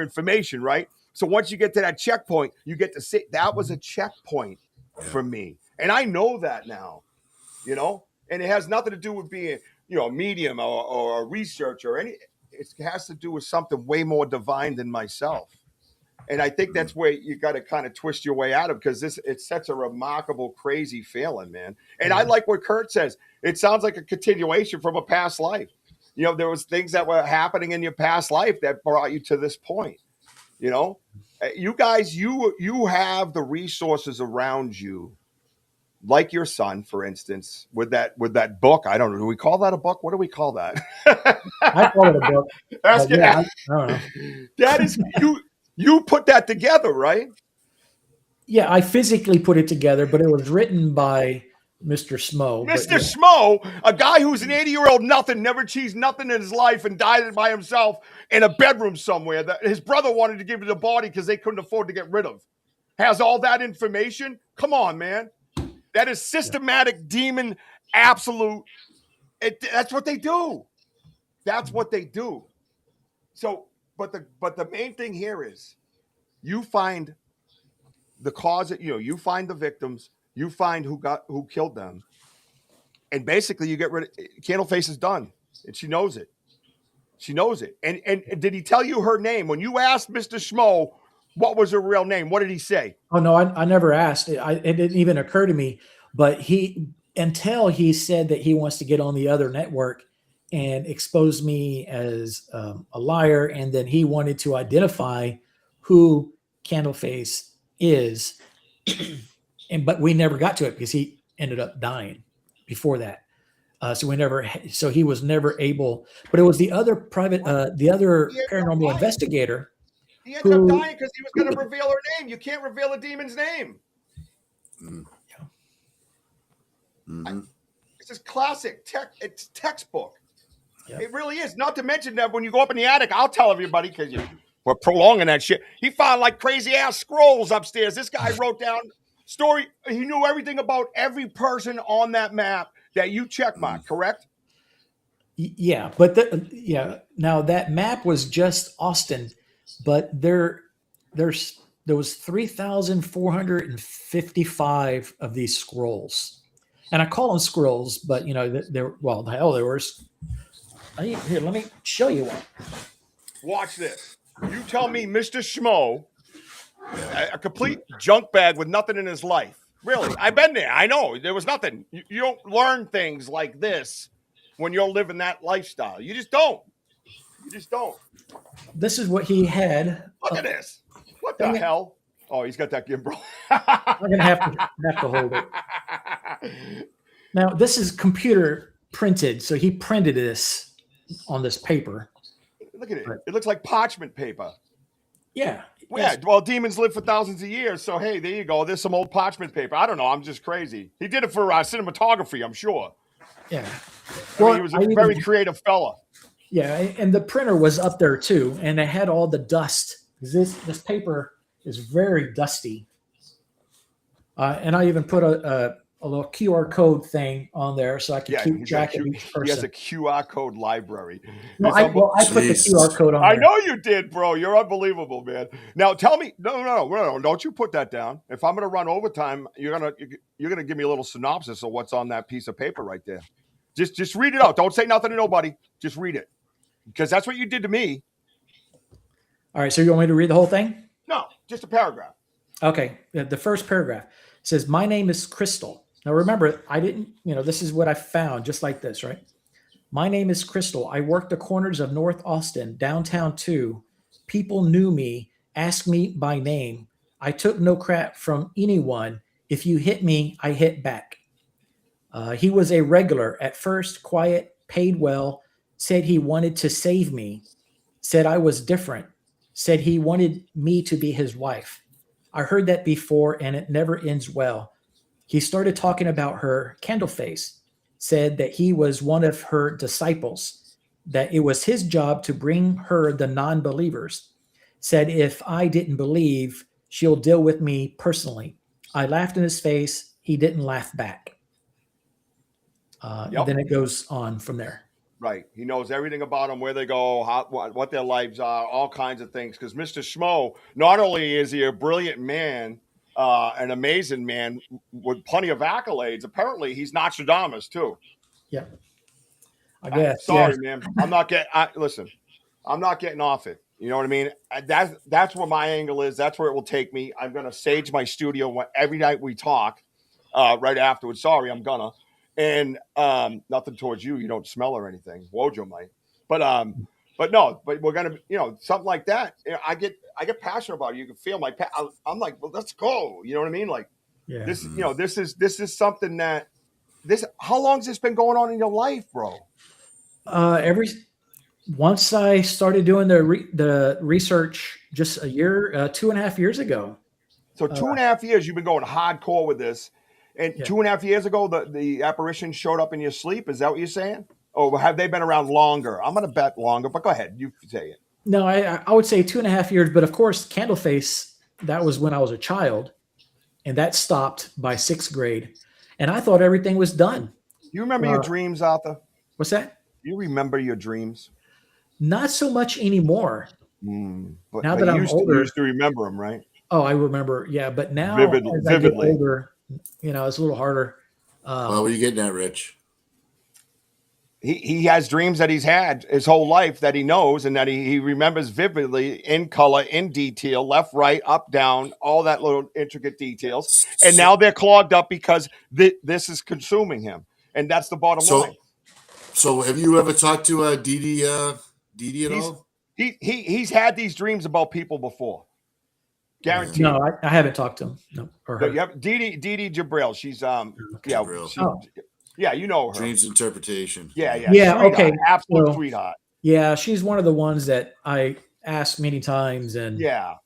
information, right? So once you get to that checkpoint, you get to say that was a checkpoint for me, and I know that now, and it has nothing to do with being, a medium or a researcher or any. It has to do with something way more divine than myself. And I think that's where you got to kind of twist your way out of, because it's such a remarkable, crazy feeling, man. And I like what Kurt says. It sounds like a continuation from a past life. There was things that were happening in your past life that brought you to this point. You guys, you have the resources around you, like your son, for instance, with that book. I don't know. Do we call that a book? What do we call that? I call it a book. I don't know. That is you. You put that together, right? Yeah, I physically put it together, but it was written by Mr. Smo. Mr. Smo, a guy who's an 80-year-old nothing, never achieved nothing in his life and died by himself in a bedroom somewhere that his brother wanted to give to the body because they couldn't afford to get rid of. Has all that information? Come on, man. That is systematic demon absolute. That's what they do. That's what they do. So, but the main thing here is you find the cause, you find the victims, you find who killed them, and basically you get rid of Candleface is done, and she knows it. She knows it. And did he tell you her name when you asked Mr. Schmo what was her real name? What did he say? Oh no, I never asked. It didn't even occur to me. But until he said that he wants to get on the other network and expose me as a liar, and then he wanted to identify who Candleface is, but we never got to it because he ended up dying before that. So he was never able. But it was the other paranormal investigator. He ended up dying because he was going to reveal her name. You can't reveal a demon's name. It's just classic it's textbook. Yep. It really is. Not to mention that when you go up in the attic, I'll tell everybody because we're prolonging that shit. He found like crazy ass scrolls upstairs. This guy wrote down story. He knew everything about every person on that map that you checkmarked, correct? Yeah, but now that map was just Austin, but there was 3,455 of these scrolls, and I call them scrolls, but there was. Here, let me show you one. Watch this. You tell me Mr. Schmo, a complete junk bag with nothing in his life, Really, I've been there. I know there was nothing. You don't learn things like this when you're living that lifestyle. You just don't. You just don't. This is what he had. Look at this. What the hell? Oh, he's got that gimbal. I'm gonna have to hold it. Now, this is computer printed, so he printed this on this paper. Look at it. It looks like parchment paper. Yeah. Yeah. Well, demons live for thousands of years, so hey, there you go. There's some old parchment paper. I don't know. I'm just crazy. He did it for cinematography, I'm sure. Yeah. Well, he was a very creative fella. Yeah, and the printer was up there too, and it had all the dust. This paper is very dusty. And I even put a little QR code thing on there so I can keep track of each person. He has a QR code library. No, I put the QR code on there. I know you did, bro. You're unbelievable, man. Now tell me, no, don't you put that down. If I'm gonna run overtime, you're gonna give me a little synopsis of what's on that piece of paper right there. Just read it out. Don't say nothing to nobody. Just read it. Because that's what you did to me. All right, so you want me to read the whole thing? No, just a paragraph. Okay, the first paragraph says, "My name is Crystal." Now remember, I didn't, this is what I found, just like this, right? "My name is Crystal. I worked the corners of North Austin, downtown too. People knew me, asked me by name. I took no crap from anyone. If you hit me, I hit back. He was a regular at first, quiet, paid well, said he wanted to save me, said I was different, said he wanted me to be his wife. I heard that before and it never ends well. He started talking about her, Candleface, said that he was one of her disciples, that it was his job to bring her the non-believers, said if I didn't believe, she'll deal with me personally. I laughed in his face. He didn't laugh back." And then it goes on from there. Right. He knows everything about them, where they go, what their lives are, all kinds of things. Because Mr. Schmo, not only is he a brilliant man, an amazing man with plenty of accolades, apparently he's Nostradamus too. Yeah. I guess. Sorry, man. I'm not getting off it. You know what I mean? That's where my angle is. That's where it will take me. I'm going to sage my studio every night we talk right afterwards. Sorry, I'm going to. And nothing towards you. You don't smell or anything. Wojo might. But we're going to, something like that. I get passionate about it. You can feel my I'm like, well, let's go. You know what I mean? Like this, this is something that how long has this been going on in your life, bro? Once I started doing the research just a year, 2.5 years ago. So 2.5 years you've been going hardcore with this. And 2.5 years ago, the apparition showed up in your sleep. Is that what you're saying? Or have they been around longer? I'm going to bet longer, but go ahead. You say it. No, I would say 2.5 years. But of course, Candleface, that was when I was a child. And that stopped by 6th grade. And I thought everything was done. You remember your dreams, Arthur? What's that? You remember your dreams? Not so much anymore. But now that I'm older. You used to remember them, right? Oh, I remember. Yeah. But now, vividly. I get older, it's a little harder. What were you getting at, Rich? He has dreams that he's had his whole life that he knows and that he remembers vividly in color, in detail, left, right, up, down, all that little intricate details. And now they're clogged up because this is consuming him. And that's the bottom line. So have you ever talked to Dee at all? He's had these dreams about people before. Guaranteed. No, I haven't talked to him. No, or her. You have Dee Jabril. She's Jabril. Yeah, you know her. Dreams interpretation. Yeah. Sweetheart. Okay, absolute sweetheart. Yeah, she's one of the ones that I asked many times, and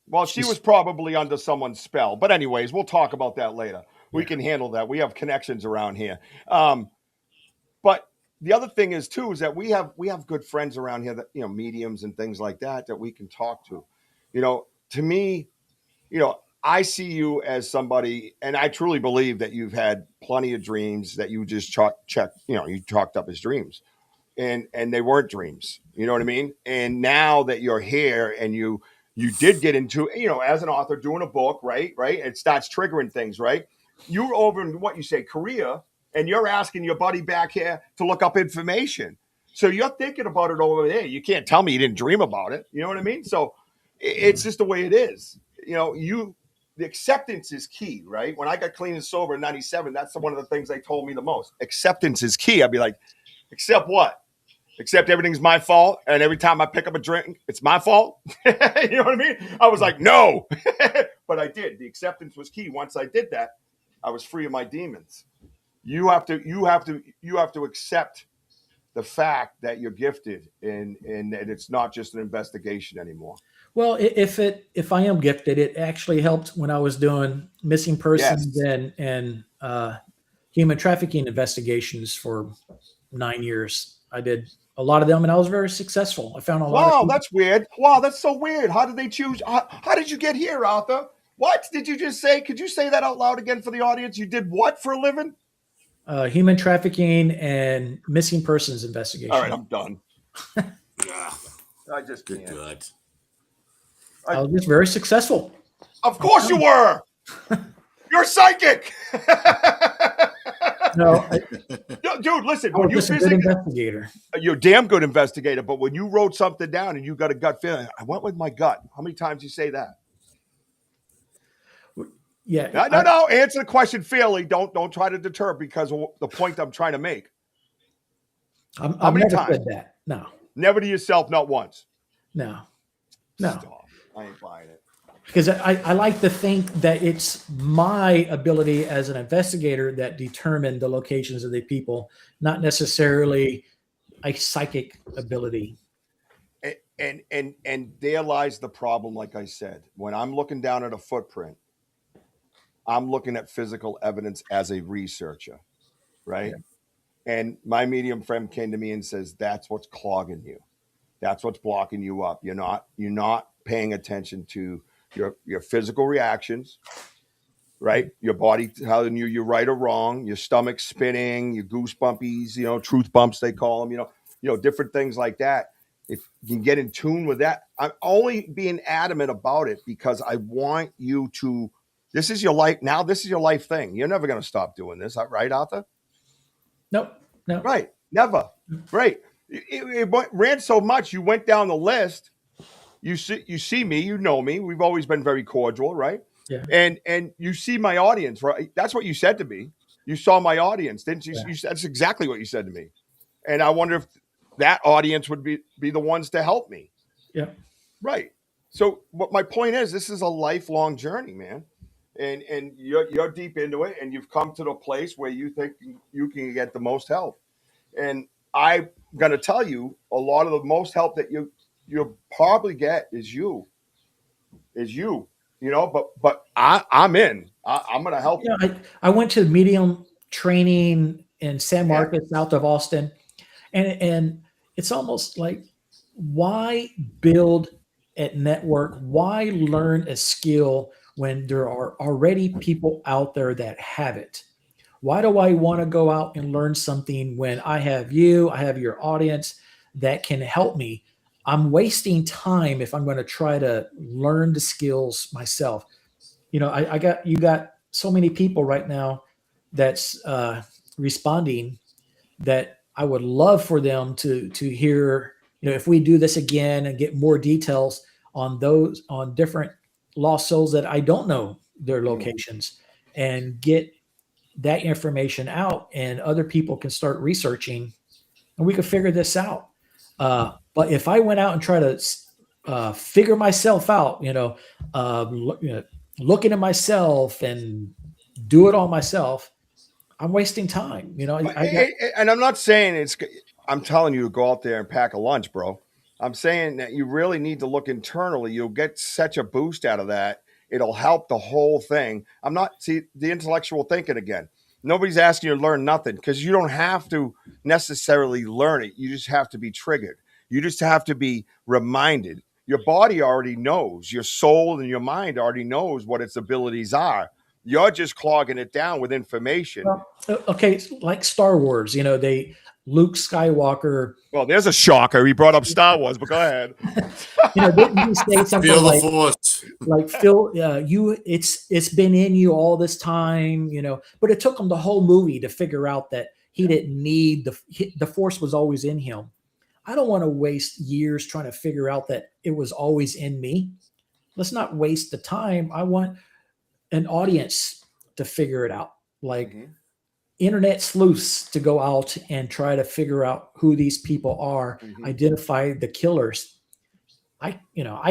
well, she was probably under someone's spell. But anyways, we'll talk about that later. We can handle that. We have connections around here. But the other thing is too is that we have good friends around here that mediums and things like that we can talk to. To me. I see you as somebody, and I truly believe that you've had plenty of dreams that you just you chalked up as dreams, and they weren't dreams. You know what I mean? And now that you're here and you did get into, as an author doing a book, right? It starts triggering things, right? You're over in what you say, Korea, and you're asking your buddy back here to look up information. So you're thinking about it over there. You can't tell me you didn't dream about it. You know what I mean? So it's just the way it is. the acceptance is key, right? When I got clean and sober in 97, that's one of the things they told me the most. Acceptance is key. I'd be like, accept what? Accept everything's my fault, and every time I pick up a drink, it's my fault. You know what I mean? I was like, no. But I did. The acceptance was key. Once I did that, I was free of my demons. You have to accept the fact that you're gifted and that it's not just an investigation anymore. Well, if I am gifted, it actually helped when I was doing missing persons and human trafficking investigations for 9 years. I did a lot of them, and I was very successful. I found a lot. Wow, that's weird. Wow, that's so weird. How did they choose? How did you get here, Arthur? What did you just say? Could you say that out loud again for the audience? You did what for a living? Human trafficking and missing persons investigation. All right, I'm done. Yeah. I just can't. Good. I was just very successful. Of course you were. You're psychic. No, dude, listen. I was just a good investigator. You're a damn good investigator, but when you wrote something down and you got a gut feeling, I went with my gut. How many times you say that? Yeah. No. Answer the question fairly. Don't try to deter because of the point I'm trying to make. How many times said that? No. Never to yourself, not once. No. Stop. I ain't buying it. Because I like to think that it's my ability as an investigator that determined the locations of the people, not necessarily a psychic ability. And there lies the problem, like I said. When I'm looking down at a footprint, I'm looking at physical evidence as a researcher, right? Yeah. And my medium friend came to me and says, that's what's clogging you. That's what's blocking you up. You're not paying attention to your physical reactions, right? Your body telling you you're right or wrong, your stomach spinning, your goosebumpies, truth bumps, they call them, different things like that. If you can get in tune with that, I'm only being adamant about it because I want you to, this is your life. Now, this is your life thing. You're never going to stop doing this. Right, Arthur? No. Right. Never. Right. It ran so much. You went down the list. You see me, you know me. We've always been very cordial, right? Yeah. And you see my audience, right? That's what you said to me. You saw my audience, didn't you? Yeah. That's exactly what you said to me. And I wonder if that audience would be the ones to help me. Yeah. Right. So what my point is, this is a lifelong journey, man. And you're deep into it, and you've come to the place where you think you can get the most help. And I'm gonna tell you, a lot of the most help that you'll probably get is you. But I'm in. I'm gonna help you. I went to medium training in San Marcos, south of Austin, and it's almost like, why build a network? Why learn a skill when there are already people out there that have it? Why do I want to go out and learn something when I have you, I have your audience that can help me? I'm wasting time if I'm going to try to learn the skills myself. You got so many people right now that's responding that I would love for them to hear, if we do this again and get more details on different lost souls that I don't know their locations, and get that information out, and other people can start researching, and we can figure this out. But if I went out and try to figure myself out, looking at myself and do it all myself, I'm wasting time. And I'm not saying I'm telling you to go out there and pack a lunch, bro. I'm saying that you really need to look internally. You'll get such a boost out of that. It'll help the whole thing. The intellectual thinking again. Nobody's asking you to learn nothing, because you don't have to necessarily learn it. You just have to be triggered. You just have to be reminded. Your body already knows. Your soul and your mind already knows what its abilities are. You're just clogging it down with information. Well, okay, like Star Wars, Luke Skywalker. Well, there's a shocker. He brought up Star Wars, but go ahead. Didn't he say something Feel like, the force. Like, Phil, it's been in you all this time, but it took him the whole movie to figure out that he didn't need the force was always in him. I don't want to waste years trying to figure out that it was always in me. Let's not waste the time. I want an audience to figure it out, like internet sleuths to go out and try to figure out who these people are, identify the killers. I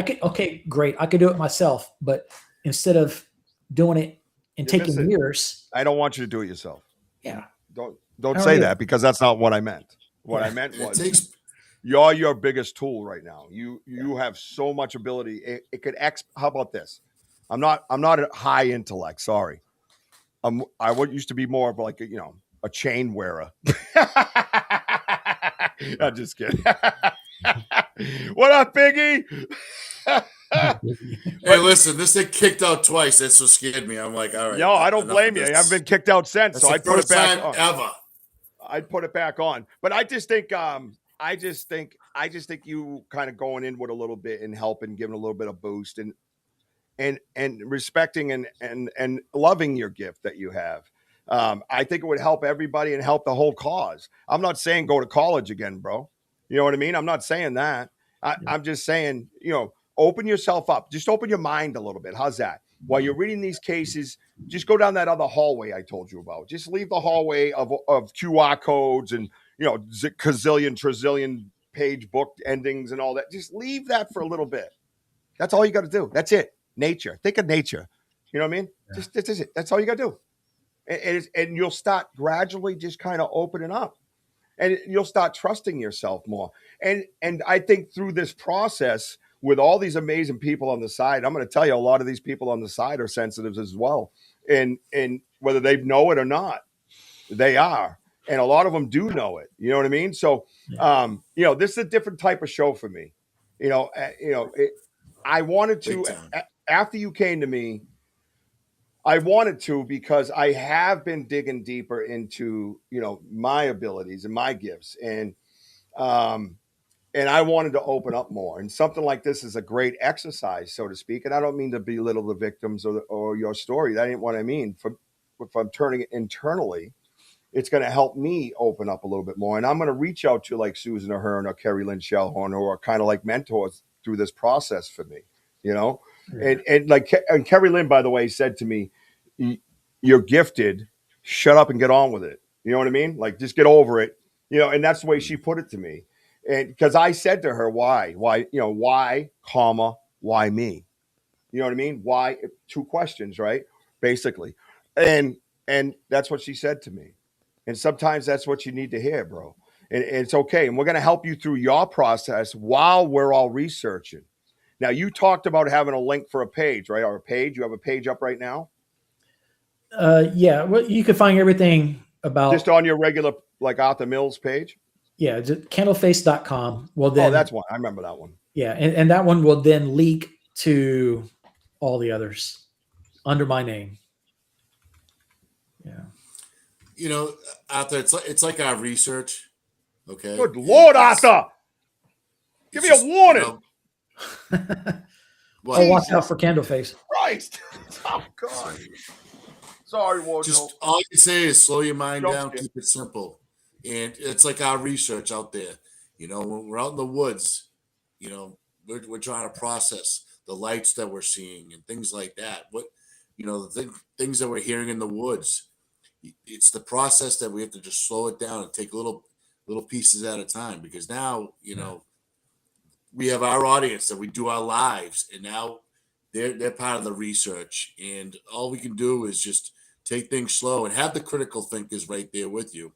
could, okay, great. I could do it myself, but instead of doing it and taking years. I don't want you to do it yourself. Yeah. Don't say that, because that's not what I meant. What I meant was you're your biggest tool right now. You have so much ability. It could how about this? I'm not a high intellect. Sorry. I used to be more of like a chain wearer. I'm just kidding. What up, Biggie? Hey, listen, this thing kicked out twice. That's what scared me. I'm like, all right. No, I don't blame you. I haven't been kicked out since, so I'd put it back on. Ever. I'd put it back on. But I just think you kind of going in with a little bit and helping, giving a little bit of boost and respecting and loving your gift that you have. I think it would help everybody and help the whole cause. I'm not saying go to college again, bro. You know what I mean? I'm not saying that. I'm just saying, open yourself up. Just open your mind a little bit. How's that? While you're reading these cases, just go down that other hallway I told you about. Just leave the hallway of QR codes and, trillion page book endings and all that. Just leave that for a little bit. That's all you got to do. That's it. Nature. Think of nature. You know what I mean? Yeah. Just that's it. That's all you got to do. And you'll start gradually just kind of opening up. And you'll start trusting yourself more. And I think through this process, with all these amazing people on the side, I'm going to tell you, a lot of these people on the side are sensitives as well. And whether they know it or not, they are. And a lot of them do know it. You know what I mean? So, this is a different type of show for me. I wanted to, after you came to me, I wanted to, because I have been digging deeper into, my abilities and my gifts. And I wanted to open up more. And something like this is a great exercise, so to speak. And I don't mean to belittle the victims or your story. That ain't what I mean. If I'm turning it internally, it's going to help me open up a little bit more. And I'm going to reach out to like Susan Ahern or Kerry Lynn Shellhorn, who are kind of like mentors through this process for me, Yeah. And Kerry Lynn, by the way, said to me, "You're gifted. Shut up and get on with it." You know what I mean? Like, just get over it. And that's the way she put it to me. And because I said to her, why, comma, why me? You know what I mean? Why? Two questions, right? Basically. And that's what she said to me. And sometimes that's what you need to hear, bro. And it's okay. And we're going to help you through your process while we're all researching. Now, you talked about having a link for a page, right? Or a page. You have a page up right now? Yeah. Well, you can find everything about. Just on your regular, like, Arthur Mills page? Yeah, candleface.com. Well, then, that's one. I remember that one. Yeah, and that one will then leak to all the others under my name. Yeah. Arthur, it's like our research. Okay. Good Lord, Arthur! Give me a warning. Well, watch out for Candleface. Christ! Oh God! Sorry, Wardle. Just all you can say is slow your mind down, keep it simple. And it's like our research out there. When we're out in the woods, we're trying to process the lights that we're seeing and things like that. The things that we're hearing in the woods. It's the process that we have to just slow it down and take little pieces at a time. Because now, we have our audience that we do our lives, and now they're part of the research. And all we can do is just take things slow and have the critical thinkers right there with you.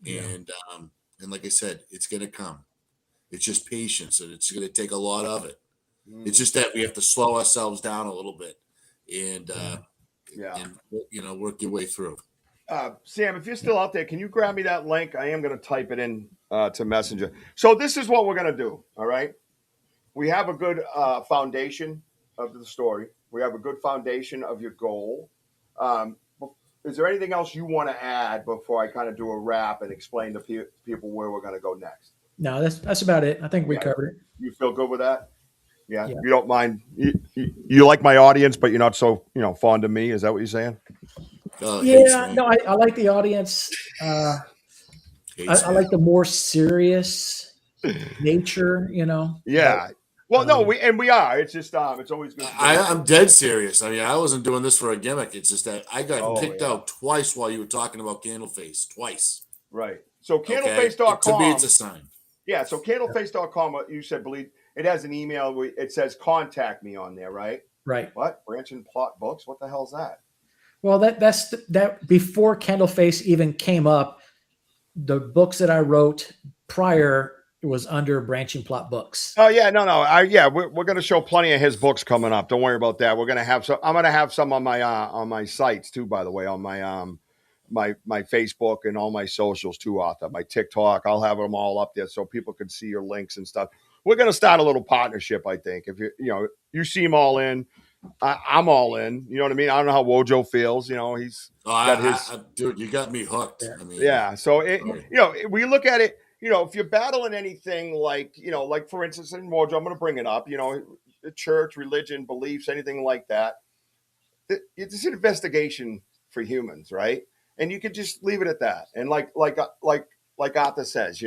And like I said, it's going to come. It's just patience, and it's going to take a lot of it. It's just that we have to slow ourselves down a little bit and work your way through. Sam, if you're still out there, can you grab me that link? I am going to type it in to Messenger. So this is what we're going to do. All right. We have a good foundation of the story. We have a good foundation of your goal. Is there anything else you want to add before I kind of do a wrap and explain to people where we're going to go next? No, that's about it. I think we covered it. You feel good with that? Yeah. You don't mind. You like my audience, but you're not so fond of me. Is that what you're saying? No, I like the audience. I like the more serious nature. Yeah. Well, no, we are. It's just it's always good. I'm dead serious. I mean, I wasn't doing this for a gimmick. It's just that I got kicked out twice while you were talking about Candleface. Twice. Right. So candleface.com. To me, it's a sign. Yeah. So candleface.com. You said believe it has an email. It says contact me on there, right? Right. What? Branch and Plot Books? What the hell's that? Well, that's before Candleface even came up. The books that I wrote prior was under Branch and Plot Books. Oh yeah, no. We're going to show plenty of his books coming up. Don't worry about that. We're going to have some. I'm going to have some on my sites too. By the way, on my my Facebook and all my socials too. Arthur, my TikTok. I'll have them all up there so people can see your links and stuff. We're going to start a little partnership. I think if you seem all in. I'm all in. You know what I mean? I don't know how Wojo feels. He's got his. Dude, you got me hooked. I mean, yeah. So we look at it. If you're battling anything like for instance in Wojo, I'm going to bring it up. The church, religion, beliefs, anything like that. It's an investigation for humans, right? And you could just leave it at that. And like Arthur says,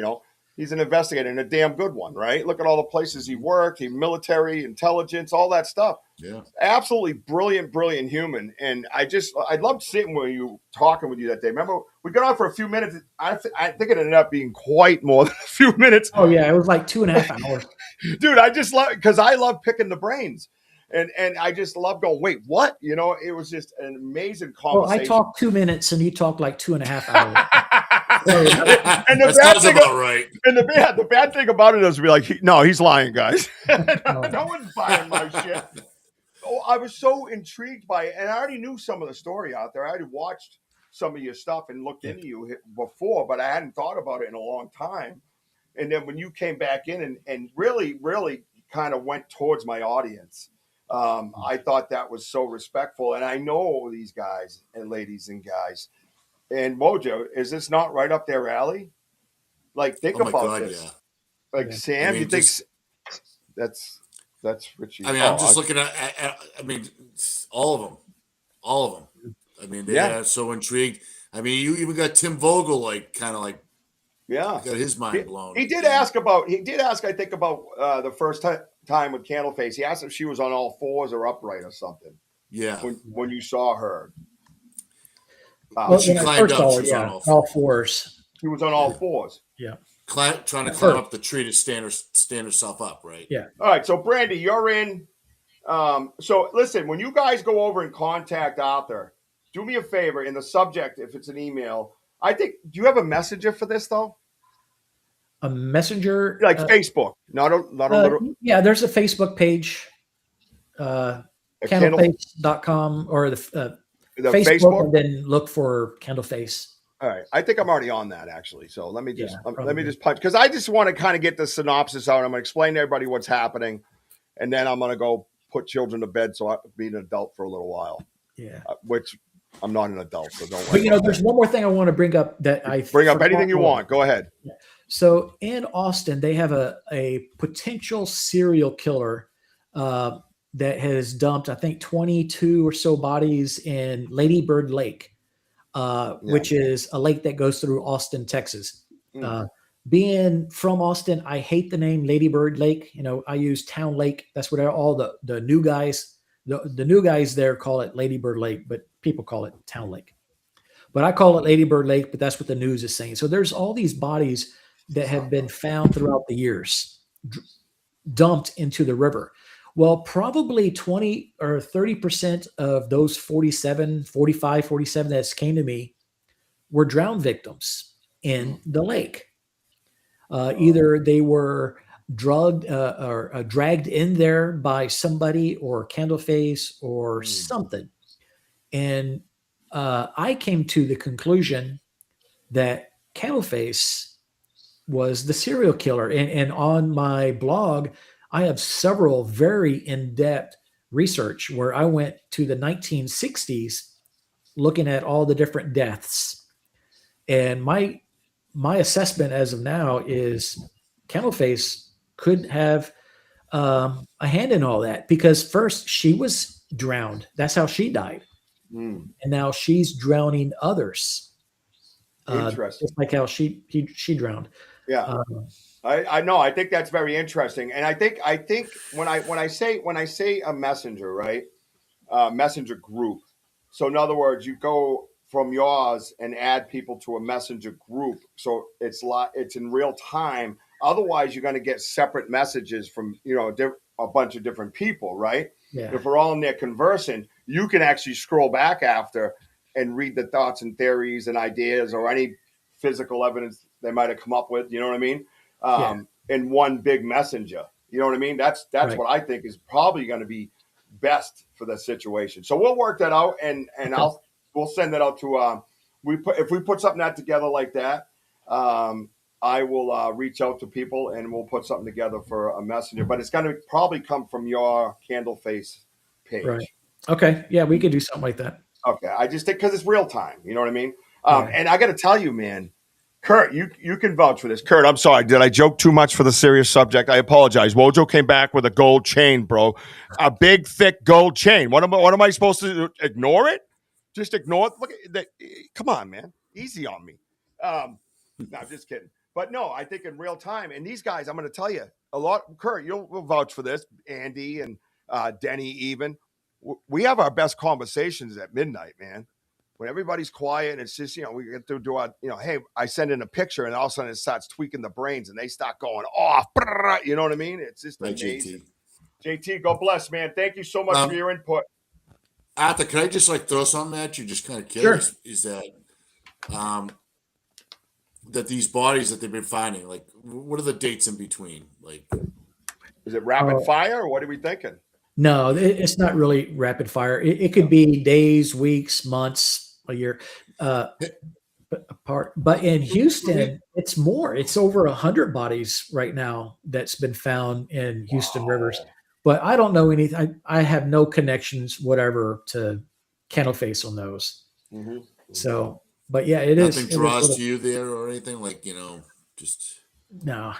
he's an investigator and a damn good one, right? Look at all the places he worked, military, intelligence, all that stuff. Yeah. Absolutely brilliant human. And I loved sitting with you, talking with you that day. Remember, we got on for a few minutes. I think it ended up being quite more than a few minutes. Oh, yeah. It was like 2.5 hours. Dude, I just love, because I love picking the brains. And I just love going, wait, what? It was just an amazing conversation. Well, I talked 2 minutes and you talked like 2.5 hours. And the bad thing about, right. And the bad thing about it is, be like, he's lying, guys. No one's buying my shit. Oh, I was so intrigued by it, and I already knew some of the story out there. I already watched some of your stuff and looked into you before, but I hadn't thought about it in a long time. And then when you came back in and really, really kind of went towards my audience, I thought that was so respectful. And I know these guys and ladies and guys. And Wojo, is this not right up their alley? Like, think about this. Yeah. Like, Sam, you think that's Richie? I mean, I'm just looking at all of them. I mean, they are so intrigued. I mean, you even got Tim Vogel, got his mind blown. He did ask, I think, about the first time with Candleface. He asked if she was on all fours or upright or something. Yeah. When you saw her. She climbed up. She was on all fours. She was on all fours. Yeah. Trying to climb up the tree to stand herself up, right? Yeah. All right. So, Brandy, you're in. So, listen, when you guys go over and contact Arthur, do me a favor in the subject, if it's an email. I think, do you have a messenger for this, though? A messenger? Like Facebook. Not a little. Yeah, there's a Facebook page. Candleface.com or the Facebook, and then look for Candleface. All right. I think I'm already on that, actually. So let me just punch, because I just want to kind of get the synopsis out. I'm going to explain to everybody what's happening, and then I'm going to go put children to bed so I can be an adult for a little while. Yeah. Which I'm not an adult, so don't worry. But, there's one more thing I want to bring up that I bring up anything you want. Go ahead. Yeah. So in Austin, they have a potential serial killer that has dumped, I think, 22 or so bodies in Lady Bird Lake. Which is a lake that goes through Austin, Texas. Being from Austin, I hate the name Lady Bird Lake. I use Town Lake. That's what all the new guys, the new guys there call it Lady Bird Lake, but people call it Town Lake. But I call it Lady Bird Lake, but that's what the news is saying. So there's all these bodies that have been found throughout the years, dumped into the river. Well, probably 20 or 30% of those 45, 47 that came to me were drowned victims in the lake. Either they were drugged or dragged in there by somebody or Candleface or something. And I came to the conclusion that Candleface was the serial killer. And on my blog, I have several very in-depth research where I went to the 1960s looking at all the different deaths. And my assessment as of now is Candleface could have a hand in all that, because first she was drowned. That's how she died. And now she's drowning others. Interesting. Just like how she drowned. Yeah. I know. I think that's very interesting, and I think when I say a messenger, right? Messenger group. So in other words, you go from yours and add people to a messenger group. So it's in real time. Otherwise, you're going to get separate messages from a bunch of different people, right? Yeah. If we're all in there conversing, you can actually scroll back after and read the thoughts and theories and ideas or any physical evidence they might have come up with. You know what I mean? In one big messenger. You know what I mean? That's Right. what I think is probably going to be best for the situation. So we'll work that out, and we'll send that out to if we put something that together like that. I will reach out to people and we'll put something together for a messenger. But it's going to probably come from your Candleface page. Right. Okay. Yeah, we could do something like that. Okay. I just think because it's real time. You know what I mean? And I got to tell you, man, Kurt, you can vouch for this. Kurt, I'm sorry. Did I joke too much for the serious subject? I apologize. Wojo came back with a gold chain, bro. A big, thick gold chain. What am I supposed to do? Ignore it? Just ignore it? Look at that. Come on, man. Easy on me. No, I'm just kidding. But no, I think in real time. And these guys, I'm going to tell you a lot. Kurt, you'll vouch for this. Andy and Denny even. We have our best conversations at midnight, man. When everybody's quiet and it's just, we get to do our, hey, I send in a picture and all of a sudden it starts tweaking the brains and they start going off. You know what I mean? It's just amazing. JT, God bless, man. Thank you so much for your input. Arthur, can I just throw something at you? Just kind of curious. Sure. Is that that these bodies that they've been finding, what are the dates in between? Is it rapid fire or what are we thinking? No, it's not really rapid fire. It could be days, weeks, months, a year apart. But in Houston, it's more. It's over 100 bodies right now that's been found in Houston rivers. But I don't know anything. I have no connections, whatever, to Candleface on those. Mm-hmm. So, but yeah, it Nothing draws to you there or anything just no.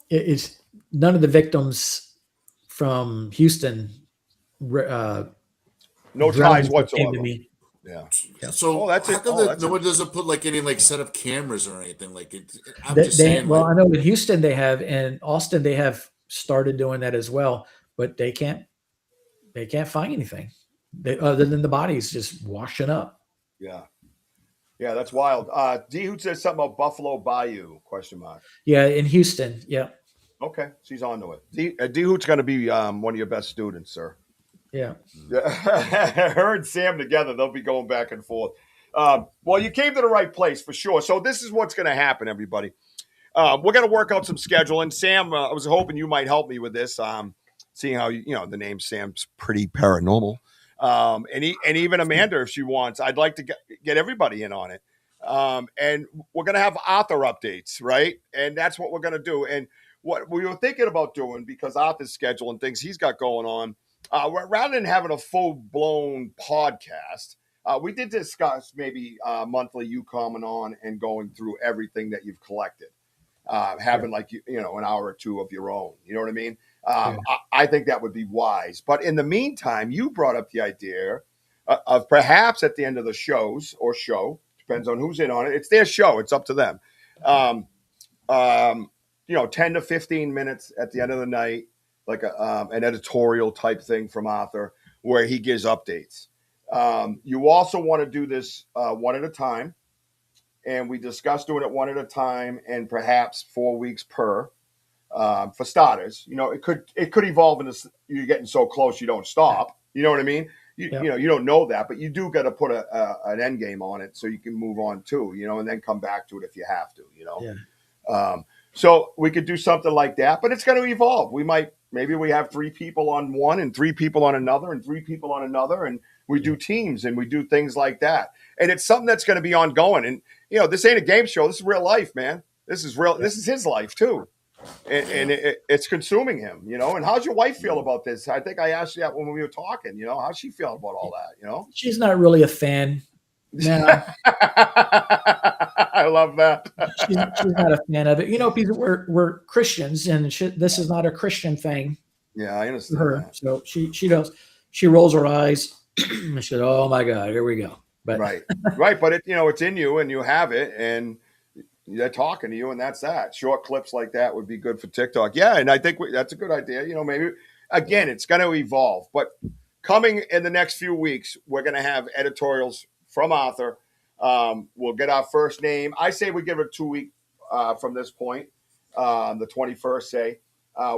It's none of the victims from Houston. No ties whatsoever. Yeah. So that's how come no one doesn't put any set of cameras or anything? I'm just saying. Well, I know in Houston they have, and Austin they have started doing that as well, but they can't find anything other than the bodies just washing up. Yeah, that's wild. D Hoot says something about Buffalo Bayou ? Yeah, in Houston. Yeah. Okay, she's on to it. D Hoot's going to be one of your best students, sir. Yeah. Her and Sam together, they'll be going back and forth. Well, you came to the right place for sure. So this is what's going to happen, everybody. We're going to work out some scheduling. Sam, I was hoping you might help me with this, seeing how, the name Sam's pretty paranormal. And even Amanda, if she wants, I'd like to get everybody in on it. And we're going to have author updates, right? And that's what we're going to do. And what we were thinking about doing, because Arthur's schedule and things he's got going on, rather than having a full-blown podcast, we did discuss maybe monthly you coming on and going through everything that you've collected, having an hour or two of your own. You know what I mean? I think that would be wise. But in the meantime, you brought up the idea of perhaps at the end of the show, depends on who's in on it. It's their show. It's up to them. 10 to 15 minutes at the end of the night, like an editorial type thing from Arthur where he gives updates. You also want to do this one at a time. And we discussed doing it one at a time and perhaps 4 weeks per. For starters, it could evolve into you're getting so close you don't stop. You know what I mean? You don't know that, but you do got to put an end game on it so you can move on too. And then come back to it if you have to. Yeah. So we could do something like that, but it's going to evolve. Maybe we have 3 people on one and 3 people on another and 3 people on another, and we do teams and we do things like that. And it's something that's going to be ongoing. And this ain't a game show. This is real life, man. This is real. This is his life too. And it's consuming him, And how's your wife feel about this? I think I asked you that when we were talking, How's she feel about all that, She's not really a fan. No. I love that. she's not a fan of it. Because we're Christians and this is not a Christian thing. Yeah, I understand her. That. So she rolls her eyes. She said, "Oh my God, here we go." But right. But it's in you and you have it, and they're talking to you, and that's that. Short clips like that would be good for TikTok. Yeah, and I think that's a good idea. Maybe again, it's going to evolve, but coming in the next few weeks, we're going to have editorials from Arthur. We'll get our first name. I say we give it 2 weeks from this point, the 21st. Say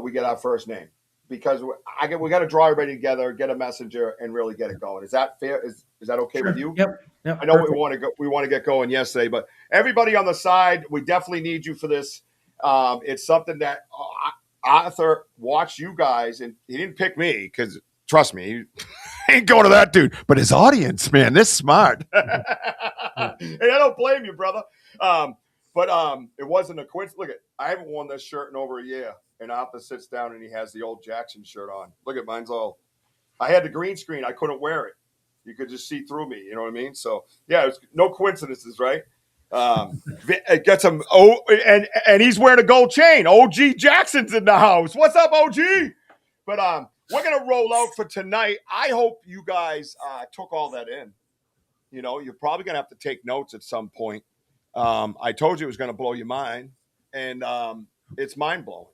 we get our first name because we got to draw everybody together, get a messenger, and really get it going. Is that fair? Is that okay with you? Yep. I know we want to go. We want to get going yesterday, but everybody on the side, we definitely need you for this. It's something that Arthur watched you guys, and he didn't pick me because trust me, he ain't going to that dude. But his audience, man, this smart. And I don't blame you, brother. But it wasn't a coincidence. Look I haven't worn this shirt in over a year, and Arthur sits down and he has the old Jackson shirt on. Look at mine's all. I had the green screen. I couldn't wear it. You could just see through me. You know what I mean? So, yeah, it's no coincidences, right? It got some and he's wearing a gold chain. OG Jackson's in the house. What's up, OG? But we're going to roll out for tonight. I hope you guys took all that in. You're probably going to have to take notes at some point. I told you it was going to blow your mind, and it's mind-blowing,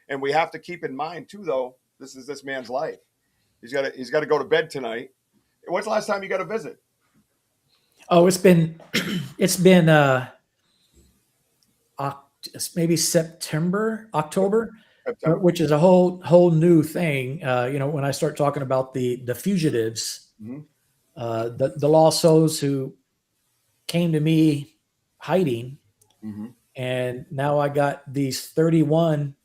And we have to keep in mind, too, though, this is this man's life. He's got to go to bed tonight. When's the last time you got a visit? Oh, it's been maybe October, which is a whole new thing. When I start talking about the fugitives, the lost souls who came to me hiding, and now I got these 31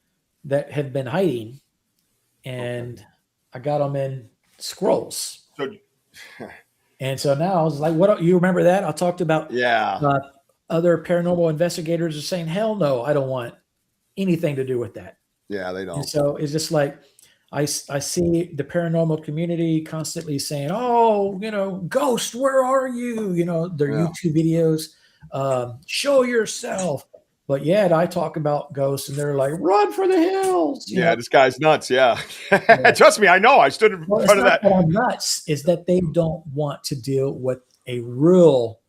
that have been hiding, and I got them in scrolls. And so now I was like, "What? You remember that?" I talked about other paranormal investigators are saying, "Hell no, I don't want anything to do with that." Yeah, they don't. And so it's just like I see the paranormal community constantly saying, "Oh, ghost, where are you?" Their YouTube videos, show yourself. But yet I talk about ghosts and they're like, run for the hills. This guy's nuts. Yeah. Trust me, I know. I stood in front of that. What I'm nuts is that they don't want to deal with a real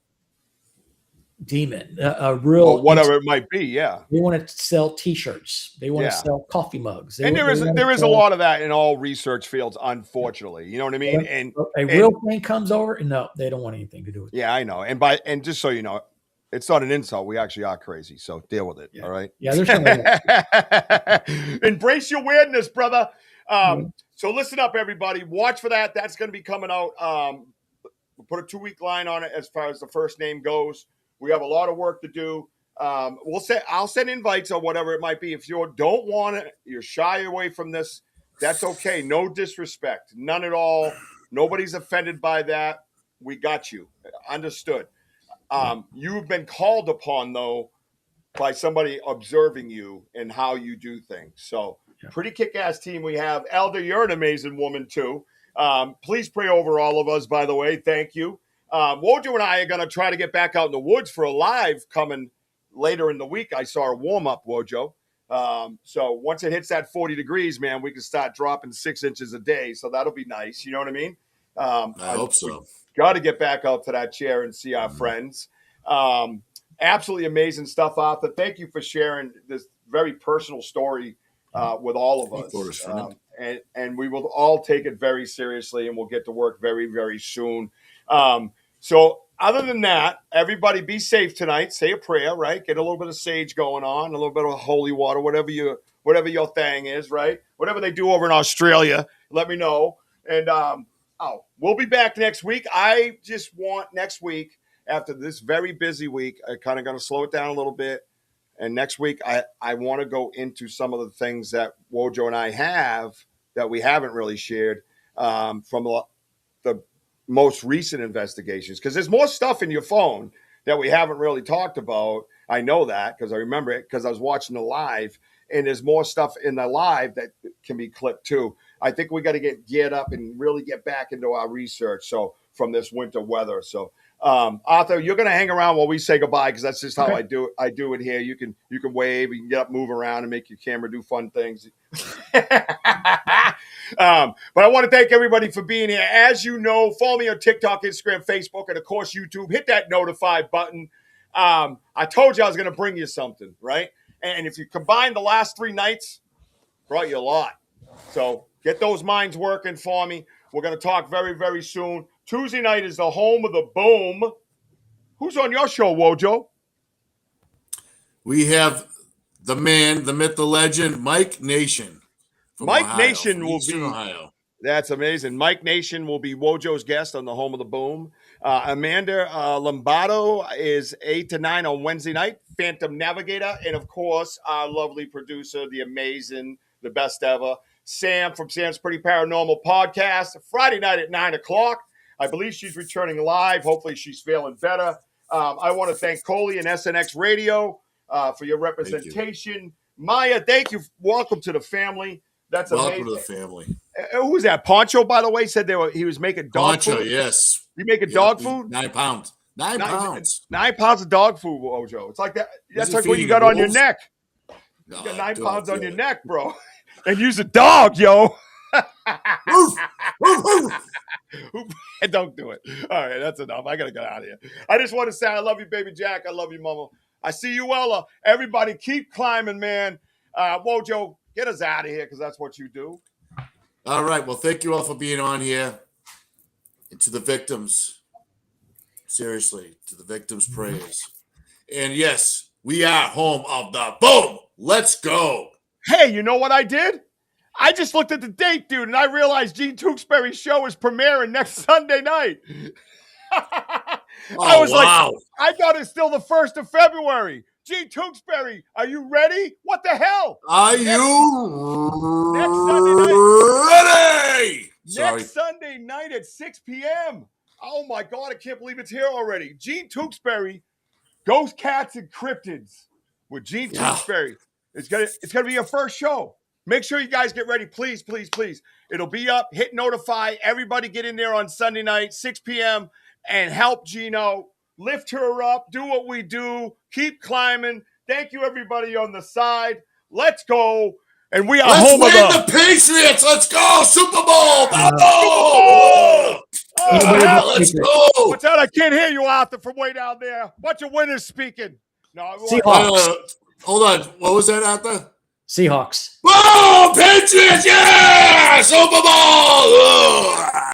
demon, a real whatever it might be. Yeah. They want to sell T-shirts. They want to sell coffee mugs. There is a lot of that in all research fields, unfortunately. You know what I mean? And a real thing comes over. No, they don't want anything to do with it. Yeah, I know. And just so you know, it's not an insult. We actually are crazy. So deal with it. Yeah. All right. Yeah. There's something. Embrace your weirdness, brother. So listen up, everybody. Watch for that. That's going to be coming out. We'll put a 2-week line on it as far as the first name goes. We have a lot of work to do. I'll send invites or whatever it might be. If you don't want it, you're shy away from this, that's okay. No disrespect. None at all. Nobody's offended by that. We got you. Understood. You've been called upon, though, by somebody observing you and how you do things. So pretty kick-ass team we have. Elder, you're an amazing woman, too. Please pray over all of us, by the way. Thank you. Wojo and I are going to try to get back out in the woods for a live coming later in the week. I saw a warm-up, Wojo. So once it hits that 40 degrees, man, we can start dropping 6 inches a day. So that'll be nice. You know what I mean? I hope so. Got to get back out to that chair and see our friends. Absolutely amazing stuff, Arthur. Thank you for sharing this very personal story with all of us. And we will all take it very seriously, and we'll get to work very, very soon. So other than that, everybody be safe tonight. Say a prayer, right? Get a little bit of sage going on, a little bit of holy water, whatever your thing is, right? Whatever they do over in Australia, let me know. And we'll be back next week. I just want next week, after this very busy week, I kind of going to slow it down a little bit. And next week, I want to go into some of the things that Wojo and I have that we haven't really shared from the most recent investigations. Because there's more stuff in your phone that we haven't really talked about. I know that because I remember it because I was watching the live. And there's more stuff in the live that can be clipped too. I think we got to get geared up and really get back into our research. So from this winter weather. So Arthur, you're going to hang around while we say goodbye because that's just how I do it. I do it here. You can wave, you can get up, move around, and make your camera do fun things. But I want to thank everybody for being here. As you know, follow me on TikTok, Instagram, Facebook, and of course YouTube. Hit that notify button. I told you I was going to bring you something, right? And if you combine the last 3 nights, brought you a lot. So get those minds working for me. We're going to talk very, very soon. Tuesday night is the home of the boom. Who's on your show, Wojo? We have the man, the myth, the legend, Mike Nation. Mike Ohio, Nation will Eastern be. Ohio. That's amazing. Mike Nation will be Wojo's guest on the home of the boom. Amanda Lombardo is 8 to 9 on Wednesday night. Phantom Navigator. And, of course, our lovely producer, the amazing, the best ever, Sam from Sam's Pretty Paranormal Podcast. Friday night at 9 o'clock. I believe she's returning live. Hopefully she's feeling better. I want to thank Coley and SNX Radio for your representation. Maya, thank you. Welcome to the family. That's amazing. Welcome to the family. Who was that? Poncho, by the way, said he was making dog Poncho, food. yes. You making dog food? 9 pounds. 9 pounds. 9 pounds of dog food, Ojo. It's like that. That's like what you got on your neck. You got 9 pounds on your neck, bro. And use a dog, yo. Don't do it. All right, that's enough. I gotta get out of here. I just want to say I love you, baby Jack. I love you, mama. I see you, Ella. Everybody keep climbing, man. Wojo, get us out of here because that's what you do. All right. Well, thank you all for being on here. And to the victims, seriously, to the victims' prayers. And yes, we are home of the boom. Let's go. Hey, you know what I did? I just looked at the date, dude, and I realized Gene Tewksbury's show is premiering next Sunday night. I was like, I thought it's still the 1st of February. Gene Tewksbury, are you ready? What the hell? Are you ready? Next Sunday night at 6 p.m. Oh, my God, I can't believe it's here already. Gene Tewksbury, Ghost Cats and Cryptids with Gene Tewksbury. It's gonna be your first show. Make sure you guys get ready, please, please, please. It'll be up. Hit notify. Everybody get in there on Sunday night, 6 p.m. and help Gino. Lift her up. Do what we do. Keep climbing. Thank you, everybody on the side. Let's go. And we are home of the Patriots. Let's go. Super Bowl. Let's go. What's that? I can't hear you, Arthur, from way down there. Bunch of winners speaking. No, hold on. What was that, Arthur? Seahawks. Whoa, Patriots! Yeah! Super Bowl!